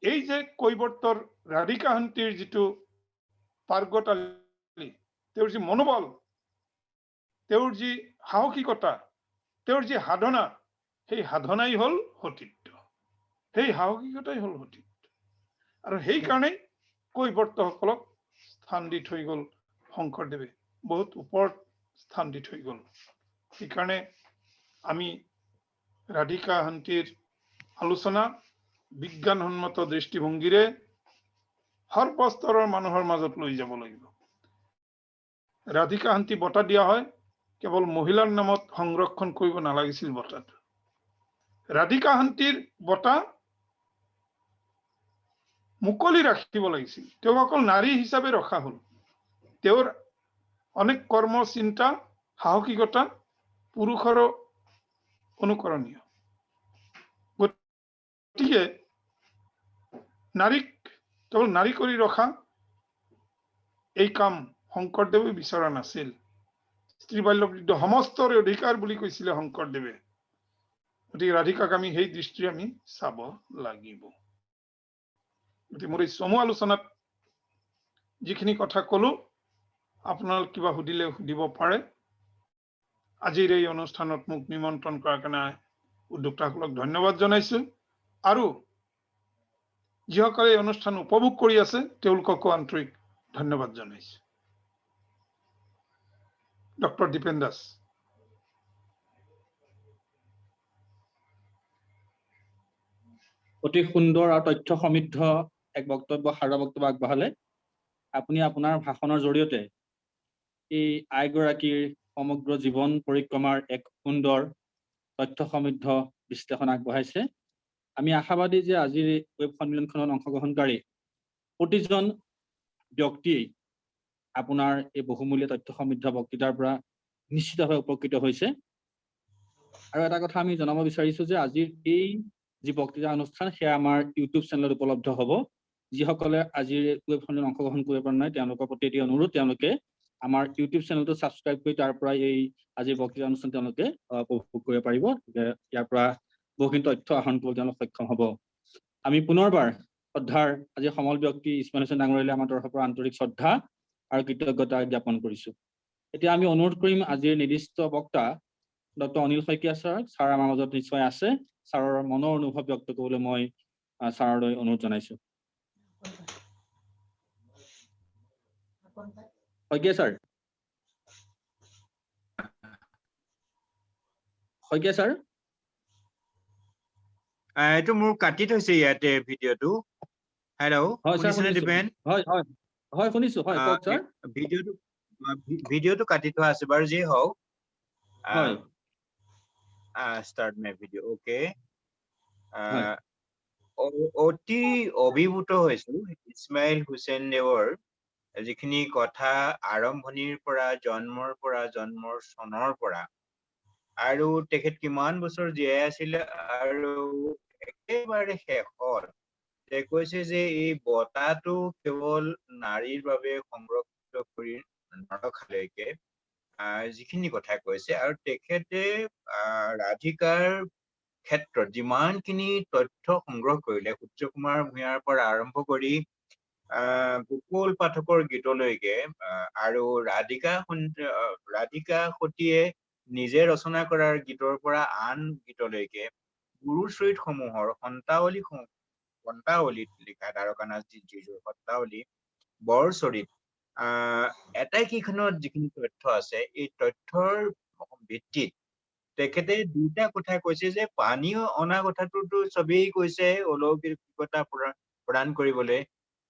এই যে কৈবৰ্তৰ ৰাধিকাহান্তিৰ যিটো পাৰ্গতালী তেওঁৰ যি মনোবল তেওঁৰ যি সাহসিকতা তেওঁৰ যি সাধনা সেই সাধনাই হল সতীত্ব সেই সাহসিকতাই হল সতীত্ব আৰু সেই কাৰণেই কৈবৰ্তসকলক স্থান দি থৈ গল শংকৰদেৱে বহুত ওপৰত স্থান দি থৈ গল সেইকাৰণে আমি ৰাধিকাহান্তিৰ আলোচনা বিজ্ঞানসন্মত দৃষ্টিভংগীৰে সৰ্বস্তৰৰ মানুহৰ মাজত লৈ যাব লাগিব ৰাধিকাহান্তি বঁটা দিয়া হয় কেৱল মহিলাৰ নামত সংৰক্ষণ কৰিব নালাগিছিল বঁটাটো ৰাধিকাহান্তিৰ বঁটা মুকলি ৰাখিব লাগিছিল তেওঁক অকল নাৰী হিচাপে ৰখা হল তেওঁৰ অনেক কৰ্ম চিন্তা সাহসিকতা পুৰুষৰো অনুকৰণীয় গতিকে নাৰীক কেৱল নাৰী কৰি ৰখা এই কাম শংকৰদেৱে বিচৰা নাছিল স্ত্ৰী বাল্য বিৰুদ্ধ সমস্তৰে অধিকাৰ বুলি কৈছিলে শংকৰদেৱে গতিকে ৰাধিকাক আমি সেই দৃষ্টিৰে আমি চাব লাগিব গতিকে মোৰ এই চমু আলোচনাত যিখিনি কথা কলো আপোনালোক কিবা সুধিলে সুধিব পাৰে আজিৰ এই অনুষ্ঠানত মোক নিমন্ত্ৰণ কৰাৰ কাৰণে উদ্যোক্তাসকলক ধন্যবাদ জনাইছো আৰু যিসকলে এই অনুষ্ঠান উপভোগ কৰি আছে তেওঁলোককো আন্তৰিক ধন্যবাদ জনাইছো ডক্টৰ দীপেন দাস অতি সুন্দৰ আৰু তথ্য সমৃদ্ধ এক বক্তব্য সাৰ বক্তব্য আগবঢ়ালে আপুনি আপোনাৰ ভাষণৰ জৰিয়তে এই আইগৰাকীৰ সমগ্ৰ জীৱন পৰিক্ৰমাৰ এক সুন্দৰ তথ্য সমৃদ্ধ বিশ্লেষণ আগবঢ়াইছে আমি আশাবাদী যে আজিৰ এই ৱেব সন্মিলনখনত অংশগ্ৰহণকাৰী প্ৰতিজন ব্যক্তিয়েই আপোনাৰ এই বহুমূলীয়া তথ্য সমৃদ্ধ বক্তৃতাৰ পৰা নিশ্চিতভাৱে উপকৃত হৈছে। আৰু এটা কথা আমি জনাব বিচাৰিছো যে আজিৰ এই যি বক্তৃতা অনুষ্ঠান সেয়া আমাৰ ইউটিউব চেনেলত উপলব্ধ হ'ব। যিসকলে আজিৰ ৱেব সন্মিলনত অংশগ্ৰহণ কৰিব পৰা নাই তেওঁলোকৰ প্ৰতি এটি অনুৰোধ, তেওঁলোকে আমাৰ ইউটিউব চেনেলটো ছাবস্ক্ৰাইব কৰি তাৰ পৰা এই আজিৰ বক্তৃতা অনুষ্ঠান তেওঁলোকে উপভোগ কৰিব পাৰিব। ইয়াৰ পৰা বহুখিনি তথ্য আহৰণ কৰিব তেওঁলোক সক্ষম হ'ব। আমি পুনৰবাৰ শ্ৰদ্ধাৰ আজি সমল ব্যক্তি ইছমাইল হুছেইন ডাঙৰীয়ালৈ আমাৰ তৰফৰ পৰা আন্তৰিক শ্ৰদ্ধা আৰু কৃতজ্ঞতা জ্ঞাপন কৰিছো। এতিয়া আমি অনুৰোধ কৰিম আজিৰ নিৰ্দিষ্ট বক্তা ডক্টৰ অনিল শইকীয়া ছাৰ আমাৰ মাজত নিশ্চয় আছে। ছাৰৰ মনৰ অনুভৱ ব্যক্ত কৰিবলৈ মই ছাৰলৈ অনুৰোধ জনাইছো। শইকীয়া ছাৰ। শইকীয়া ছাৰ। এইটো মোৰ কাটি থৈছে ইয়াতে ভিডিঅ'টো। হেল্ল', শুনিছেনে দীপেন? হয় হয় হয় শুনিছো, হয় কওক ছাৰ। ভিডিঅ'টো কাটি থোৱা আছে বাৰু, যি হওক। হয় start my video, okay. অতি অভিভূত হৈছো ইছমাইল হুছেইন দেৱৰ যিখিনি কথা আৰম্ভণিৰ পৰা জন্মৰ চনৰ পৰা আৰু তেখেত কিমান বছৰ জীয়াই আছিলে আৰু একেবাৰে শেষত কৈছে যে এই বঁটাটো কেৱল নাৰীৰ বাবে সংৰক্ষিত কৰি নৰখালৈকে যিখিনি কথা কৈছে আৰু তেখেতে ৰাধিকাৰ ক্ষেত্ৰত যিমানখিনি তথ্য সংগ্ৰহ কৰিলে সূৰ্য কুমাৰ ভূঞাৰ পৰা আৰম্ভ কৰি গোকুল পাঠকৰ গীতলৈকে আৰু ৰাধিকা সতীয়ে নিজে ৰচনা কৰাৰ গীতৰ পৰা আন গীতলৈকে গুৰু চৰিতসমূহৰ সন্তাৱলীত লিখা দ্বাৰকানাথ যিযোৰ সন্তাৱলী বৰচৰিত আটাইকেইখনত যিখিনি তথ্য আছে এই তথ্যৰ ভিত্তিত তেখেতে দুটা কথা কৈছে যে পানী অনা কথাটোতো চবেই কৈছে অলৌকিকতা প্ৰদান কৰিবলৈ,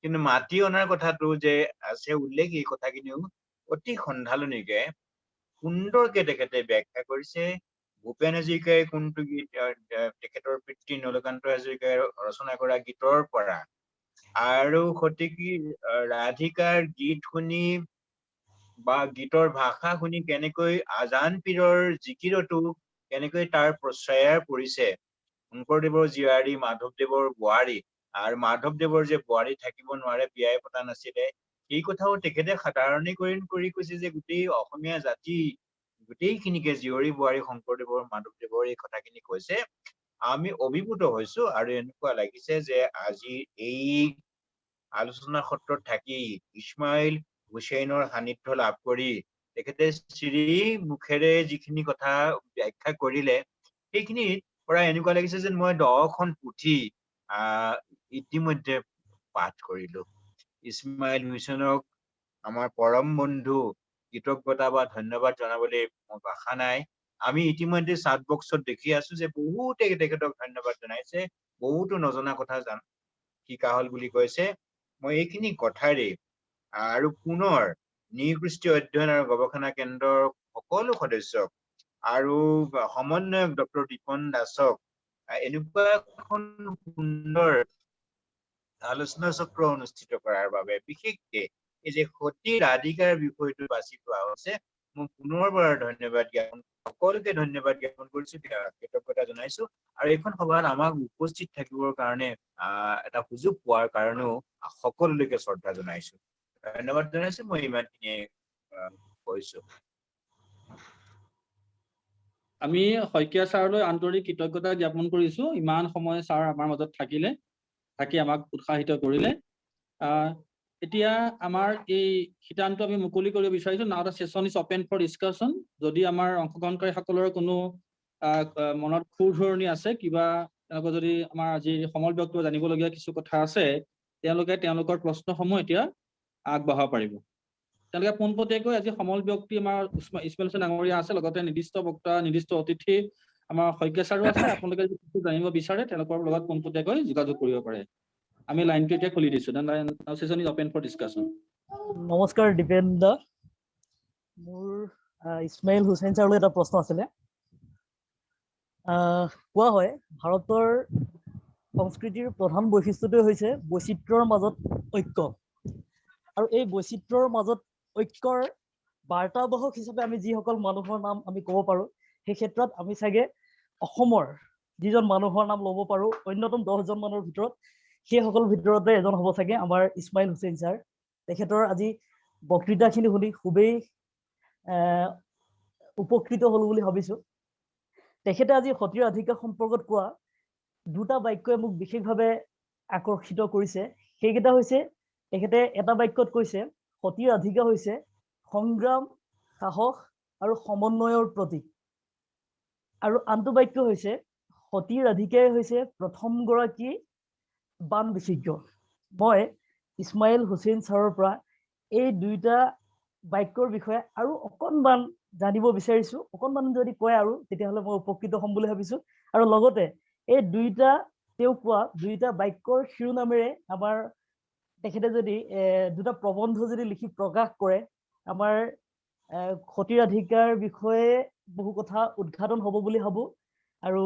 কিন্তু মাটি অনাৰ কথাটো যে আছে উল্লেখ, এই কথাখিনিও অতি সন্ধালনিকে সুন্দৰকে তেখেতে ব্যাখ্যা কৰিছে। ভূপেন হাজৰিকাই কোনটো গীত তেখেতৰ পিতৃ নলকান্ত হাজৰিকাই ৰচনা কৰা গীতৰ পৰা আৰু সতিকী ৰাধিকাৰ গীত শুনি বা গীতৰ ভাষা শুনি কেনেকৈ আজান পীৰৰ জিকিৰতো কেনেকৈ তাৰ প্ৰশ্ৰয়াৰ পৰিছে। শংকৰদেৱৰ জীয়াৰী মাধৱদেৱৰ বোৱাৰী আৰু মাধৱদেৱৰ যে বোৱাৰী থাকিব নোৱাৰে, বিয়াই পতা নাছিলে, এই কথাও তেখেতে সাধাৰণীকৰণ কৰি কৈছে যে গোটেই অসমীয়া জাতি গোটেইখিনিকে জীয়ৰী বোৱাৰী শংকৰদেৱৰ মাধৱদেৱৰ এই কথাখিনি কৈছে। আমি অভিভূত হৈছো আৰু এনেকুৱা লাগিছে যে আজি এই আলোচনা সত্ৰত থাকি ইছমাইল হুছেইনৰ সান্নিধ্য লাভ কৰি তেখেতে শ্ৰী মুখেৰে যিখিনি কথা ব্যাখ্যা কৰিলে সেইখিনিৰ পৰা এনেকুৱা লাগিছে যেন মই 10খন পুথি ইতিমধ্যে পাঠ কৰিলো। ইছমাইল হুছেইনক আমাৰ পৰম বন্ধু কৃতজ্ঞতা বা ধন্যবাদ জনাবলৈ মোৰ ভাষা নাই। আমি ইতিমধ্যে চাট বক্সত দেখি আছো যে বহুতে তেখেতক ধন্যবাদ জনাইছে, বহুতো নজনা কথা শিকা হল বুলি কৈছে। মই এইখিনি কথাৰে আৰু পুনৰ নৃগোষ্ঠী অধ্যয়ন আৰু গৱেষণা কেন্দ্ৰৰ সকলো সদস্যক আৰু সমন্বয়ক ডক্টৰ দীপন দাসক এনেকুৱা এখন সুন্দৰ আলোচনা চক্ৰ অনুষ্ঠিত কৰাৰ বাবে, বিশেষকে এই যে সতী ৰাধিকাৰ বিষয়টো বাছি লোৱা হৈছে, মই পুনৰবাৰ সকলোকে ধন্যবাদ জ্ঞাপন কৰিছো, কৃতজ্ঞতা জনাইছো। আৰু এইখন সভাত আমাক উপস্থিত থাকিবৰ কাৰণে এটা সুযোগ পোৱাৰ কাৰণেও সকলোলৈকে শ্ৰদ্ধা জনাইছো, ধন্যবাদ জনাইছো। মই ইমানখিনিয়ে কৈছো। আমি শইকীয়া ছাৰলৈ আন্তৰিক কৃতজ্ঞতা জ্ঞাপন কৰিছো, ইমান সময় ছাৰ আমাৰ মাজত থাকি আমাক উৎসাহিত কৰিলে। এতিয়া আমাৰ এই শিতানটো আমি মুকলি কৰিব বিচাৰিছো। Now the session is open for discussion. যদি আমাৰ অংশগ্ৰহণকাৰীসকলৰ কোনো মনত খুৰ ধৰণি আছে, কিবা তেওঁলোকৰ যদি আমাৰ আজি সমল ব্যক্তিয়ে জানিবলগীয়া কিছু কথা আছে, তেওঁলোকে তেওঁলোকৰ প্ৰশ্নসমূহ এতিয়া আগবঢ়াব পাৰিব। তেওঁলোকে পোনপটীয়াকৈ আজি সমল ব্যক্তি আমাৰ ইছমাইল হুছেইন ডাঙৰীয়া আছে, লগতে নিৰ্দিষ্ট বক্তা নিৰ্দিষ্ট অতিথি আমাৰ শইকীয়া ছাৰো আছে। আপোনালোকে যদি কিছু জানিব বিচাৰে তেওঁলোকৰ লগত পোনপটীয়াকৈ যোগাযোগ কৰিব পাৰে। আমি লাইনটো এতিয়া খুলি দিছো। Session is open for discussion. নমস্কাৰ দীপেন দা, মোৰ ইছমাইল হুছেইন ছাৰলৈ এটা প্ৰশ্ন আছিলে। কোৱা হয় ভাৰতৰ সংস্কৃতিৰ প্ৰধান বৈশিষ্ট্যটোৱে হৈছে বৈচিত্ৰ্যৰ মাজত ঐক্য আৰু এই বৈচিত্ৰ্যৰ মাজত ঐক্যৰ বাৰ্তাবাহক হিচাপে আমি যিসকল মানুহৰ নাম আমি ক'ব পাৰোঁ সেই ক্ষেত্ৰত আমি চাগে অসমৰ যিজন মানুহৰ নাম ল'ব পাৰোঁ অন্যতম 10জন মানুহৰ ভিতৰত সেইসকলৰ ভিতৰতে এজন হ'ব চাগে আমাৰ ইছমাইল হুছেইন ছাৰ। তেখেতৰ আজি বক্তৃতাখিনি শুনি খুবেই উপকৃত হ'লো বুলি ভাবিছোঁ। তেখেতে আজি সতীৰ অধিকাৰ সম্পৰ্কত কোৱা দুটা বাক্যই মোক বিশেষভাৱে আকৰ্ষিত কৰিছে। সেইকেইটা হৈছে তেখেতে এটা বাক্যত কৈছে সতীৰ অধিকাৰ হৈছে সংগ্ৰাম, সাহস আৰু সমন্বয়ৰ প্ৰতীক, আৰু আনটো বাক্য হৈছে সতীৰ অধিকাৰী হৈছে প্ৰথমগৰাকী বান বিশেষজ্ঞ। মই ইছমাইল হুছেইন ছাৰৰ পৰা এই দুইটা বাক্যৰ বিষয়ে আৰু অকণমান জানিব বিচাৰিছোঁ। অকণমান যদি কয় আৰু তেতিয়াহ'লে মই উপকৃত হ'ম বুলি ভাবিছোঁ। আৰু লগতে এই দুইটা তেওঁ কোৱা দুইটা বাক্যৰ শিৰোনামেৰে আমাৰ তেখেতে যদি দুটা প্ৰবন্ধ যদি লিখি প্ৰকাশ কৰে আমাৰ সতীৰ অধিকাৰ বিষয়ে বহু কথা উদ্ঘাটন হ'ব বুলি ভাবোঁ আৰু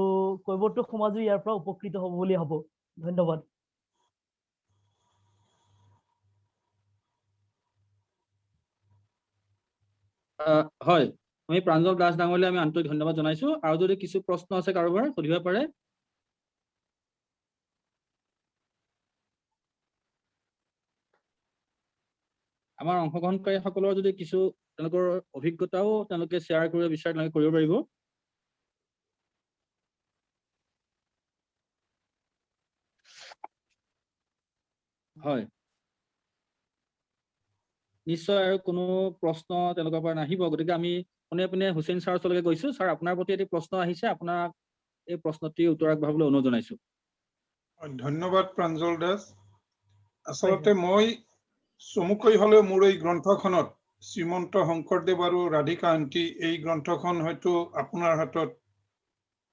কৈৱৰ্ত সমাজো ইয়াৰ পৰা উপকৃত হ'ব বুলি ভাবোঁ। ধন্যবাদ। হয়, আমি প্ৰাঞ্জল দাস ডাঙৰীয়ালৈ আমি আন্তৰিক ধন্যবাদ জনাইছোঁ। আৰু যদি কিছু প্ৰশ্ন আছে কাৰোবাৰ সুধিব পাৰে। আমাৰ অংশগ্ৰহণকাৰীসকলৰ যদি কিছু তেওঁলোকৰ অভিজ্ঞতাও তেওঁলোকে শ্বেয়াৰ কৰিব বিচাৰে তেওঁলোকে কৰিব পাৰিব। হয়, নিশ্চয় আৰু কোনো প্ৰশ্ন তেওঁলোকৰ পৰা নাহিব। গতিকে আমি পোনে পোনে হুছেইন ছাৰৰ ওচৰলৈকে গৈছোঁ। ছাৰ, আপোনাৰ প্ৰতি এটি প্ৰশ্ন আহিছে, আপোনাক এই প্ৰশ্নটিৰ উত্তৰ আগবঢ়াবলৈ অনুৰোধ জনাইছোঁ। ধন্যবাদ প্ৰাঞ্জল দাস। আচলতে মই চমুকৈ হ'লেও মোৰ এই গ্ৰন্থখনত শ্ৰীমন্ত শংকৰদেৱ আৰু ৰাধিকা আণ্টি এই গ্ৰন্থখন হয়তো আপোনাৰ হাতত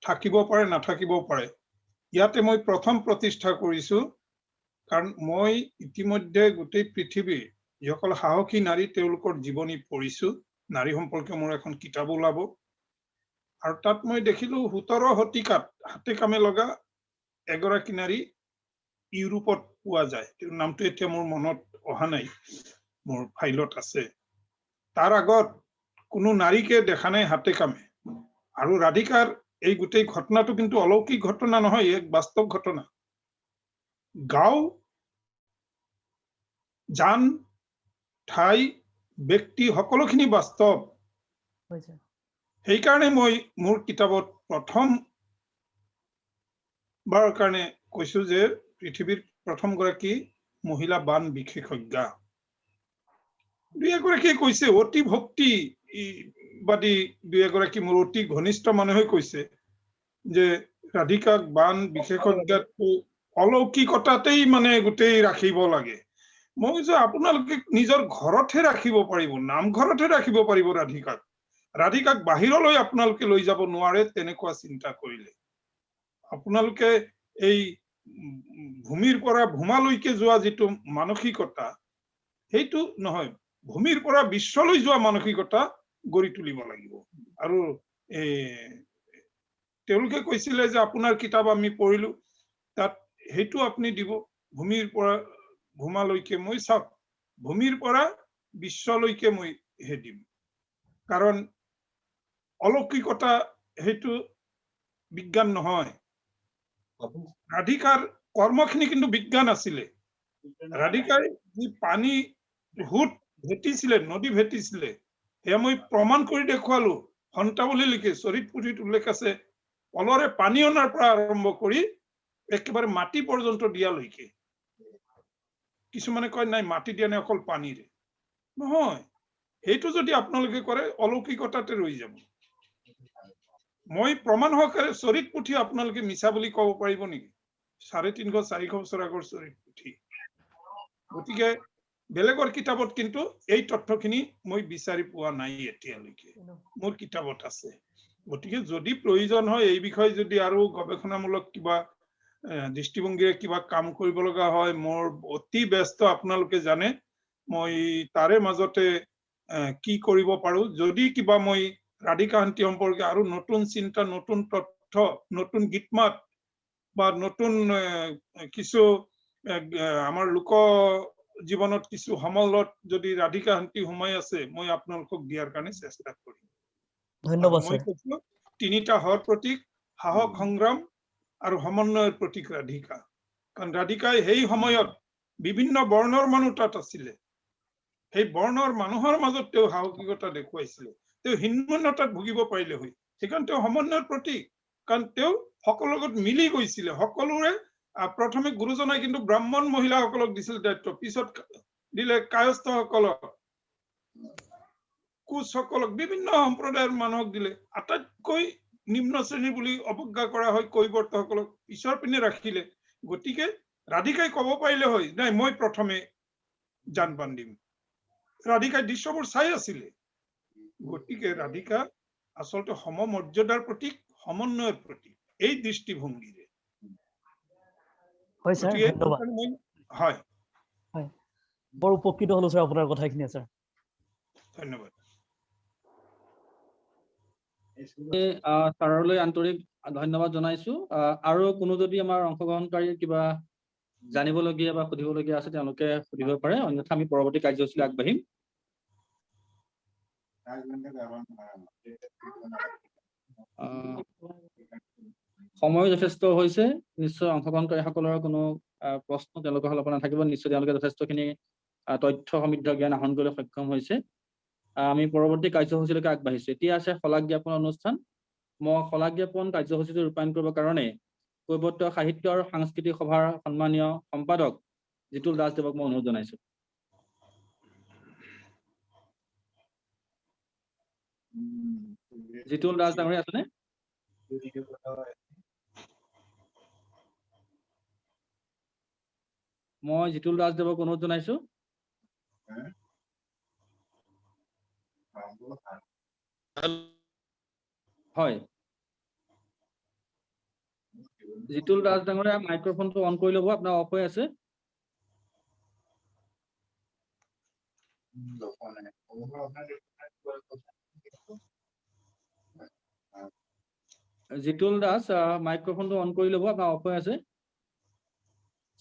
থাকিব পাৰে নাথাকিবও পাৰে। ইয়াতে মই প্ৰথম প্ৰতিষ্ঠা কৰিছোঁ, কাৰণ মই ইতিমধ্যে গোটেই পৃথিৱীৰ যিসকল সাহসী নাৰী তেওঁলোকৰ জীৱনী পঢ়িছোঁ। নাৰী সম্পৰ্কে মোৰ এখন কিতাপ ওলাব, আৰু তাত মই দেখিলোঁ 17 শতিকাত হাতে কামে লগা এগৰাকী নাৰী ইউৰোপত পোৱা যায়। তেওঁৰ নামটো এতিয়া মোৰ মনত অহা নাই, মোৰ ফাইলত আছে। তাৰ আগত কোনো নাৰীকে দেখা নাই হাতে কামে। আৰু ৰাধিকাৰ এই গোটেই ঘটনাটো কিন্তু অলৌকিক ঘটনা নহয়, এক বাস্তৱ ঘটনা। গাঁও, জান, ঠাই, ব্যক্তি সকলোখিনি বাস্তৱ। সেইকাৰণে মই মোৰ কিতাপত প্ৰথম বাৰৰ কাৰণে কৈছোঁ যে পৃথিৱীৰ প্ৰথমগৰাকী মহিলা বান বিশেষজ্ঞা। দুই এগৰাকীয়ে কৈছে, অতি ভক্তিবাদী দুই এগৰাকী মোৰ অতি ঘনিষ্ঠ মানুহে কৈছে যে ৰাধিকাক বান বিশেষজ্ঞাটো অলৌকিকতাতেই মানে গোটেই ৰাখিব লাগে। মই কৈছোঁ আপোনালোকে নিজৰ ঘৰতহে ৰাখিব পাৰিব, নামঘৰতহে ৰাখিব পাৰিব ৰাধিকাক। ৰাধিকাক বাহিৰলৈ আপোনালোকে লৈ যাব নোৱাৰে তেনেকুৱা চিন্তা কৰিলে। আপোনালোকে এই ভূমিৰ পৰা ভূমালৈকে যোৱা যিটো মানসিকতা, সেইটো নহয়, ভূমিৰ পৰা বিশ্বলৈ যোৱা মানসিকতা গঢ়ি তুলিব লাগিব। আৰু তেওঁলোকে কৈছিলে যে আপোনাৰ কিতাপ আমি পঢ়িলোঁ, তাত সেইটো আপুনি দিব, ভূমিৰ পৰা ভূমালৈকে। মই চাওক, ভূমিৰ পৰা বিশ্বলৈ মই দিম, কাৰণ অলৌকিকতা সেইটো বিজ্ঞান নহয়। ৰাধিকাৰ কৰ্মখিনি কিন্তু বিজ্ঞান আছিলে। ৰাধিকাই যি পানী সোঁত ভেটিছিলে, নদী ভেটিছিলে, সেয়া মই প্ৰমাণ কৰি দেখুৱালো। সন্তাৱলী লিখে, চৰিত পুথিত উল্লেখ আছে, অলৰে পানী অনাৰ পৰা আৰম্ভ কৰি একেবাৰে মাটি পৰ্যন্ত দিয়ালৈকে। কিছুমানে কয় নাই, মাটি দিয়া নাই, অকল পানীৰে। নহয়, সেইটো যদি আপোনালোকে কৰে অলৌকিকতাতে ৰৈ যাব। মই প্ৰমাণ সহকাৰে চৰিত পুথি আপোনালোকে মিছা বুলি ক'ব পাৰিব নেকি? 350-400 বছৰ আগৰ চৰিত পুথি। গতিকে বেলেগৰ কিতাপত কিন্তু এই তথ্যখিনি মই বিচাৰি পোৱা নাই এতিয়ালৈকে, মোৰ কিতাপত আছে। গতিকে যদি প্ৰয়োজন হয় এই বিষয়ে যদি আৰু গৱেষণামূলক কিবা দৃষ্টিভংগীৰে কিবা কাম কৰিব লগা হয়, মোৰ অতি ব্যস্ত, আপোনালোকে জানে। মই তাৰে মাজতে কি কৰিব পাৰো, যদি কিবা মই ৰাধিকা আণ্টি সম্পৰ্কে আৰু নতুন চিন্তা, নতুন তথ্য, নতুন গীতমাত বা নতুন কিছু আমাৰ লোক জীৱনত কিছু সমলত যদি ৰাধিকা শান্তি সোমাই আছে মই আপোনালোকক দিয়াৰ কাৰণে চেষ্টা কৰিম। ধন্যবাদ মই স্যাৰ। কৈছো তিনিটা হৰ প্ৰতীক সাহস সংগ্ৰাম আৰু সমন্বয়ৰ প্ৰতীক ৰাধিকা। কাৰণ ৰাধিকাই সেই সময়ত বিভিন্ন বৰ্ণৰ মানুহ তাত আছিলে, সেই বৰ্ণৰ মানুহৰ মাজত তেওঁ সাহসিকতা দেখুৱাইছিলে। তেওঁ হীনমন্যতাত ভুগিব পাৰিলে হয়, সেইকাৰণে তেওঁ সমন্বয়ৰ প্ৰতীক। কাৰণ তেওঁ সকলোৰ লগত মিলি গৈছিলে, সকলোৰে প্ৰথমে গুৰুজনাই কিন্তু ব্ৰাহ্মণ মহিলাসকলক দিছিল দায়িত্ব, পিছত দিলে কায়স্থসকলক, কোচসকলক, বিভিন্ন সম্প্ৰদায়ৰ মানুহক দিলে। আটাইতকৈ নিম্ন শ্ৰেণী বুলি অৱজ্ঞা কৰা হয় কৈৱৰ্তসকলক পিছৰ পিনে ৰাখিলে। গতিকে ৰাধিকাই ক'ব পাৰিলে হয় নাই মই প্ৰথমে জান বান্ধিম, ৰাধিকাই দৃশ্যবোৰ চাই আছিলে। গতিকে ৰাধিকা আচলতে সমমৰ্যাদাৰ প্ৰতীক, সমন্বয়ৰ প্ৰতীক এই দৃষ্টিভংগীৰে। হয় স্যাৰ, গতিকে ধন্যবাদ। হয়, বৰ উপকৃত হলো স্যাৰ আপোনাৰ কথাখিনি স্যাৰ। ধন্যবাদ। ছাৰলৈ আন্তৰিক ধন্যবাদ জনাইছো। আৰু কোনো যদি আমাৰ অংশগ্ৰহণকাৰী কিবা জানিবলগীয়া বা সুধিবলগীয়া আছে তেওঁলোকে সুধিব পাৰে, অন্যথা আমি পৰৱৰ্তী কাৰ্যসূচীলৈ আগবাঢ়িম। সময় যথেষ্ট হৈছে, নিশ্চয় অংশগ্ৰহণকাৰীসকলৰ কোনো প্ৰশ্ন তেওঁলোকৰ ফালৰ পৰা নাথাকিব, নিশ্চয় তেওঁলোকে যথেষ্টখিনি তথ্য সমৃদ্ধ জ্ঞান আহৰণ কৰিবলৈ সক্ষম হৈছে। আমি পৰৱৰ্তী কাৰ্যসূচীলৈকে আগবাঢ়িছো। এতিয়া আছে শলাগ জ্ঞাপন অনুষ্ঠান। মই শলাগ জ্ঞাপন কাৰ্যসূচীটো ৰূপায়ণ কৰিবৰ কাৰণে কৈৱৰ্ত সাহিত্য আৰু সাংস্কৃতিক সভাৰ সন্মানীয় সম্পাদক জিতুল দাসদেৱক মই অনুৰোধ জনাইছো। জিতুল দাস ডাঙৰীয়া আছেনে? মই জিতুল দাসদেৱক অনুৰোধ জনাইছো। হয়, জিতুল দাস ডাঙৰীয়া মাইক্ৰফোনটো অন কৰি ল'ব, আপোনাৰ অফ হৈ আছে। জিতুল দাস মাইক্ৰফোনটো অন কৰি ল'ব, আপোনাৰ অফ হৈ আছে।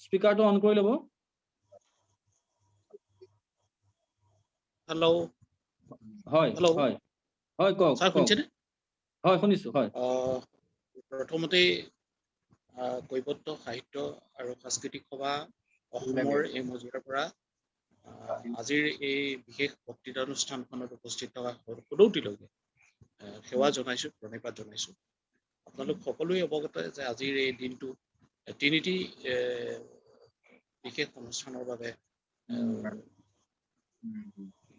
স্পিকাৰটো অন কৰি ল'ব। হেল্ল', হয় হেল্ল', হয় হয়, কওক স্যাৰ কওক। শুনছেনে? হয়, শুনিছো। হয়, প্ৰথমতে কৈৱৰ্ত সাহিত্য আৰু সাংস্কৃতিক সভা অসমৰ এই মজিয়াৰ পৰা আজিৰ এই বিশেষ বক্তৃতা অনুষ্ঠানখনত উপস্থিত থকা সকলোটিলৈকে সেৱা জনাইছো, প্ৰণিপাত জনাইছো। আপোনালোক সকলোৱে অৱগত যে আজিৰ এই দিনটো তিনিটি বিশেষ অনুষ্ঠানৰ বাবে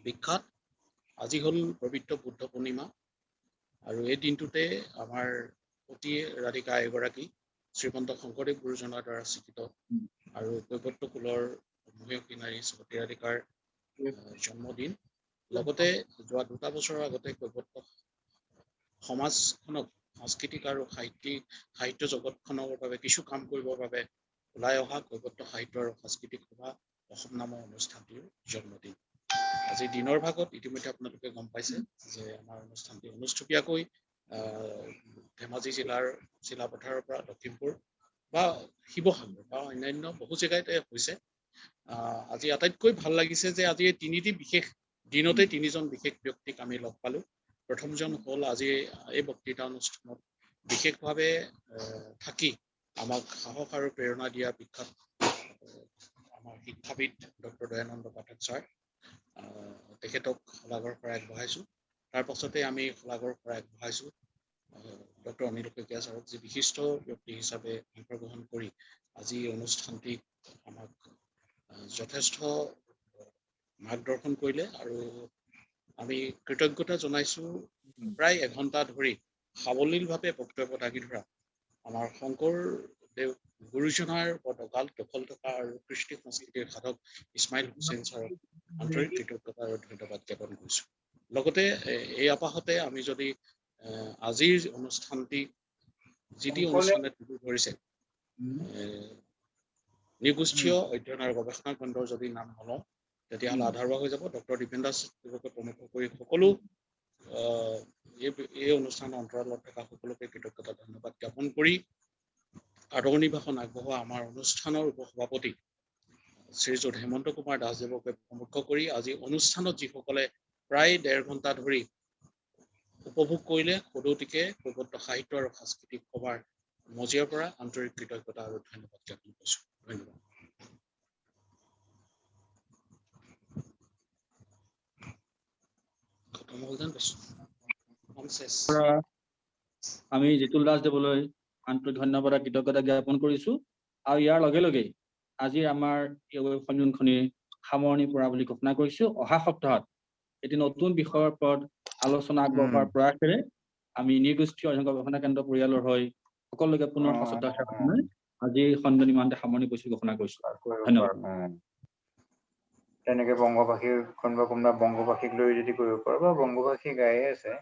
বিখ্যাত। আজি হ'ল পবিত্ৰ বুদ্ধ পূৰ্ণিমা, আৰু এই দিনটোতে আমাৰ অতি ৰাধিকা এগৰাকী শ্ৰীমন্ত শংকৰদেৱ গুৰুজনাৰ দ্বাৰা স্বীকৃত আৰু কৈৱৰ্ত কুলৰ মহিয়সী নাৰী সতী ৰাধিকাৰ জন্মদিন। লগতে যোৱা 2 বছৰৰ আগতে কৈৱৰ্ত সমাজখনক সাংস্কৃতিক আৰু সাহিত্য জগতখনৰ বাবে কিছু কাম কৰিবৰ বাবে ওলাই অহা কৈৱৰ্ত সাহিত্য আৰু সাংস্কৃতিক সভা অসম নামৰ অনুষ্ঠানটিৰ জন্মদিন। আজি দিনৰ ভাগত ইতিমধ্যে আপোনালোকে গম পাইছে যে আমাৰ অনুষ্ঠানটি অনুষ্টুপীয়াকৈ ধেমাজি জিলাৰ চিলাপথাৰৰ পৰা লখিমপুৰ বা শিৱসাগৰ বা অন্যান্য বহু জেগাতে হৈছে। আজি আটাইতকৈ ভাল লাগিছে যে আজি এই তিনিটি বিশেষ দিনতে তিনিজন বিশেষ ব্যক্তিক আমি লগ পালো। প্ৰথমজন হ'ল আজি এই বক্তৃতা অনুষ্ঠানত বিশেষভাৱে থাকি আমাক সাহস আৰু প্ৰেৰণা দিয়া বিখ্যাত আমাৰ শিক্ষাবিদ ডক্টৰ দয়ানন্দ পাঠক ছাৰ। তেখেতক শলাগৰ পৰা আগবঢ়াইছো। তাৰ পাছতে আমি শলাগৰ পৰা আগবঢ়াইছো ডক্টৰ অনিল শইকীয়া ছাৰক, যি বিশিষ্ট ব্যক্তি হিচাপে অংশগ্ৰহণ কৰি আজি অনুষ্ঠানটি আমাক যথেষ্ট মাৰ্গদৰ্শন কৰিলে, আৰু আমি কৃতজ্ঞতা জনাইছো প্ৰায় এঘণ্টা ধৰি সাৱলীলভাৱে বক্তব্য দাঙি ধৰা আমাৰ শংকৰদেৱ গুৰুজনাৰ অকাল দখল থকা আৰু কৃষ্টি সংস্কৃতিৰ সাধক ইছমাইল হুছেইন ছাৰক আন্তৰিক কৃতজ্ঞতা আৰু ধন্যবাদ জ্ঞাপন কৰিছো। লগতে এই আপাহতে আমি যদি আজিৰ অনুষ্ঠানটি যিটি অনুষ্ঠানে ধৰিছে নৃগোষ্ঠীয় অধ্যয়ন আৰু গৱেষণা কেন্দ্ৰৰ যদি নাম নলওঁ তেতিয়াহ'লে আধাৰুৱা হৈ যাব। ডক্টৰ দীপেন দাস দেৱকে প্ৰমুখ কৰি সকলো এই অনুষ্ঠানৰ অন্তৰালত থকা সকলোকে কৃতজ্ঞতা ধন্যবাদ জ্ঞাপন কৰি আদৰণি ভাষণ আগবঢ়োৱা আমাৰ অনুষ্ঠানৰ উপসভাপতি শ্ৰীযুত হেমন্ত কুমাৰ দাসদেৱকে প্ৰমুখ কৰি আজি অনুষ্ঠানত যিসকলে প্ৰায় 1.5 ঘণ্টা ধৰি উপভোগ কৰিলে সদৌতিকে কৈৱৰ্ত সাহিত্য আৰু সাংস্কৃতিক সভাৰ মজিয়াৰ পৰা আন্তৰিক কৃতজ্ঞতা আৰু ধন্যবাদ জ্ঞাপন কৰিছোঁ। ধন্যবাদ। খতম হ'ল যেন পাইছোঁ। আমি জিতুল দাসদেৱলৈ আন্তৰিক ধন্যবাদ আৰু কৃতজ্ঞতা জ্ঞাপন কৰিছো আৰু ইয়াৰ লগে লগে আজিৰ আমাৰ এই সন্মিলনখনিৰ সামৰণি পৰা বুলি ঘোষণা কৰিছো। অহা সপ্তাহত এটি নতুন বিষয়ৰ ওপৰত আলোচনা আগবঢ়োৱাৰ প্ৰয়াসেৰে আমি নৃগোষ্ঠী অধ্যয়ন গৱেষণা কেন্দ্ৰ পৰিয়ালৰ হৈ সকলোকে পুনৰ সচেতন আজি সন্মিলন ইমানতে সামৰণি কৰিছো ঘোষণা কৰিছো। ধন্যবাদ। তেনেকে বংগভাষী কোনোবা বংগভাষীক লৈ যদি কৰিব পাৰো বা বংগভাষী গায়ে আছে